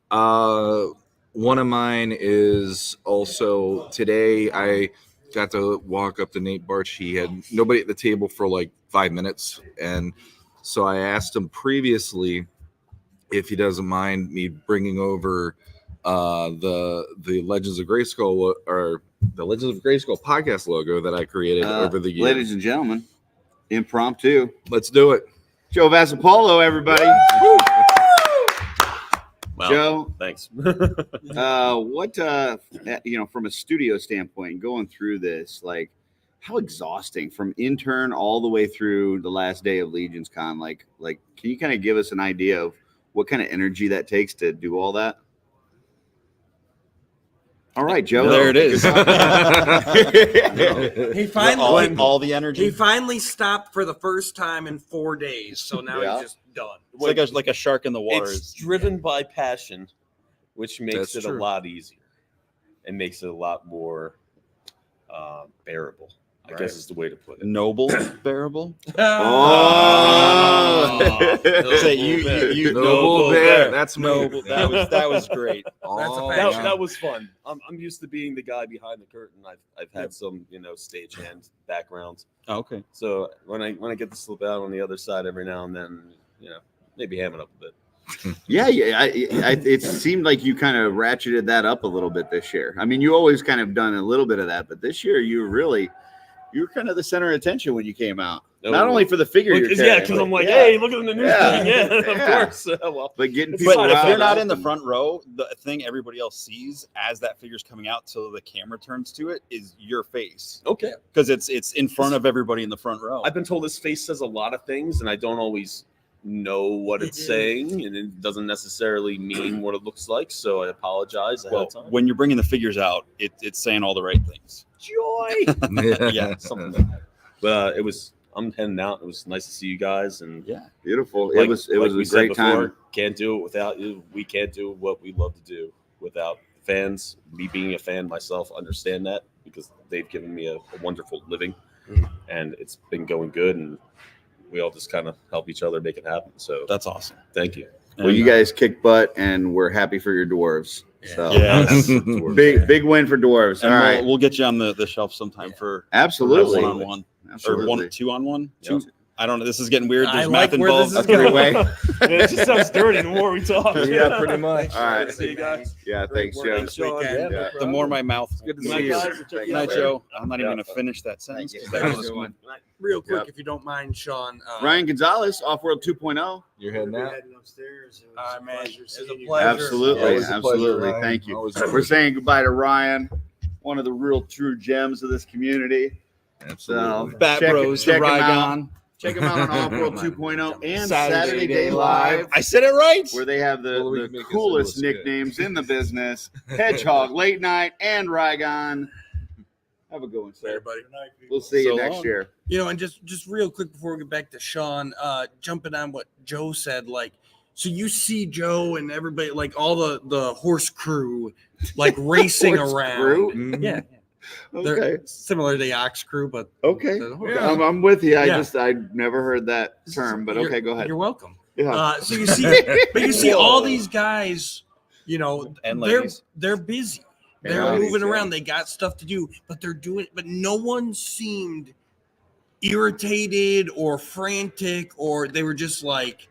S4: One of mine is also today I got to walk up to Nate Barch. He had nobody at the table for like 5 minutes, and so I asked him previously if he doesn't mind me bringing over the Legends of Grayskull or the Legends of Grayskull podcast logo that I created over the years.
S3: Ladies and gentlemen, impromptu.
S4: Let's do it.
S3: Joe Vasapolo, everybody.
S5: Well,
S3: Joe,
S5: thanks.
S3: What from a studio standpoint, going through this, like, how exhausting from intern all the way through the last day of LegionsCon? Like, can you kind of give us an idea of what kind of energy that takes to do all that? All right, Joe.
S1: There it is.
S2: He finally
S1: all the energy.
S2: He finally stopped for the first time in 4 days, so now he's just done.
S1: It's like a shark in the water.
S5: It's driven by passion, which makes
S4: That's
S5: it
S4: true.
S5: a lot easier and makes it a lot more bearable. I guess is the way to put it.
S1: Noble, bearable.
S3: Oh.
S1: Say you
S4: Noble bear. That's
S1: noble. That was great.
S5: That was fun. I'm used to being the guy behind the curtain. I've had some stagehand backgrounds.
S1: Oh, okay.
S5: So when I get to slip out on the other side every now and then, maybe ham it up a bit.
S3: Yeah. It seemed like you kind of ratcheted that up a little bit this year. I mean, you always kind of done a little bit of that, but this year you were kind of the center of attention when you came out. Not only for the figure you're carrying.
S5: Because I'm like, hey, look at the news thing. Yeah, of course.
S3: Well, but getting
S1: But
S3: people
S1: if you're
S3: riled
S1: not
S3: up
S1: in the front row, the thing everybody else sees as that figure's coming out till the camera turns to it is your face.
S5: Okay.
S1: Because it's in front of everybody in the front row.
S5: I've been told this face says a lot of things, and I don't always know what it's saying, and it doesn't necessarily mean what it looks like. So I apologize ahead of time.
S1: When you're bringing the figures out, it's saying all the right things.
S5: Joy.
S1: Yeah.
S5: Something like that. But I'm heading out. It was nice to see you guys, and
S3: beautiful.
S5: Like,
S3: It was
S5: we
S3: a
S5: said
S3: great
S5: before,
S3: time.
S5: Can't do it without you. We can't do what we love to do without fans. Me being a fan myself, understand that because they've given me a wonderful living, and it's been going good, and we all just kind of help each other make it happen. So
S1: that's awesome.
S5: Thank you.
S3: Well, you guys kick butt, and we're happy for your dwarves. So big win for dwarves.
S1: And
S3: All right,
S1: we'll get you on the shelf sometime for
S3: absolutely
S1: one-on-one or 2-on-1.
S5: Yep.
S1: I don't know. This is getting weird. There's
S2: I
S1: math
S2: like where
S1: involved.
S2: this is going.
S5: It just sounds dirty the more we talk.
S4: Yeah, pretty much.
S3: All right.
S5: See you guys.
S3: Yeah, thanks, Joe.
S5: Thanks, Sean.
S3: Yeah.
S1: The more my mouth.
S4: Good to
S5: Night,
S4: see you.
S5: guys.
S1: Good night, Joe. I'm not even going to finish that sentence. That was good.
S2: Real quick,
S3: Yep.
S2: if you don't mind, Sean.
S3: Ryan Gonzalez, Offworld 2.0.
S4: You're heading out.
S10: Upstairs.
S2: Man, it's a
S10: seeing you.
S2: pleasure.
S3: Absolutely,
S4: Always a pleasure,
S3: absolutely.
S4: Ryan.
S3: Thank you.
S4: Always a
S3: We're saying goodbye to Ryan, one of the real true gems of this community.
S4: Absolutely.
S1: Bat Bros, the
S3: check him out.
S1: Rygon.
S3: Check them out on Off-World 2.0 and
S1: Saturday
S3: Saturday
S1: Day
S3: Day Live.
S1: I said it right.
S3: Where they have the,
S4: Well, we
S3: the
S4: can make us
S3: coolest
S4: a little
S3: nicknames in the business. Hedgehog, Late Night, and Rygon. Have a good one, sir.
S2: Everybody.
S3: We'll see you
S1: So
S3: next
S1: long.
S3: year.
S2: And just real quick before we get back to Sean, jumping on what Joe said, like, so you see Joe and everybody, like all the horse crew, like racing
S3: Horse
S2: around.
S3: crew?
S2: Yeah.
S3: Okay.
S2: They're similar to the ox crew, but
S3: Okay.
S2: the horse.
S3: I'm with you.
S2: Yeah.
S3: I never heard that term, but okay, go ahead.
S2: You're welcome.
S3: Yeah.
S2: So you see, but you see all these guys,
S1: And
S2: they're
S1: ladies.
S2: busy.
S3: And
S2: They're
S3: ladies,
S2: moving
S3: yeah.
S2: around. They got stuff to do, but they're doing. But no one seemed irritated or frantic, or they were just like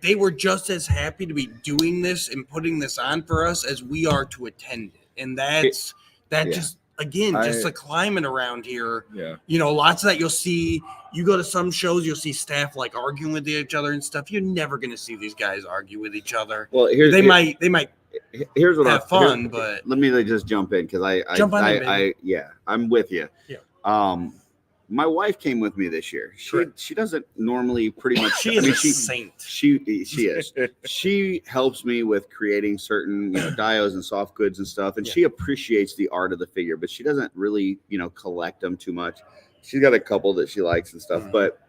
S2: they were just as happy to be doing this and putting this on for us as we are to attend it. And that's
S3: Yeah.
S2: just again just the climate around here.
S4: Yeah.
S2: Lots of that you'll see. You go to some shows, you'll see staff like arguing with each other and stuff. You're never going to see these guys argue with each other.
S3: Well,
S2: They might
S3: here's what
S2: have fun, but
S3: let me just jump in because
S2: Jump on in,
S3: I'm with you.
S2: Yeah.
S3: My wife came with me this year. She doesn't normally pretty much.
S2: she is a saint.
S3: She is. She helps me with creating certain dios and soft goods and stuff, and she appreciates the art of the figure, but she doesn't really collect them too much. She's got a couple that she likes and stuff, but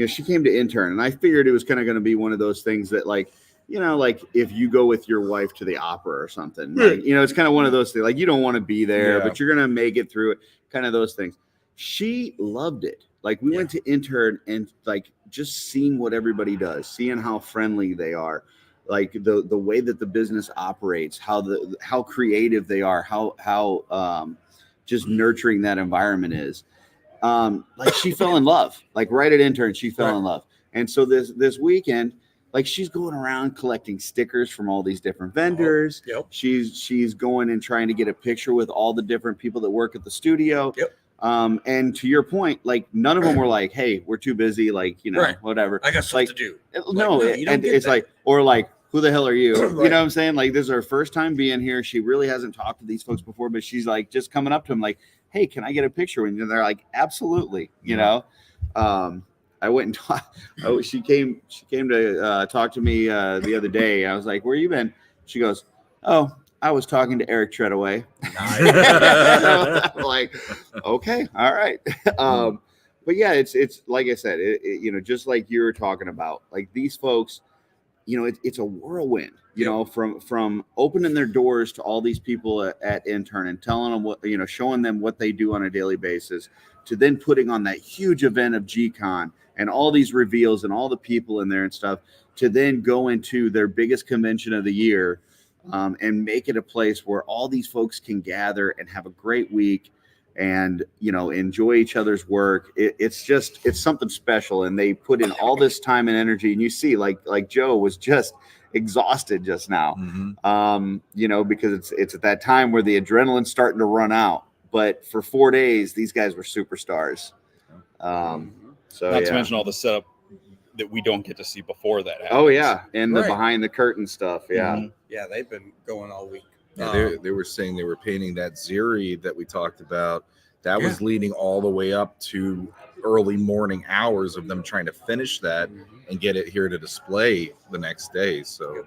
S3: she came to intern, and I figured it was kind of going to be one of those things that like if you go with your wife to the opera or something, like, it's kind of one of those things. Like you don't want to be there, but you're gonna make it through it. Kind of those things. She loved it. Like we went to intern and like just seeing what everybody does, seeing how friendly they are, like the way that the business operates, how creative they are, how just nurturing that environment is. Like she fell in love. Like right at intern, she fell in love. And so this weekend, like she's going around collecting stickers from all these different vendors. She's going and trying to get a picture with all the different people that work at the studio. And to your point, like none of them were like, "Hey, we're too busy," like whatever.
S2: I got stuff to do.
S3: No,
S2: you don't
S3: and
S2: get
S3: it's
S2: that.
S3: like, or like, who the hell are you? You know what I'm saying? Like, this is her first time being here. She really hasn't talked to these folks before, but she's like just coming up to them like, "Hey, can I get a picture?" And they're like, "Absolutely," I went and talked. She came to talk to me the other day. I was like, "Where you been?" She goes, "Oh, I was talking to Eric Treadaway." I'm like, okay, all right. But yeah, it's like I said, just like you were talking about, like these folks, it's a whirlwind, from opening their doors to all these people at intern and telling them what, showing them what they do on a daily basis, to then putting on that huge event of GCon and all these reveals and all the people in there and stuff, to then go into their biggest convention of the year. And make it a place where all these folks can gather and have a great week and, enjoy each other's work. It's something special. And they put in all this time and energy. And you see, like Joe was just exhausted just now, because it's at that time where the adrenaline's starting to run out. But for 4 days, these guys were superstars. So
S1: Not to mention all the setup that we don't get to see before that happens.
S3: Oh yeah, and the behind the curtain stuff. Yeah,
S2: yeah, they've been going all week.
S4: Yeah, they were saying they were painting that Ziri that we talked about. That was leading all the way up to early morning hours of them trying to finish that and get it here to display the next day. So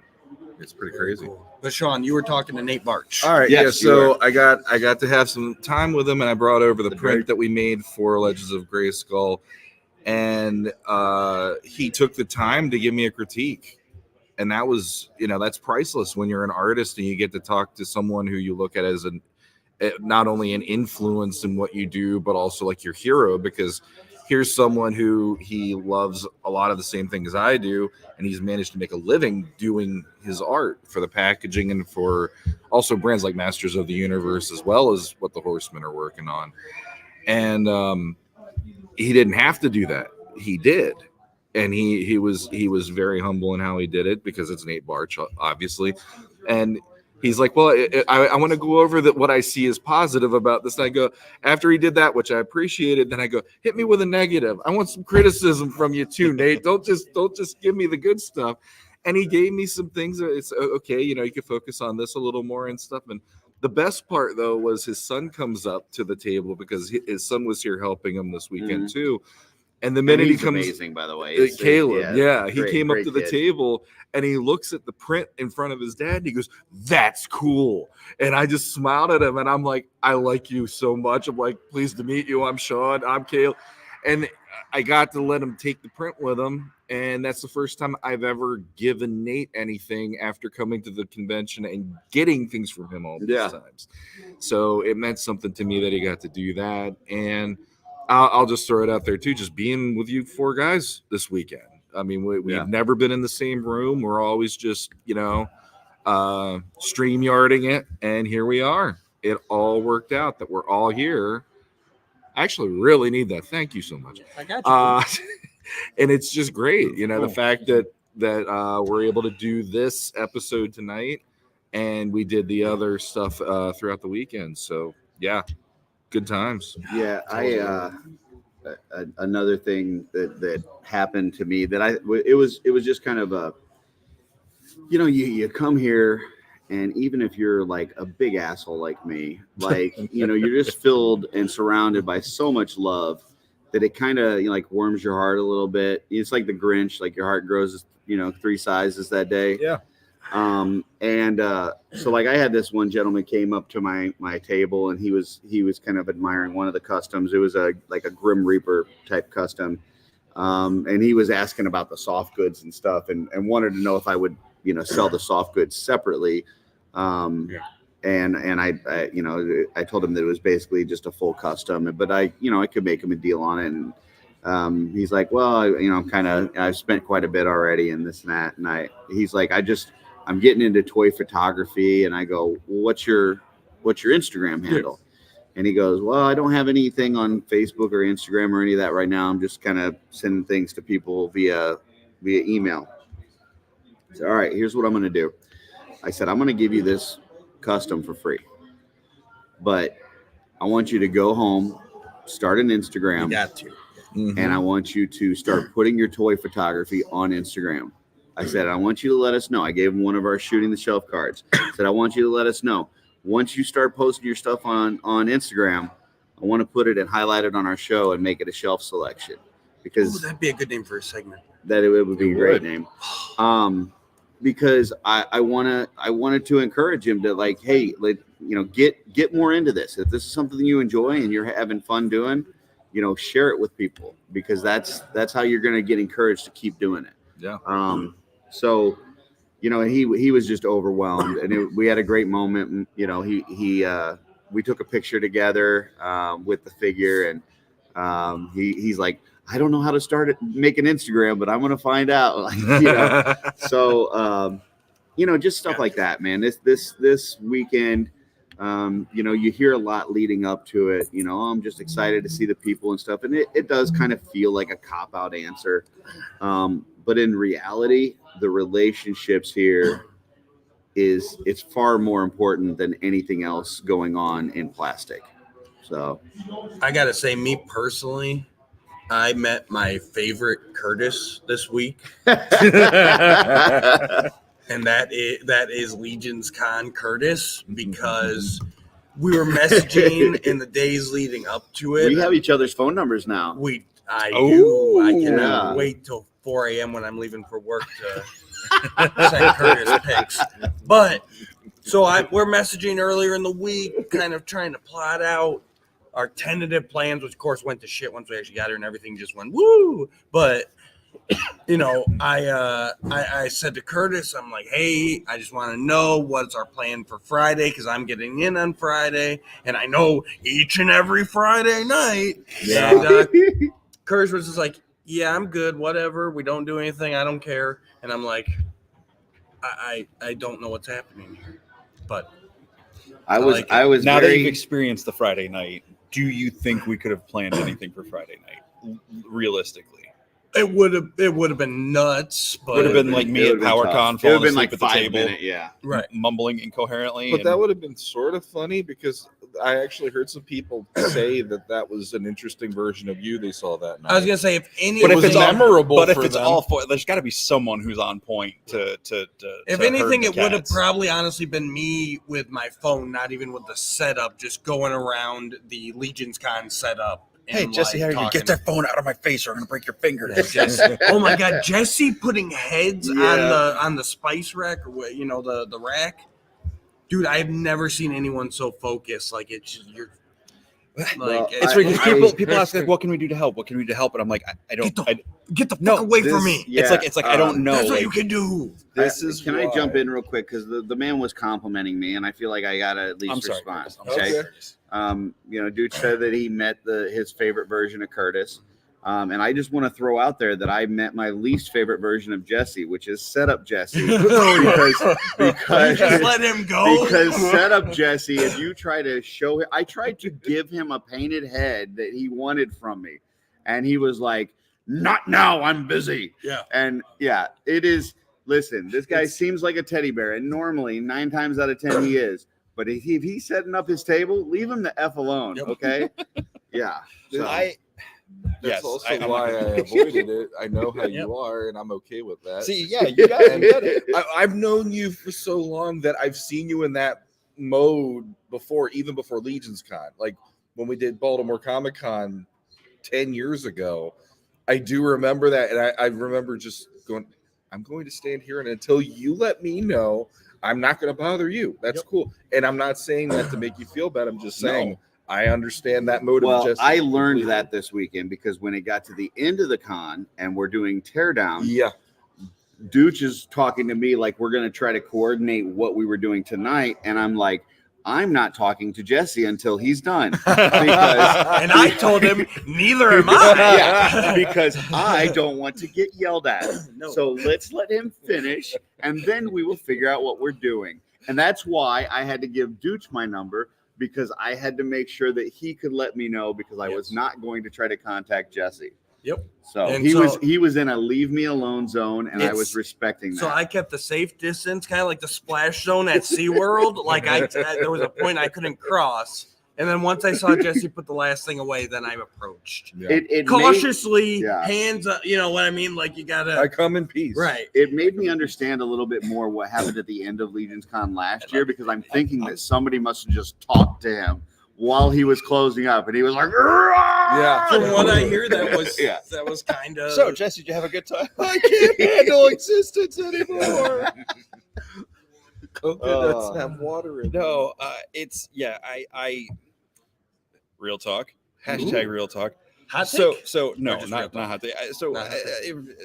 S4: it's pretty crazy.
S2: But Sean, you were talking to Nate Barch.
S4: All right, so I got to have some time with him, and I brought over the print that we made for Legends of Grayskull. And he took the time to give me a critique, and that was, that's priceless when you're an artist and you get to talk to someone who you look at as not only an influence in what you do, but also like your hero, because here's someone who he loves a lot of the same things I do, and he's managed to make a living doing his art for the packaging and for also brands like Masters of the Universe, as well as what the Horsemen are working on. And he didn't have to do that. He did. And he was very humble in how he did it, because it's Nate Barch, obviously. And he's like, well, I want to go over what I see as positive about this. And I go, after he did that, which I appreciated, then I go, hit me with a negative. I want some criticism from you too, Nate. Don't just give me the good stuff. And he gave me some things. It's okay, you can focus on this a little more and stuff. And the best part, though, was his son comes up to the table, because his son was here helping him this weekend too. And the minute
S3: he's
S4: he comes,
S3: amazing, by the way.
S4: Caleb, he
S3: great,
S4: came up
S3: great
S4: to the
S3: kid.
S4: table and he looks at the print in front of his dad and he goes, "That's cool." And I just smiled at him and I'm like, "I like you so much." I'm like, "Pleased to meet you. I'm Sean. I'm Caleb." And I got to let him take the print with him. And that's the first time I've ever given Nate anything after coming to the convention and getting things from him all these times. So it meant something to me that he got to do that. And I'll just throw it out there too, just being with you four guys this weekend. I mean, we've never been in the same room. We're always just, StreamYarding it. And here we are. It all worked out that we're all here. I actually really need that. Thank you so much.
S2: I got you.
S4: And it's just great. The fact that we're able to do this episode tonight and we did the other stuff throughout the weekend. So, yeah. Good times.
S3: Yeah, another thing that happened to me that it was just kind of a, you come here and even if you're like a big asshole like me, like you're just filled and surrounded by so much love that it kind of warms your heart a little bit. It's like the Grinch, like your heart grows 3 sizes that day.
S4: Yeah.
S3: So like I had this one gentleman came up to my table and he was kind of admiring one of the customs. It was a Grim Reaper type custom. And he was asking about the soft goods and stuff and wanted to know if I would, sell the soft goods separately. And I told him that it was basically just a full custom, but I could make him a deal on it. And he's like, well, I've spent quite a bit already and this and that. And he's like, I'm getting into toy photography. And I go, well, what's your Instagram handle? And he goes, well, I don't have anything on Facebook or Instagram or any of that right now. I'm just kind of sending things to people via email. So, all right, here's what I'm going to do. I said, I'm going to give you this custom for free, but I want you to go home, start an Instagram.
S2: You got to.
S3: And I want you to start putting your toy photography on Instagram. I said, I want you to let us know. I gave him one of our shooting the shelf cards. I said, I want you to let us know. Once you start posting your stuff on Instagram, I want to put it and highlight it on our show and make it a shelf selection. Because
S2: that'd be a good name for a segment.
S3: That it would be a great name. Because I wanted to encourage him to hey, get more into this. If this is something you enjoy and you're having fun doing, share it with people because that's how you're going to get encouraged to keep doing it.
S4: Yeah.
S3: So, he was just overwhelmed and we had a great moment. And, we took a picture together with the figure and he's like, I don't know how to make an Instagram, but I'm going to find out. So, just stuff like that, man. This weekend, you hear a lot leading up to it. I'm just excited to see the people and stuff. And it does kind of feel like a cop-out answer. But in reality, the relationships here it's far more important than anything else going on in plastic. So
S2: I got to say, me personally, I met my favorite Curtis this week. And that is LegionsCon Curtis because we were messaging in the days leading up to it.
S3: We have each other's phone numbers now.
S2: I do. I cannot wait till 4 a.m. when I'm leaving for work to send Curtis pics. But so we're messaging earlier in the week, kind of trying to plot out our tentative plans, which of course went to shit once we actually got here and everything just went woo. But I said to Curtis, I'm like, hey, I just want to know what's our plan for Friday because I'm getting in on Friday and I know each and every Friday night. Yeah. And Curtis was just like, yeah, I'm good, whatever. We don't do anything. I don't care. And I'm like, I don't know what's happening here, but
S1: I was now that you've experienced the Friday night. Do you think we could have planned anything for Friday night? Realistically,
S2: it would have been nuts. But
S1: would have been like me at PowerCon, falling asleep at the table,
S2: right,
S1: mumbling incoherently.
S4: But that would have been sort of funny because I actually heard some people say that was an interesting version of you they saw that night.
S2: I was gonna say if
S4: it's memorable,
S1: but if it's all for, there's got to be someone who's on point to
S2: if anything, it would have probably honestly been me with my phone, not even with the setup, just going around the LegionsCon setup
S1: Hey, Jesse, how are you? Get that phone out of my face, or I'm gonna break your finger.
S2: Oh my God, Jesse putting heads on the spice rack, or what, the rack. Dude, I've never seen anyone so focused. Like you're. Like
S1: It's because people ask like, what can we do to help? What can we do to help? And I'm like, I don't
S2: get the fuck away from me.
S1: It's like I don't know.
S2: That's what
S1: like,
S2: you can do.
S3: Can I jump in real quick, because the man was complimenting me, and I feel like I gotta at least respond. Okay. Dude said that he met his favorite version of Curtis. And I just want to throw out there that I met my least favorite version of Jesse, which is Setup Jesse. because
S2: just let him go.
S3: Because Setup Jesse, if you try to show him, I tried to give him a painted head that he wanted from me, and he was like, "Not now, I'm busy."
S2: Yeah.
S3: And it is. Listen, this guy seems like a teddy bear, and normally 9 times out of 10 he is. But if he's setting up his table, leave him the F alone, okay? Yeah. So.
S4: That's also why I avoided it. I know how you are, and I'm okay with that.
S1: See, you got it.
S4: I've known you for so long that I've seen you in that mode before, even before LegionsCon. Like when we did Baltimore Comic Con 10 years ago, I do remember that, and I remember just going, I'm going to stand here, and until you let me know, I'm not going to bother you. That's cool. And I'm not saying that to make you feel bad. I'm just saying I understand that motive.
S3: Well, I learned that this weekend, because when it got to the end of the con and we're doing teardown, Dooch is talking to me like we're going to try to coordinate what we were doing tonight. And I'm like, I'm not talking to Jesse until he's done. And
S2: I told him, neither am I.
S3: Because I don't want to get yelled at. So let's let him finish, and then we will figure out what we're doing. And that's why I had to give Dooch my number, because I had to make sure that he could let me know, because I was not going to try to contact Jesse.
S2: Yep.
S3: So he was in a leave me alone zone, and I was respecting that.
S2: So I kept the safe distance, kind of like the splash zone at SeaWorld. Like there was a point I couldn't cross. And then once I saw Jesse put the last thing away, then I approached.
S3: It
S2: cautiously, hands up, you know what I mean? Like you gotta.
S4: I come in peace.
S2: Right.
S3: It made me understand a little bit more what happened at the end of LegionsCon last year, because I'm thinking that somebody must have just talked to him while he was closing up, and he was like,
S2: "Yeah." From what I hear, that was kind of.
S1: So, Jesse, did you have a good time?
S4: I can't handle existence anymore. Coconuts have water in them.
S1: No, it's I real talk. Hashtag real talk.
S2: Hot
S1: so
S2: take?
S1: so no,
S2: Or just
S1: not
S2: real
S1: hot take. So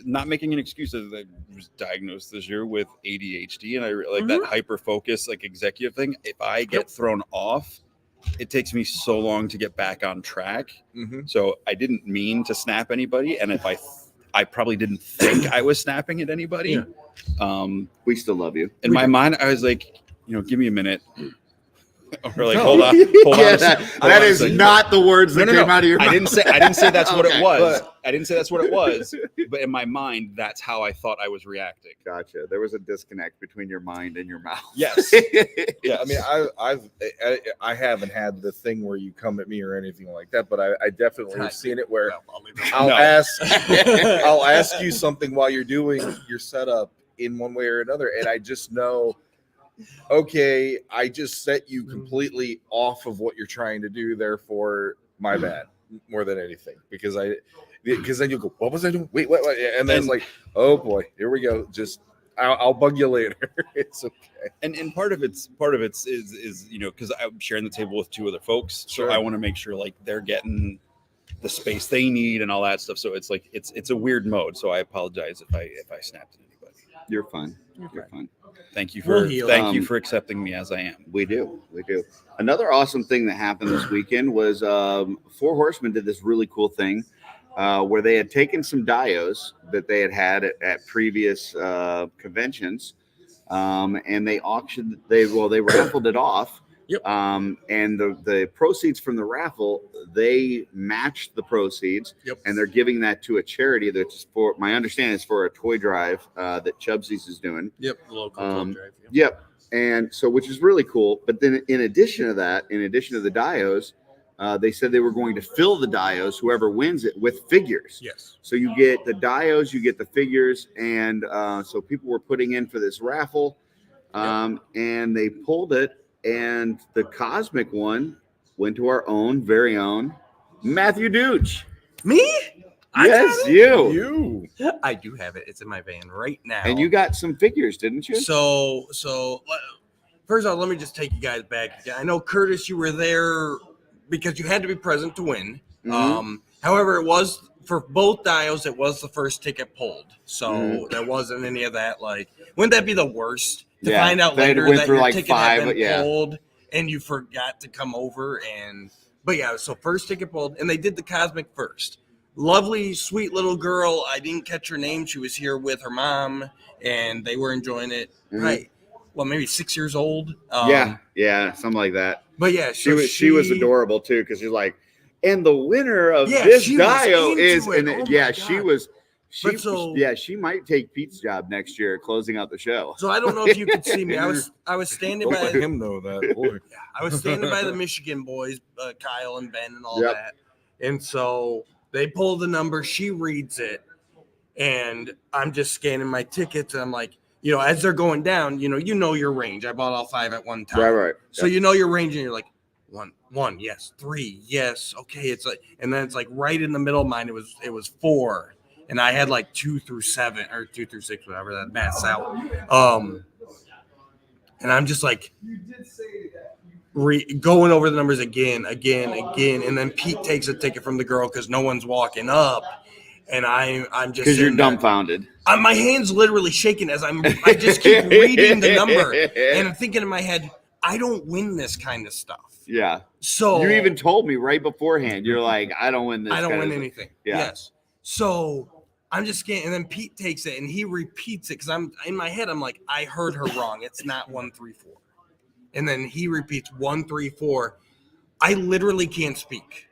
S1: not making an excuse. I was diagnosed this year with ADHD, and I like that hyper focus, like executive thing. If I get thrown off, it takes me so long to get back on track. So I didn't mean to snap anybody, and if I probably didn't think I was snapping at anybody.
S3: We still love you.
S1: In my mind, I was like, give me a minute. Or like, hold on.
S3: That is not the words that came out of your mouth.
S1: I didn't say that's what it was. I didn't say that's what it was. But in my mind, that's how I thought I was reacting.
S3: Gotcha. There was a disconnect between your mind and your mouth.
S1: Yes.
S4: Yeah. I mean, I haven't had the thing where you come at me or anything like that, but I definitely have seen it where I'll ask you something while you're doing your setup in one way or another, and I just know, okay, I just set you completely off of what you're trying to do, therefore my bad, more than anything, because then you'll go, what was I doing? Wait, what? And then it's like, oh boy, here we go. Just I'll bug you later. It's okay.
S1: And part of it's is because I'm sharing the table with 2 other folks, so I want to make sure like they're getting the space they need and all that stuff. So it's like it's a weird mode. So I apologize if I snapped at anybody.
S3: You're fine. You're fine.
S1: Thank you for accepting me as I am.
S3: We do. Another awesome thing that happened this weekend was 4 Horsemen did this really cool thing where they had taken some dios that they had at previous conventions, and they auctioned. They raffled it off. And the proceeds from the raffle, they matched the proceeds, and they're giving that to a charity that's, for my understanding, is for a toy drive that Chubsy's is doing.
S2: The local toy drive.
S3: And so, which is really cool. But then in addition to that, in addition to the dios, they said they were going to fill the dios, whoever wins it, with figures.
S2: Yes.
S3: So you get the dios, you get the figures, and so people were putting in for this raffle, and they pulled it. And the cosmic one went to our very own Matthew Dooch.
S2: Me?
S3: Yes, you.
S2: I do have it. It's in my van right now.
S3: And you got some figures, didn't you?
S2: So first off, let me just take you guys back. I know, Curtis, you were there because you had to be present to win.
S3: Mhm.
S2: However, it was for both dials. It was the first ticket pulled, so
S3: Mhm.
S2: there wasn't any of that. Like, wouldn't that be the worst to
S3: Yeah,
S2: find out
S3: they
S2: later
S3: went
S2: that
S3: through
S2: your
S3: like
S2: ticket
S3: 5,
S2: had been
S3: yeah.
S2: pulled and you forgot to come over? But yeah, so first ticket pulled, and they did the Cosmic first. Lovely, sweet little girl. I didn't catch her name. She was here with her mom, and they were enjoying it.
S3: Mhm.
S2: Right. Well, maybe 6 years old.
S3: Yeah, something like that.
S2: But yeah,
S3: she was adorable too, because she's like, and the winner of
S2: Yeah,
S3: this
S2: she was
S3: dio
S2: into
S3: is,
S2: it.
S3: and
S2: Oh
S3: yeah,
S2: my
S3: she
S2: God.
S3: was.
S2: But so-
S3: She might take Pete's job next year, closing out the show.
S2: So I don't know if you could see me. I was standing
S4: Don't
S2: by
S4: let him know that. Boy.
S2: I was standing by the Michigan boys, Kyle and Ben and all
S3: Yep.
S2: that. And so they pull the number, she reads it, and I'm just scanning my tickets. And I'm like, as they're going down, you know your range. I bought all 5 at one time.
S3: Right.
S2: So you know your range, and you're like, one, yes, 3, yes, okay. It's like, and then it's like right in the middle of mine. It was 4, and I had like 2 through 7 or 2 through 6, whatever that math's out. And I'm just like going over the numbers again, and then Pete takes a ticket from the girl because no one's walking up, and I'm just
S3: Because you're
S2: sitting there.
S3: dumbfounded.
S2: My hand's literally shaking as I just keep reading the number, and I'm thinking in my head, I don't win this kind of stuff.
S3: Yeah.
S2: So
S3: you even told me right beforehand. You're like, I don't win this.
S2: I don't
S3: kind
S2: win
S3: of
S2: anything.
S3: Yeah.
S2: Yes. So I'm just getting, and then Pete takes it and he repeats it because I'm in my head. I'm like, I heard her wrong. It's not 1, 3, 4. And then he repeats 1, 3, 4. I literally can't speak.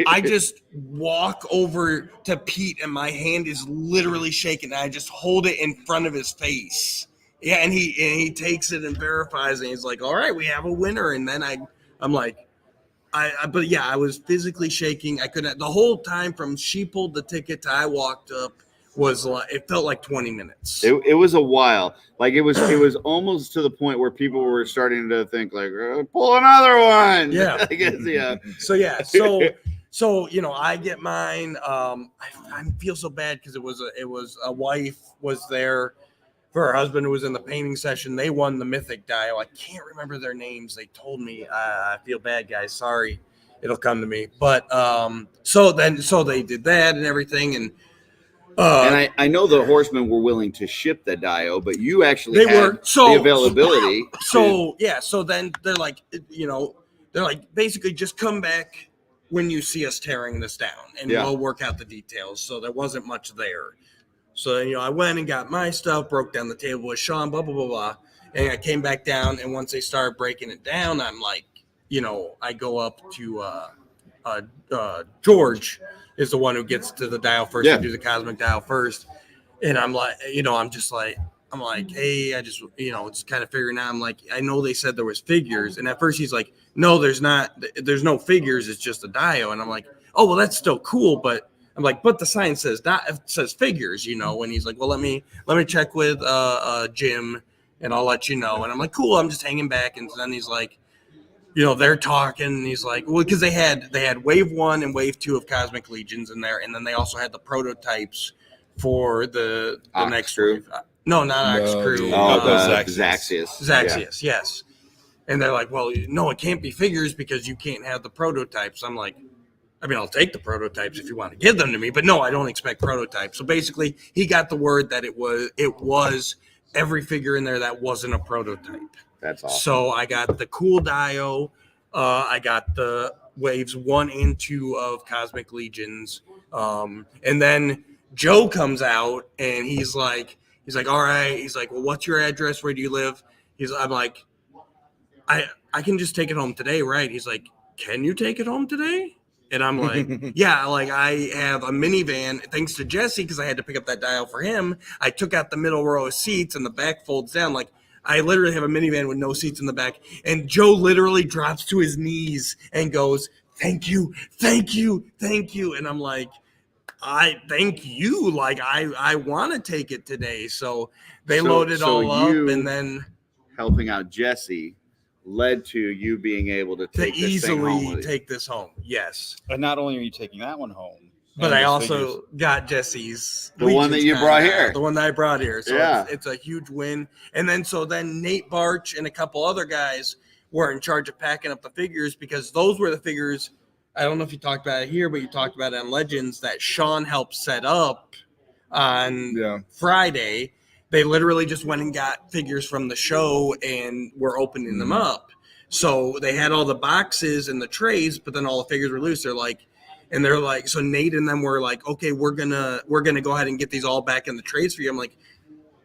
S2: I just walk over to Pete and my hand is literally shaking. I just hold it in front of his face. Yeah, and he takes it and verifies, and he's like, "All right, we have a winner." And then I'm like, but yeah, I was physically shaking. I couldn't. The whole time from she pulled the ticket to I walked up was like, it felt like 20 minutes.
S3: It was a while. Like it was almost to the point where people were starting to think like, pull another one.
S2: Yeah.
S3: I guess, yeah.
S2: So I get mine. I feel so bad because it was a wife was there for her husband who was in the painting session. They won the Mythic Dio. I can't remember their names. They told me. I feel bad, guys. Sorry. It'll come to me. But so they did that and everything, and
S3: I know the Horsemen were willing to ship the Dio, but you actually
S2: they
S3: had
S2: were so
S3: the availability.
S2: So then they're like, basically just come back when you see us tearing this down, and we'll work out the details. So there wasn't much there. So I went and got my stuff, broke down the table with Sean, blah blah blah blah, and I came back down. And once they started breaking it down, I'm like, I go up to George is the one who gets to the dial first.
S3: Yeah.
S2: I do the Cosmic Dial first, and I'm like, I'm like, hey, I just, it's kind of figuring out. I'm like, I know they said there was figures, and at first he's like, no, there's not. There's no figures. It's just a dio, and I'm like, oh well, that's still cool, but. I'm like, but the sign says figures, and he's like, well, let me check with Jim and I'll let you know. And I'm like, cool, I'm just hanging back. And then he's like, they're talking, and he's like, well, because they had wave 1 and wave 2 of Cosmic Legions in there, and then they also had the prototypes for the next wave. No, not Ox Crew.
S3: Zaxius.
S2: Zaxius, yes. And they're like, well, no, it can't be figures because you can't have the prototypes. I'm like, I'll take the prototypes if you want to give them to me, but no, I don't expect prototypes. So basically, he got the word that it was every figure in there that wasn't a prototype.
S3: That's awesome.
S2: So I got the cool Dio, I got the waves 1 and 2 of Cosmic Legions, and then Joe comes out and he's like, all right. He's like, well, what's your address? Where do you live? I'm like, I can just take it home today, right? He's like, can you take it home today? And I'm like, yeah, like I have a minivan, thanks to Jesse, because I had to pick up that dial for him. I took out the middle row of seats and the back folds down. Like I literally have a minivan with no seats in the back. And Joe literally drops to his knees and goes, thank you. And I'm like, I thank you. Like I want to take it today. So they loaded all up and then
S3: helping out Jesse led to you being able to take this thing home
S2: easily
S3: with you.
S2: take this home. Yes.
S1: And not only are you taking that one home,
S2: But
S1: and
S2: I
S1: those
S2: also
S1: figures-
S2: got Jesse's
S3: The one that you
S2: LegionsCon,
S3: brought here.
S2: the one that I brought here. So
S3: Yeah.
S2: it's a huge win. And then Nate Barch and a couple other guys were in charge of packing up the figures because those were the figures. I don't know if you talked about it here, but you talked about it on Legends that Sean helped set up on Friday. They literally just went and got figures from the show and were opening them up. So they had all the boxes and the trays, but then all the figures were loose. They're like, so Nate and them were like, okay, we're gonna go ahead and get these all back in the trays for you. I'm like,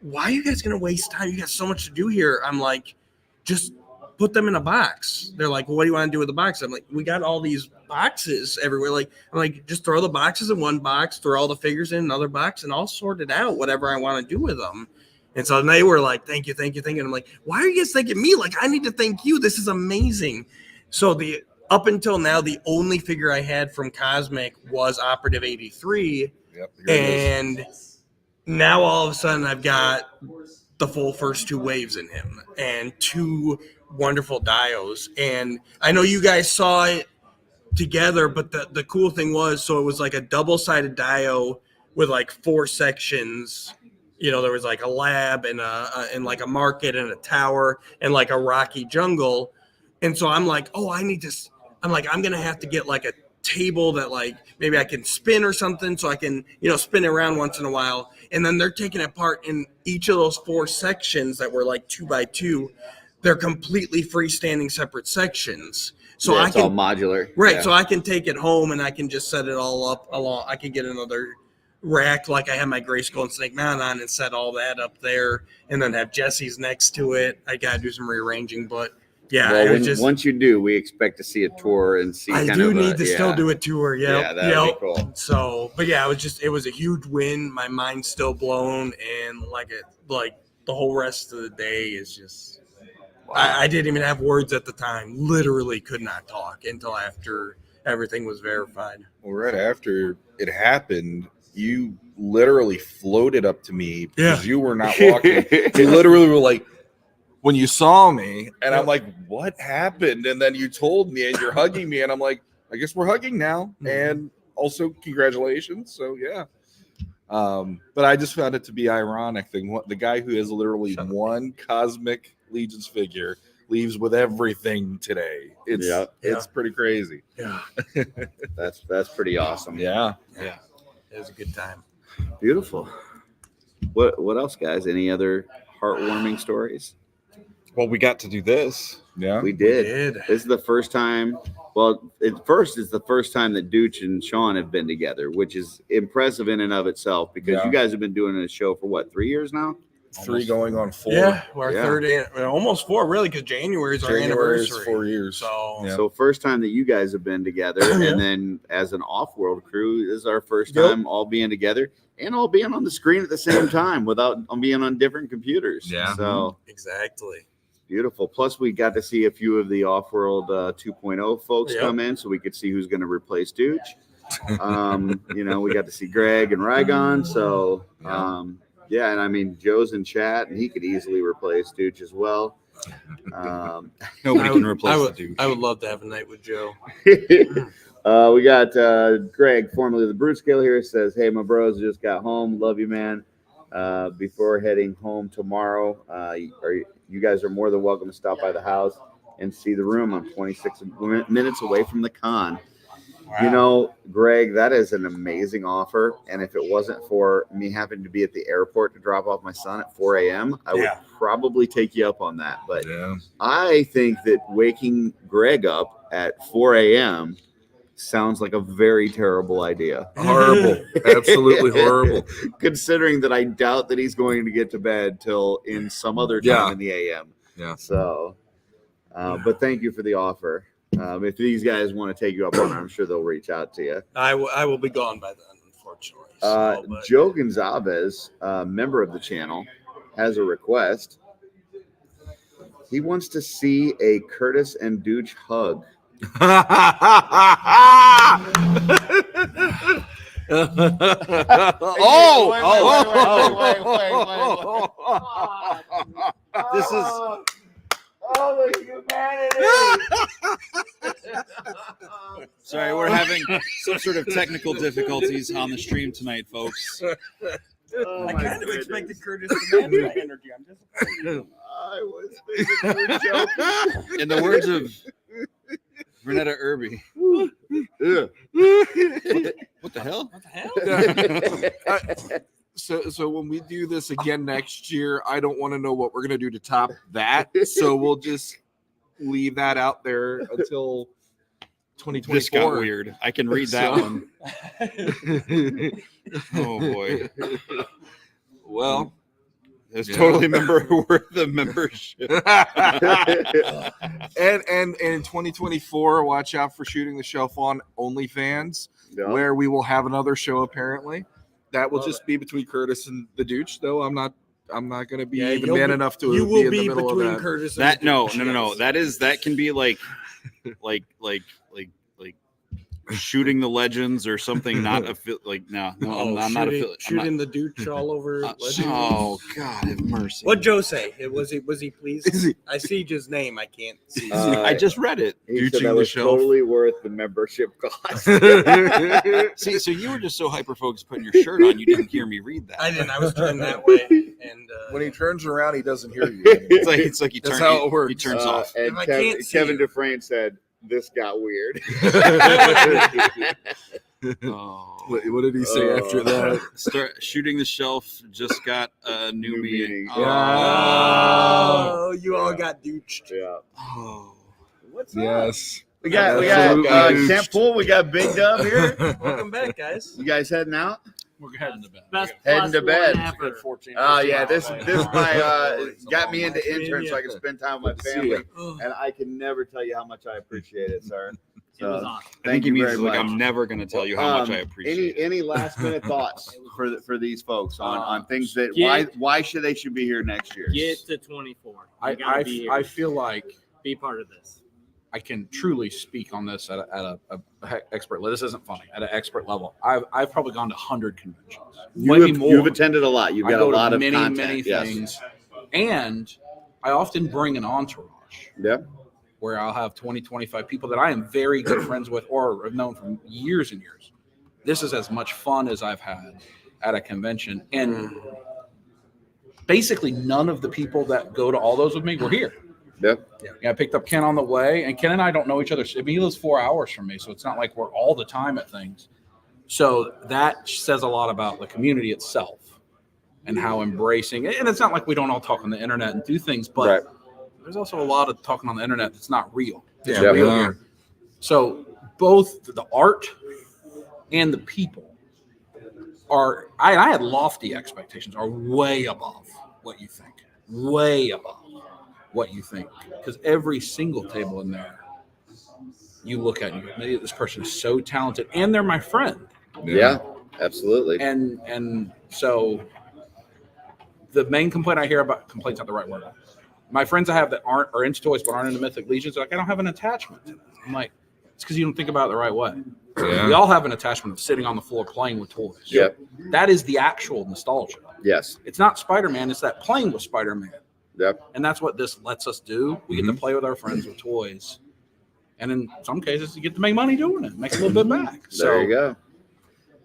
S2: why are you guys gonna waste time? You got so much to do here. I'm like, just put them in a box. They're like, well, what do you want to do with the box? I'm like, we got all these boxes everywhere. Like, I'm like, just throw the boxes in one box, throw all the figures in another box, and I'll sort it out, whatever I want to do with them. And so they were like, thank you. And I'm like, why are you guys thanking me? Like, I need to thank you. This is amazing. So up until now, the only figure I had from Cosmic was Operative 83.
S4: Yep.
S2: And now all of a sudden I've got the full first two waves in him and two wonderful dios. And I know you guys saw it together, but the cool thing was, so it was like a double-sided dio with like 4 sections. You know, there was like a lab and like a market and a tower and like a rocky jungle. And so I'm like, oh, I'm going to have to get like a table that like maybe I can spin or something so I can, spin it around once in a while. And then they're taking it apart in each of those 4 sections that were like 2x2. They're completely freestanding separate sections. So
S3: Yeah,
S2: I
S3: it's
S2: can
S3: all modular.
S2: Right.
S3: Yeah.
S2: So I can take it home and I can just set it all up along. I can get another rack like I have my Grayskull and Snake Mountain on and set all that up there and then have Jesse's next to it. I got to do some rearranging, but yeah,
S3: Well,
S2: it was
S3: once you do, we expect to see a tour and see.
S2: I
S3: kind
S2: do
S3: of
S2: need to still do a tour. Yep.
S3: Yeah, that'd be cool.
S2: So, but yeah, it was a huge win. My mind's still blown, and the whole rest of the day is just. I didn't even have words at the time. Literally could not talk until after everything was verified.
S4: Well, right after it happened, you literally floated up to me because you were not walking. You literally were like, when you saw me, and I'm like, what happened? And then you told me, and you're hugging me, and I'm like, I guess we're hugging now. And also, congratulations. So, yeah. But I just found it to be ironic. The guy who has literally one Cosmic Legions figure leaves with everything today. It's pretty crazy.
S2: Yeah.
S3: That's pretty awesome.
S4: Yeah.
S2: Yeah. It was a good time.
S3: Beautiful. What else, guys? Any other heartwarming stories?
S1: Well, we got to do this.
S4: Yeah,
S3: we did. This is the first time. Well, it's the first time that Dooch and Sean have been together, which is impressive in and of itself because you guys have been doing a show for what, 3 years now?
S4: 3 going on 4.
S2: Yeah, our third, almost 4, really, because January is our anniversary.
S4: 4 years.
S3: So first time that you guys have been together, and then as an off-world crew, this is our first time all being together and all being on the screen at the same time without being on different computers.
S4: Yeah.
S3: So
S2: exactly.
S3: Beautiful. Plus, we got to see a few of the Off-World 2.0 folks come in, so we could see who's going to replace Dooch. We got to see Greg and Rygon. So, and I mean, Joe's in chat, and he could easily replace Dooch as well.
S1: Nobody can replace Dooch.
S2: I would love to have a night with Joe.
S3: We got Greg, formerly the Brute Scale here, says, "Hey, my bros just got home. Love you, man. Before heading home tomorrow, you guys are more than welcome to stop by the house and see the room. I'm 26 minutes away from the con." Wow. Greg, that is an amazing offer. And if it wasn't for me having to be at the airport to drop off my son at 4 a.m., I would probably take you up on that. But I think that waking Greg up at 4 a.m. sounds like a very terrible idea.
S4: Horrible. Absolutely horrible.
S3: Considering that I doubt that he's going to get to bed till in some other time in the AM.
S4: Yeah.
S3: So, but thank you for the offer. If these guys want to take you up on it, I'm sure they'll reach out to you.
S2: I will be gone by then, unfortunately.
S3: Joe Gonzalez, member of the channel, has a request. He wants to see a Curtis and Dooch hug.
S1: This is.
S3: Oh
S1: Sorry, we're having some sort of technical difficulties on the stream tonight, folks.
S3: Oh,
S2: I
S3: my
S2: kind of
S3: goodness.
S2: expected Curtis to match my energy. I'm disappointed.
S3: I was thinking you were joking.
S1: In the words of Renetta Irby.
S3: Ugh.
S1: What the hell?
S2: What the hell?
S4: So when we do this again next year, I don't want to know what we're gonna do to top that. So we'll just leave that out there until 2024.
S1: This got weird. I can read that
S4: So-
S1: one. Oh boy.
S4: Well,
S1: it's totally worth the membership.
S4: and in 2024, watch out for Shooting the Shelf on OnlyFans, where we will have another show. Apparently, that will just be between Curtis and the Dooch. Though I'm not going to be even man enough to.
S2: You will
S4: in the
S2: be
S4: middle
S2: between
S4: of that.
S2: Curtis and
S1: That
S2: the
S1: no.
S2: Dooch,
S1: That can be like shooting the legends or something. Not I'm not affiliate.
S2: Shooting the Dooch all over. Legends.
S1: Oh God, have mercy.
S2: What'd Joe say? Was he pleased? I see his name. I can't see.
S1: I just read it.
S3: He said
S4: Dooching
S3: that
S4: the
S3: was
S4: shelf.
S3: totally worth the membership cost.
S1: See, so you were just so hyper focused putting your shirt on, you didn't hear me read that.
S2: I didn't. I was turned that way, and
S4: When he turns around, he doesn't hear you.
S1: It's like he
S4: That's
S1: turns.
S4: how it works.
S1: He turns off.
S3: And
S2: I
S3: Kevin,
S2: can't see
S3: Kevin
S2: you.
S3: Dufresne said, "This got weird."
S1: Oh.
S4: What did he say after that?
S1: Start shooting the shelf. Just got a new meaning.
S2: oh, you all got Dooched.
S3: Yeah.
S1: Oh.
S3: What's up?
S4: Yes.
S3: We got
S4: Absolutely.
S3: Camp Pool. We got Big Dub here.
S2: Welcome back, guys.
S3: You guys heading out?
S16: We're heading to bed.
S10: Best
S3: Heading to bed.
S10: Good
S3: Oh yeah, this my got me into intern so I can spend time with my family, and I can never tell you how much I appreciate it, sir.
S16: It was
S3: So
S16: awesome.
S1: I think he
S3: you
S1: means
S3: very
S1: like
S3: much.
S1: I'm never going to tell you how much I appreciate it.
S3: Any last minute thoughts for these folks on things that
S16: Get-
S3: why they should be here next year?
S16: Get to 24. You gotta be here.
S12: I feel like
S16: Be part of this.
S12: I can truly speak on this at a expert level. This isn't funny. At an expert level, I've probably gone to 100 conventions.
S3: You've attended a lot. You've
S12: I
S3: got a
S12: go to
S3: lot of
S12: many
S3: content. Yes.
S12: things, and I often bring an entourage.
S3: Yep.
S12: Where I'll have 20, 25 people that I am very good friends with or have known for years and years. This is as much fun as I've had at a convention. And basically none of the people that go to all those with me were here.
S3: Yep.
S12: Yeah, I picked up Ken on the way, and Ken and I don't know each other. I mean, he lives 4 hours from me, so it's not like we're all the time at things. So that says a lot about the community itself and how embracing. And it's not like we don't all talk on the internet and do things, but there's also a lot of talking on the internet that's not real. It's real here. So both the art and the people are. I had lofty expectations. Are way above what you think. Way above what you think, because every single table in there, you look at and you go, "Man, this person is so talented, and they're my friend."
S3: Yeah, absolutely.
S12: And so the main complaint I hear about, complaint's not the right word. My friends I have that are into toys but aren't into Mythic Legions, they're like, I don't have an attachment to them. I'm like, it's because you don't think about it the right way.
S4: Yeah.
S12: We all have an attachment of sitting on the floor playing with toys.
S3: Yep.
S12: That is the actual nostalgia.
S3: Yes.
S12: It's not Spider-Man, it's that playing with Spider-Man.
S3: Yep.
S12: And that's what this lets us do. We get to play with our friends with toys. And in some cases, you get to make money doing it, make a little bit back.
S3: There you go.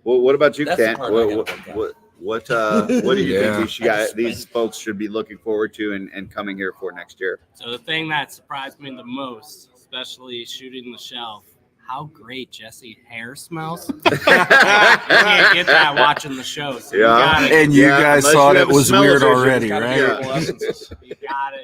S3: Well, what about you,
S12: That's the
S3: Kent?
S12: part I
S3: What do you think these folks should be looking forward to and coming here for next year?
S16: So the thing that surprised me the most, especially shooting the shelf, how great Jesse's hair smells. You can't get that watching the show. So you
S4: guys thought it was weird already, right?
S16: You gotta.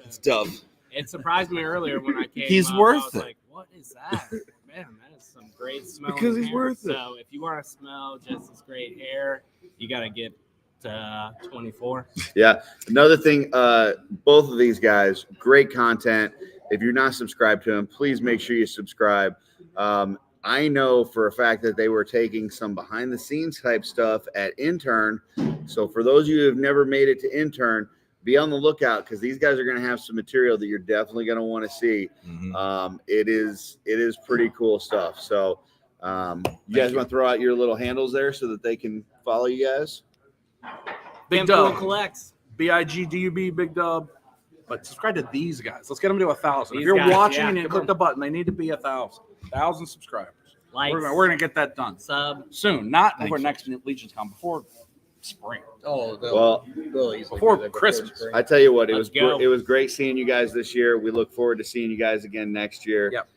S1: It's dumb.
S16: It surprised me earlier when I came.
S4: He's
S16: up,
S4: worth
S16: I was
S4: it.
S16: like, what is that? Man, that is some great smell.
S4: Because he's worth it.
S16: So if you want to smell Jesse's great hair, you gotta get to 24.
S3: Yeah. Another thing, both of these guys, great content. If you're not subscribed to them, please make sure you subscribe. I know for a fact that they were taking some behind the scenes type stuff at Intern. So for those of you who have never made it to Intern, be on the lookout because these guys are going to have some material that you're definitely going to want to see. It is pretty cool stuff. So you guys want to throw out your little handles there so that they can follow you guys?
S12: Big
S16: Dub
S12: Dub
S16: collects.
S12: BIGDUB, Big Dub.
S17: but subscribe to these guys. Let's get them to 1,000. If
S8: These
S17: you're
S8: guys,
S17: watching
S8: yeah,
S17: and you
S8: come
S17: click
S8: on.
S17: the button, they need to be 1,000 subscribers.
S16: Likes.
S17: We're gonna get that done
S16: Sub.
S17: soon. Not
S1: Thank
S17: before
S1: you.
S17: next LegionsCon, before spring.
S2: Oh,
S3: Well,
S17: Before Christmas.
S3: I tell you what, it
S16: Let's
S3: was
S16: go.
S3: it was great seeing you guys this year. We look forward to seeing you guys again next year.
S17: Yep.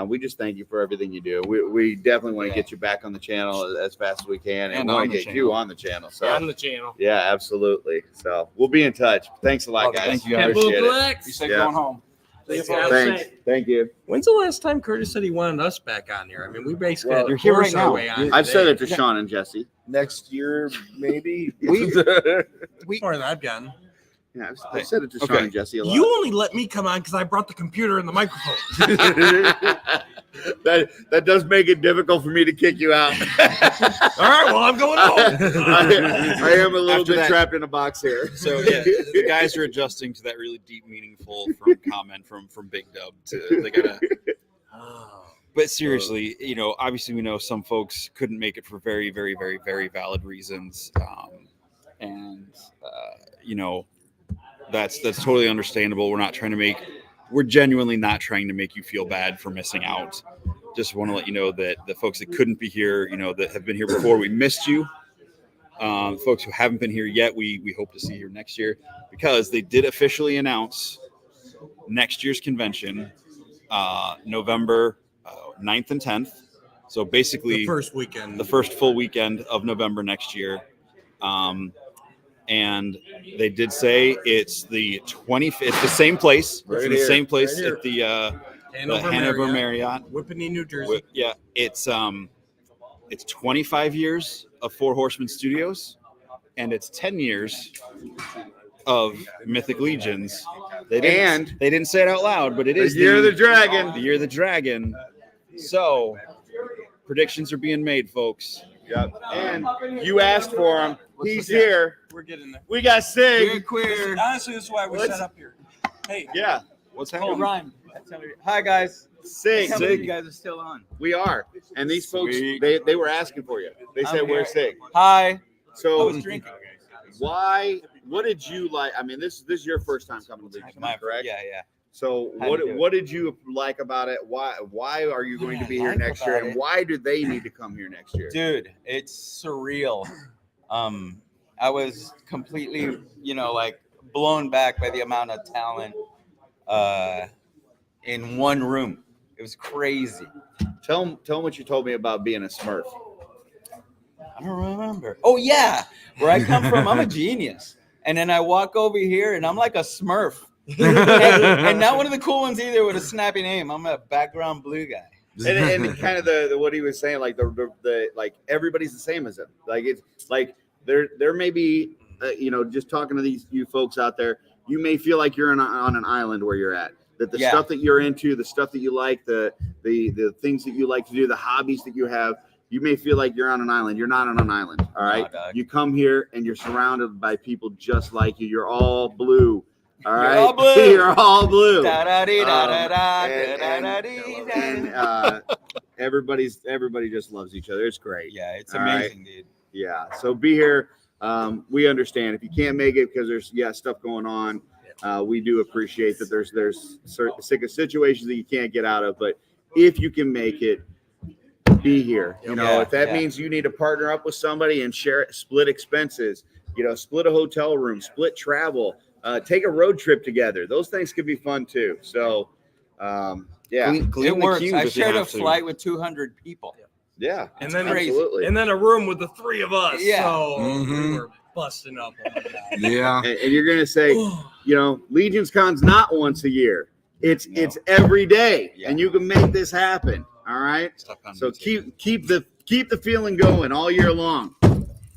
S3: We just thank you for everything you do. We definitely want to get you back on the channel as fast as we can, and
S1: And
S3: want
S1: on
S3: to
S1: the
S3: get you
S1: channel.
S3: on the channel. So
S16: On the channel.
S3: yeah, absolutely. So we'll be in touch. Thanks a lot,
S17: Okay,
S3: guys.
S1: thank you, guys.
S3: Appreciate it.
S16: Flex.
S17: Be safe
S3: Yeah.
S17: going home.
S3: Thanks. Thank you.
S2: When's the last time Curtis said he wanted us back on here? I mean, we basically
S3: Well,
S2: had
S1: you're
S2: to
S1: here
S2: force
S1: right
S2: our
S1: now.
S2: way on.
S3: I've said it to
S2: today.
S3: Sean and Jesse.
S4: Next year, maybe.
S2: More than I've gotten.
S3: Yeah, I've said it to Sean
S1: Okay.
S3: and Jesse a lot.
S15: You only let me come on because I brought the computer and the microphone.
S3: that does make it difficult for me to kick you out.
S15: All right, well, I'm going home.
S3: I am a little
S1: After
S3: bit
S1: that-
S3: trapped in a box here.
S1: So yeah, the guys are adjusting to that really deep, meaningful comment from Big Dub. They gotta. But seriously, obviously we know some folks couldn't make it for very, very, very, very valid reasons, and that's totally understandable. We're genuinely not trying to make you feel bad for missing out. Just want to let you know that the folks that couldn't be here, that have been here before, we missed you. Folks who haven't been here yet, we hope to see you next year, because they did officially announce next year's convention, November 9th and 10th. So basically
S2: The first weekend.
S1: the first full weekend of November next year. And they did say it's the 25th. It's the same place.
S3: Right
S1: It's in the
S3: here.
S1: same place
S2: Right here.
S1: at the
S2: Hanover
S1: Hanover Marriott.
S2: Whippany, New Jersey.
S1: Yeah, it's 25 years of Four Horsemen Studios, and it's 10 years of Mythic Legions. They didn't say it out loud, but it is
S3: The Year of the Dragon.
S1: The Year of the Dragon. So predictions are being made, folks.
S3: Yep. And you asked for him. He's here.
S2: We're getting there.
S3: We got Sig.
S2: Queer. Honestly, this is why we set up here. Hey,
S3: Yeah.
S1: What's
S2: oh,
S1: happening?
S2: Rhyme.
S18: Hi guys.
S3: Sig.
S18: You guys are still on.
S3: We are. And these folks,
S1: Sweet.
S3: they were asking for you. They said,
S18: I'm
S3: where's
S18: here.
S3: Sig?
S18: Hi. I
S3: So
S18: was drinking.
S3: what did you like? I mean, this is your first time coming to LegionsCon, correct?
S18: Yeah.
S3: So
S18: How do you do it?
S3: what did you like about it? Why are you going to be here
S18: like
S3: next year?
S18: about
S3: And
S18: it?
S3: why do they need to come here next year?
S18: Dude, it's surreal. I was completely, blown back by the amount of talent in one room. It was crazy.
S3: Tell them what you told me about being a Smurf.
S18: I don't remember. Oh yeah, where I come from, I'm a genius. And then I walk over here and I'm like a Smurf. and not one of the cool ones either with a snappy name. I'm a background blue guy.
S3: And kind of the what he was saying, like the like everybody's the same as him. Like it's like there may be just talking to you folks out there, you may feel like you're on an island where you're at. That the stuff that you're into, the stuff that you like, the things that you like to do, the hobbies that you have, you may feel like you're on an island. You're not on an island. All right.
S18: dog.
S3: You come here and you're surrounded by people just like you. You're all blue. All right.
S18: all blue.
S3: You're all blue.
S18: Da-da-dee-da-da-da,
S3: Everybody just loves each other. It's great.
S18: Yeah, it's
S3: All right.
S18: amazing, dude.
S3: Yeah. So be here. We understand if you can't make it because there's stuff going on. We do appreciate that there's situations that you can't get out of, but if you can make it, be here. If that means you need to partner up with somebody and split expenses, split a hotel room, split travel, take a road trip together. Those things could be fun too. So, yeah,
S18: It works. I shared a flight with 200 people.
S3: Yeah,
S2: And then
S3: absolutely.
S2: and then a room with the three of us.
S18: Yeah.
S2: So
S4: Mhm.
S2: we were busting up. Oh my God.
S4: Yeah.
S3: And you're gonna say, LegionsCon's not once a year. It's every day, and you can make this happen. All right. So keep the feeling going all year long.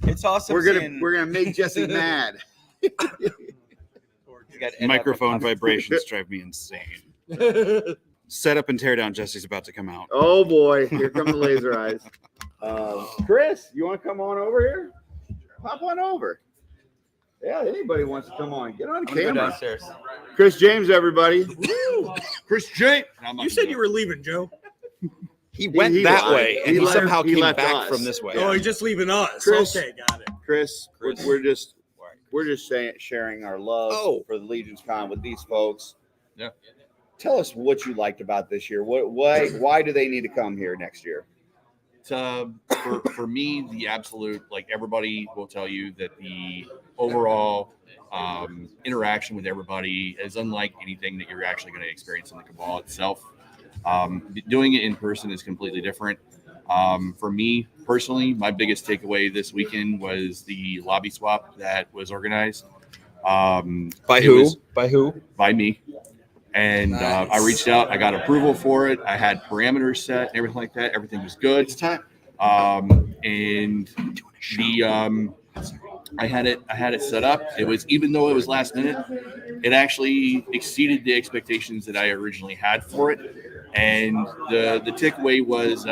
S18: It's awesome.
S3: We're gonna make Jesse mad.
S1: Microphone vibrations drive me insane. Set up and tear down. Jesse's about to come out.
S3: Oh boy, here come the laser eyes. Chris, you want to come on over here? Pop on over. Yeah, anybody wants to come on. Get on
S18: Go
S3: camera.
S18: downstairs.
S3: Chris James, everybody. Chris James.
S2: You said you were leaving, Joe.
S1: He went that
S3: lied.
S1: way, and he
S3: left-
S1: somehow came
S3: left
S1: back
S3: us.
S1: from this way.
S2: Oh, he's just leaving us.
S3: Chris.
S2: Okay, got it.
S3: Chris, we're just we're just saying, sharing our love for the LegionsCon with these folks.
S17: Yeah.
S3: Tell us what you liked about this year. Why do they need to come here next year?
S19: For me, the absolute, like, everybody will tell you that the overall interaction with everybody is unlike anything that you're actually going to experience in the Cabal itself. Doing it in person is completely different. For me personally, my biggest takeaway this weekend was the lobby swap that was organized.
S1: By who? By who?
S19: By me. And I reached out. I got approval for it. I had parameters set and everything like that. Everything was good. It's time. And the I had it set up. It was, even though it was last minute, it actually exceeded the expectations that I originally had for it. And the takeaway was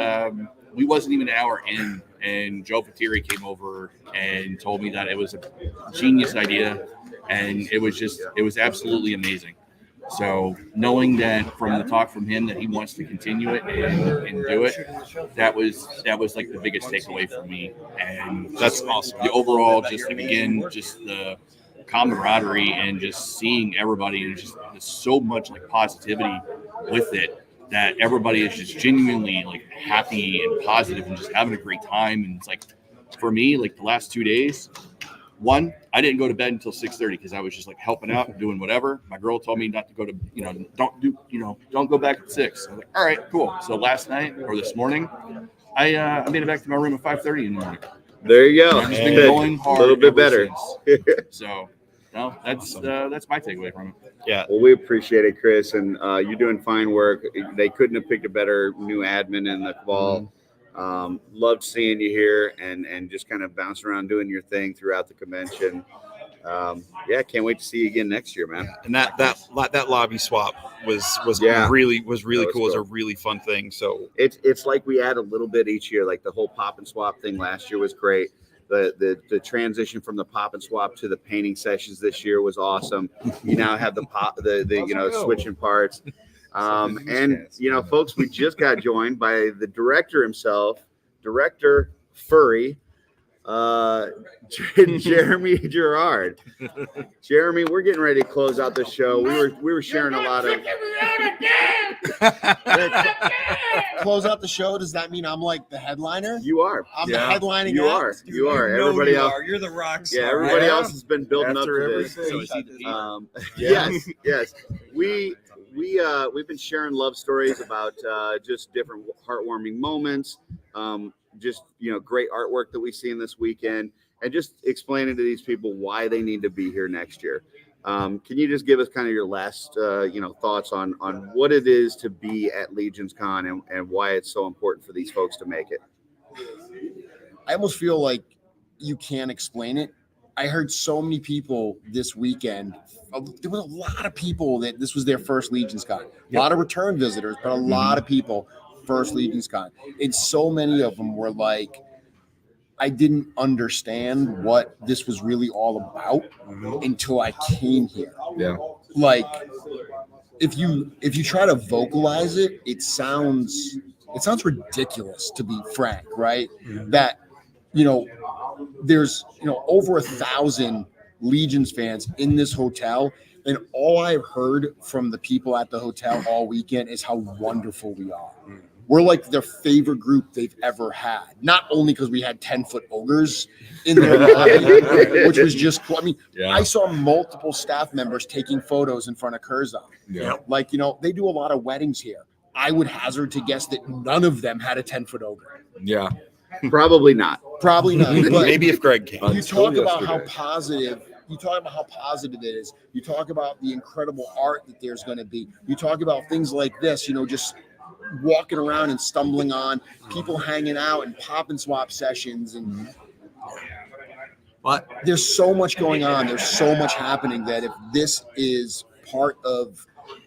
S19: we wasn't even an hour in, and Joe Patiri came over and told me that it was a genius idea, and it was absolutely amazing. So knowing that from the talk from him that he wants to continue it and do it, that was like the biggest takeaway for me. And
S1: that's awesome.
S19: The overall, just the camaraderie and just seeing everybody, and just there's so much like positivity with it, that everybody is just genuinely like happy and positive and just having a great time. And it's like, for me, like the last 2 days, one, I didn't go to bed until 6:30 because I was just like helping out and doing whatever. My girl told me not to go to, don't go back at 6. I was like, all right, cool. So last night or this morning, I made it back to my room at 5:30 in the morning.
S3: There you go.
S19: I've just been going hard,
S3: a little bit better.
S19: So, no, that's my takeaway from it.
S1: Yeah.
S3: Well, we appreciate it, Chris, and you're doing fine work. They couldn't have picked a better new admin in the Cabal. Loved seeing you here and just kind of bouncing around doing your thing throughout the convention. Can't wait to see you again next year, man.
S1: And that lobby swap was really cool. It was a really fun thing. So
S3: it's like we add a little bit each year. Like the whole pop and swap thing last year was great. The transition from the pop and swap to the painting sessions this year was awesome. You now have the switching parts. Folks, we just got joined by the director himself, Director Furry, Jeremy Gerard. Jeremy, we're getting ready to close out the show. We were sharing a lot of.
S20: Close out the show. Does that mean I'm like the headliner?
S3: You are.
S20: I'm the headlining.
S3: You
S20: act?
S3: are. You are. Everybody else.
S14: You're the rock star.
S3: Yeah, everybody else has been building up to this. Yes. We've been sharing love stories about just different heartwarming moments, great artwork that we've seen this weekend, and just explaining to these people why they need to be here next year. Can you just give us kind of your last thoughts on what it is to be at LegionsCon and why it's so important for these folks to make it?
S20: I almost feel like you can't explain it. I heard so many people this weekend. There was a lot of people that this was their first LegionsCon. A lot of return visitors, but a lot of people first LegionsCon. And so many of them were like, I didn't understand what this was really all about until I came here.
S4: Yeah.
S20: Like if you try to vocalize it, it sounds ridiculous, to be frank, right? That there's over 1,000 Legions fans in this hotel, and all I've heard from the people at the hotel all weekend is how wonderful we are. We're like their favorite group they've ever had. Not only because we had 10-foot ogres in their lobby, which was just cool. I mean, I saw multiple staff members taking photos in front of Curzon.
S4: Yeah.
S20: Like, they do a lot of weddings here. I would hazard to guess that none of them had a 10-foot ogre.
S4: Yeah.
S3: Probably not.
S20: But
S1: maybe if Greg can.
S20: You talk about how positive. You talk about how positive it is. You talk about the incredible art that there's going to be. You talk about things like this. Just walking around and stumbling on people hanging out and pop and swap sessions, and but there's so much going on. There's so much happening that if this is part of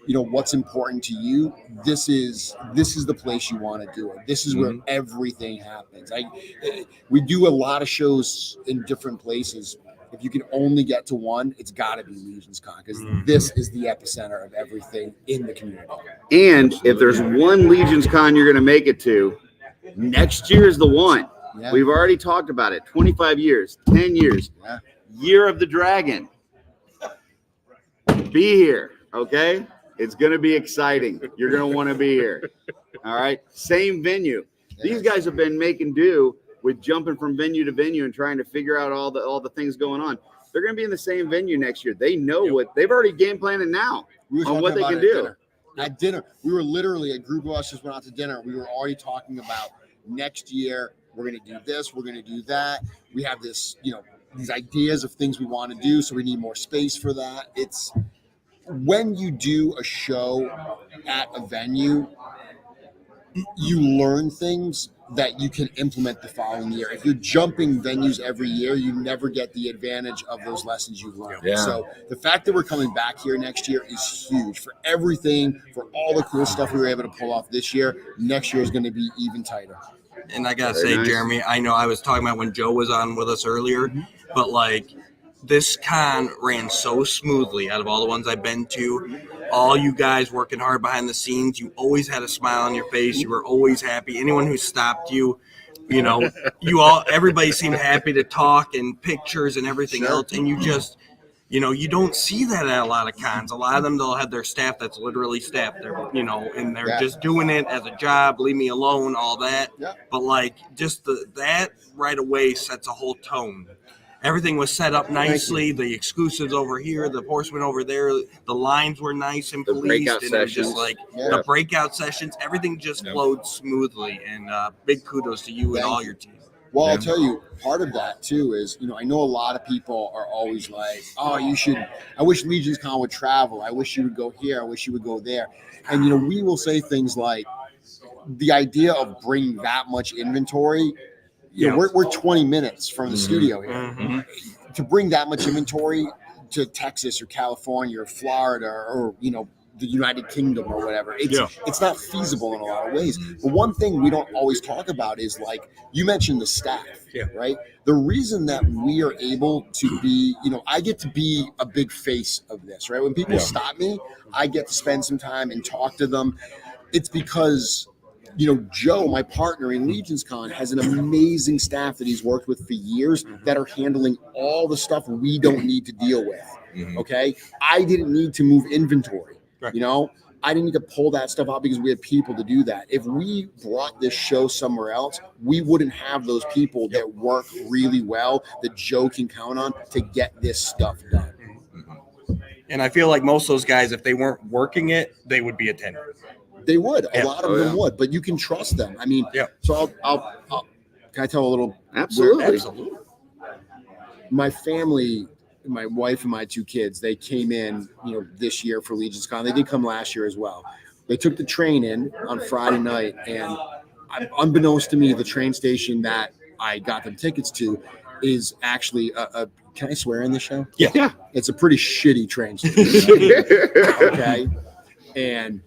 S20: what's important to you, this is the place you want to do it. This is where everything happens. We do a lot of shows in different places. If you can only get to one, it's got to be LegionsCon, because this is the epicenter of everything in the community.
S3: And if there's one LegionsCon you're going to make it to, next year is the one.
S20: Yeah.
S3: We've already talked about it. 25 years, 10 years.
S20: Yeah.
S3: Year of the Dragon. Be here, okay? It's going to be exciting. You're going to want to be here. All right? Same venue. These guys have been making do with jumping from venue to venue and trying to figure out all the things going on. They're going to be in the same venue next year. They know what they've already game planning now on what they can do.
S20: At dinner, we were literally a group of us just went out to dinner. We were already talking about next year. We're going to do this. We're going to do that. We have this, these ideas of things we want to do. So we need more space for that. It's when you do a show at a venue, you learn things that you can implement the following year. If you're jumping venues every year, you never get the advantage of those lessons you've learned.
S4: Yeah.
S20: So the fact that we're coming back here next year is huge for everything, for all the cool stuff we were able to pull off this year. Next year is going to be even tighter.
S2: And I gotta say, Jeremy, I know I was talking about when Joe was on with us earlier, but like this con ran so smoothly out of all the ones I've been to. All you guys working hard behind the scenes. You always had a smile on your face. You were always happy. Anyone who stopped you, everybody seemed happy to talk and pictures and everything else. And you just, you don't see that at a lot of cons. A lot of them, they'll have their staff that's literally staff there, and they're just doing it as a job, leave me alone, all that. Yeah. But like just that right away sets a whole tone. Everything was set up nicely. The exclusives over here, the horsemen over there, the lines were nice and policed. And it was just like the breakout sessions, everything just flowed smoothly. And big kudos to you and all your team.
S20: Well, I'll tell you, part of that too is, I know a lot of people are always like, oh, I wish LegionsCon would travel. I wish you would go here. I wish you would go there. And, we will say things like the idea of bringing that much inventory. We're 20 minutes from the studio here. Mm-hmm. To bring that much inventory to Texas or California or Florida or the United Kingdom or whatever, it's not feasible in a lot of ways. But one thing we don't always talk about is, like you mentioned, the staff, right? The reason that we are able to be, I get to be a big face of this, right? When people stop me, I get to spend some time and talk to them. It's because Joe, my partner in LegionsCon, has an amazing staff that he's worked with for years that are handling all the stuff we don't need to deal with. Okay. I didn't need to move inventory. Right. I didn't need to pull that stuff out because we had people to do that. If we brought this show somewhere else, we wouldn't have those people that work really well that Joe can count on to get this stuff done.
S2: And I feel like most of those guys, if they weren't working it, they would be attending.
S20: They would. A lot of them would, but you can trust them. I mean, so I'll can I tell a little?
S3: Absolutely.
S20: My family, my wife and my two kids, they came in, this year for LegionsCon. They did come last year as well. They took the train in on Friday night, and unbeknownst to me, the train station that I got them tickets to is actually a can I swear in the show?
S3: Yeah.
S20: It's a pretty shitty train station. Okay. And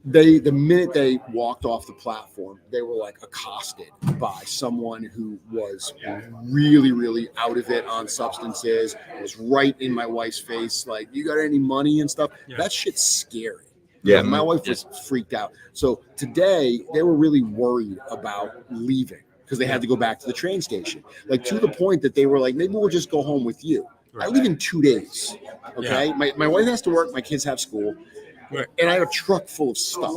S20: the minute they walked off the platform, they were like accosted by someone who was really, really out of it on substances. It was right in my wife's face, like, you got any money and stuff? Yeah. That shit's scary. Yeah. My wife was freaked out. So today they were really worried about leaving because they had to go back to the train station. Like, to the point that they were like, maybe we'll just go home with you. Right. I leave in 2 days. Okay. Yeah. My wife has to work. My kids have school. Right. And I have a truck full of stuff.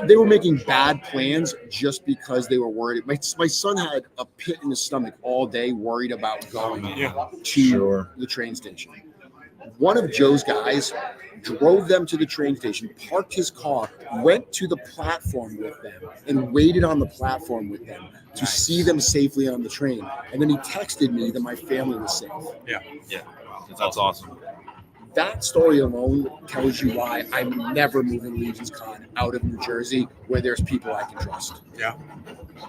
S20: They were making bad plans just because they were worried. My son had a pit in his stomach all day, worried about going to the train station. One of Joe's guys drove them to the train station, parked his car, went to the platform with them, and waited on the platform with them to see them safely on the train. And then he texted me that my family was safe.
S17: Yeah. That's awesome.
S20: That story alone tells you why I'm never moving LegionsCon out of New Jersey where there's people I can trust.
S2: Yeah.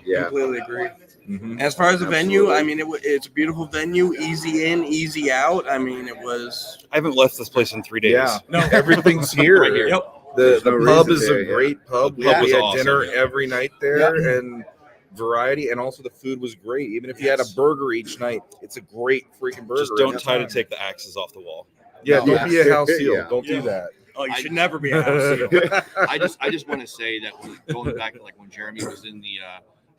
S2: Completely agree. Mm-hmm. As far as the venue, I mean, it's a beautiful venue, easy in, easy out. I mean, it was.
S1: I haven't left this place in 3 days.
S4: Yeah, no, everything's here.
S1: Right here.
S4: Yep. The pub is a great pub. We had dinner every night there, and variety, and also the food was great. Even if you had a burger each night, it's a great freaking burger.
S1: Just don't try to take the axes off the wall.
S4: Yeah, don't be a house seal. Don't do that.
S2: Oh, you should never be a house seal.
S19: I just want to say that going back to like when Jeremy was in the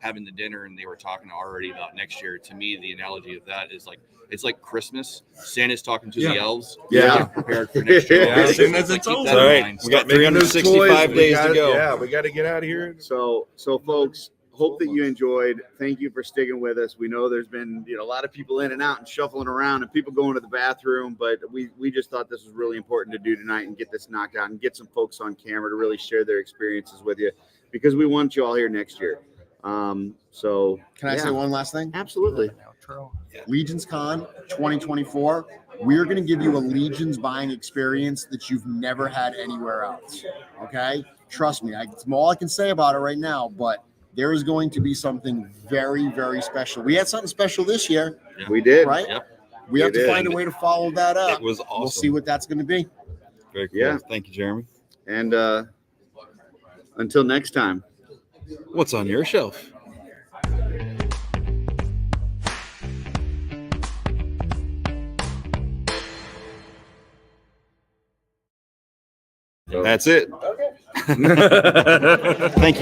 S19: having the dinner and they were talking already about next year. To me, the analogy of that is like it's like Christmas. Santa's talking to the elves.
S3: Yeah.
S19: Get prepared for next year.
S4: Yeah. As soon as
S19: Like,
S4: it's
S19: keep
S4: over.
S19: that in
S4: All right.
S19: mind.
S1: We got
S4: Start making those
S1: 365
S4: toys.
S1: days
S4: We
S1: to
S4: got-
S1: go.
S4: Yeah, we got to get out of here.
S3: So folks, hope that you enjoyed. Thank you for sticking with us. We know there's been a lot of people in and out and shuffling around and people going to the bathroom, but we just thought this was really important to do tonight and get this knocked out and get some folks on camera to really share their experiences with you because we want you all here next year. So
S20: Can I say one last thing?
S3: Absolutely.
S20: LegionsCon 2024. We're going to give you a Legions buying experience that you've never had anywhere else. Okay? Trust me. It's all I can say about it right now, but there is going to be something very, very special. We had something special this year.
S3: We did.
S20: Right?
S1: Yep.
S20: We have to
S3: did.
S20: find a way to follow that up.
S1: It was awesome.
S20: We'll see what that's going to be.
S1: Very cool.
S3: Yeah.
S1: Thank you, Jeremy.
S3: And until next time.
S1: What's on your shelf? That's it.
S13: Okay.
S1: Thank you.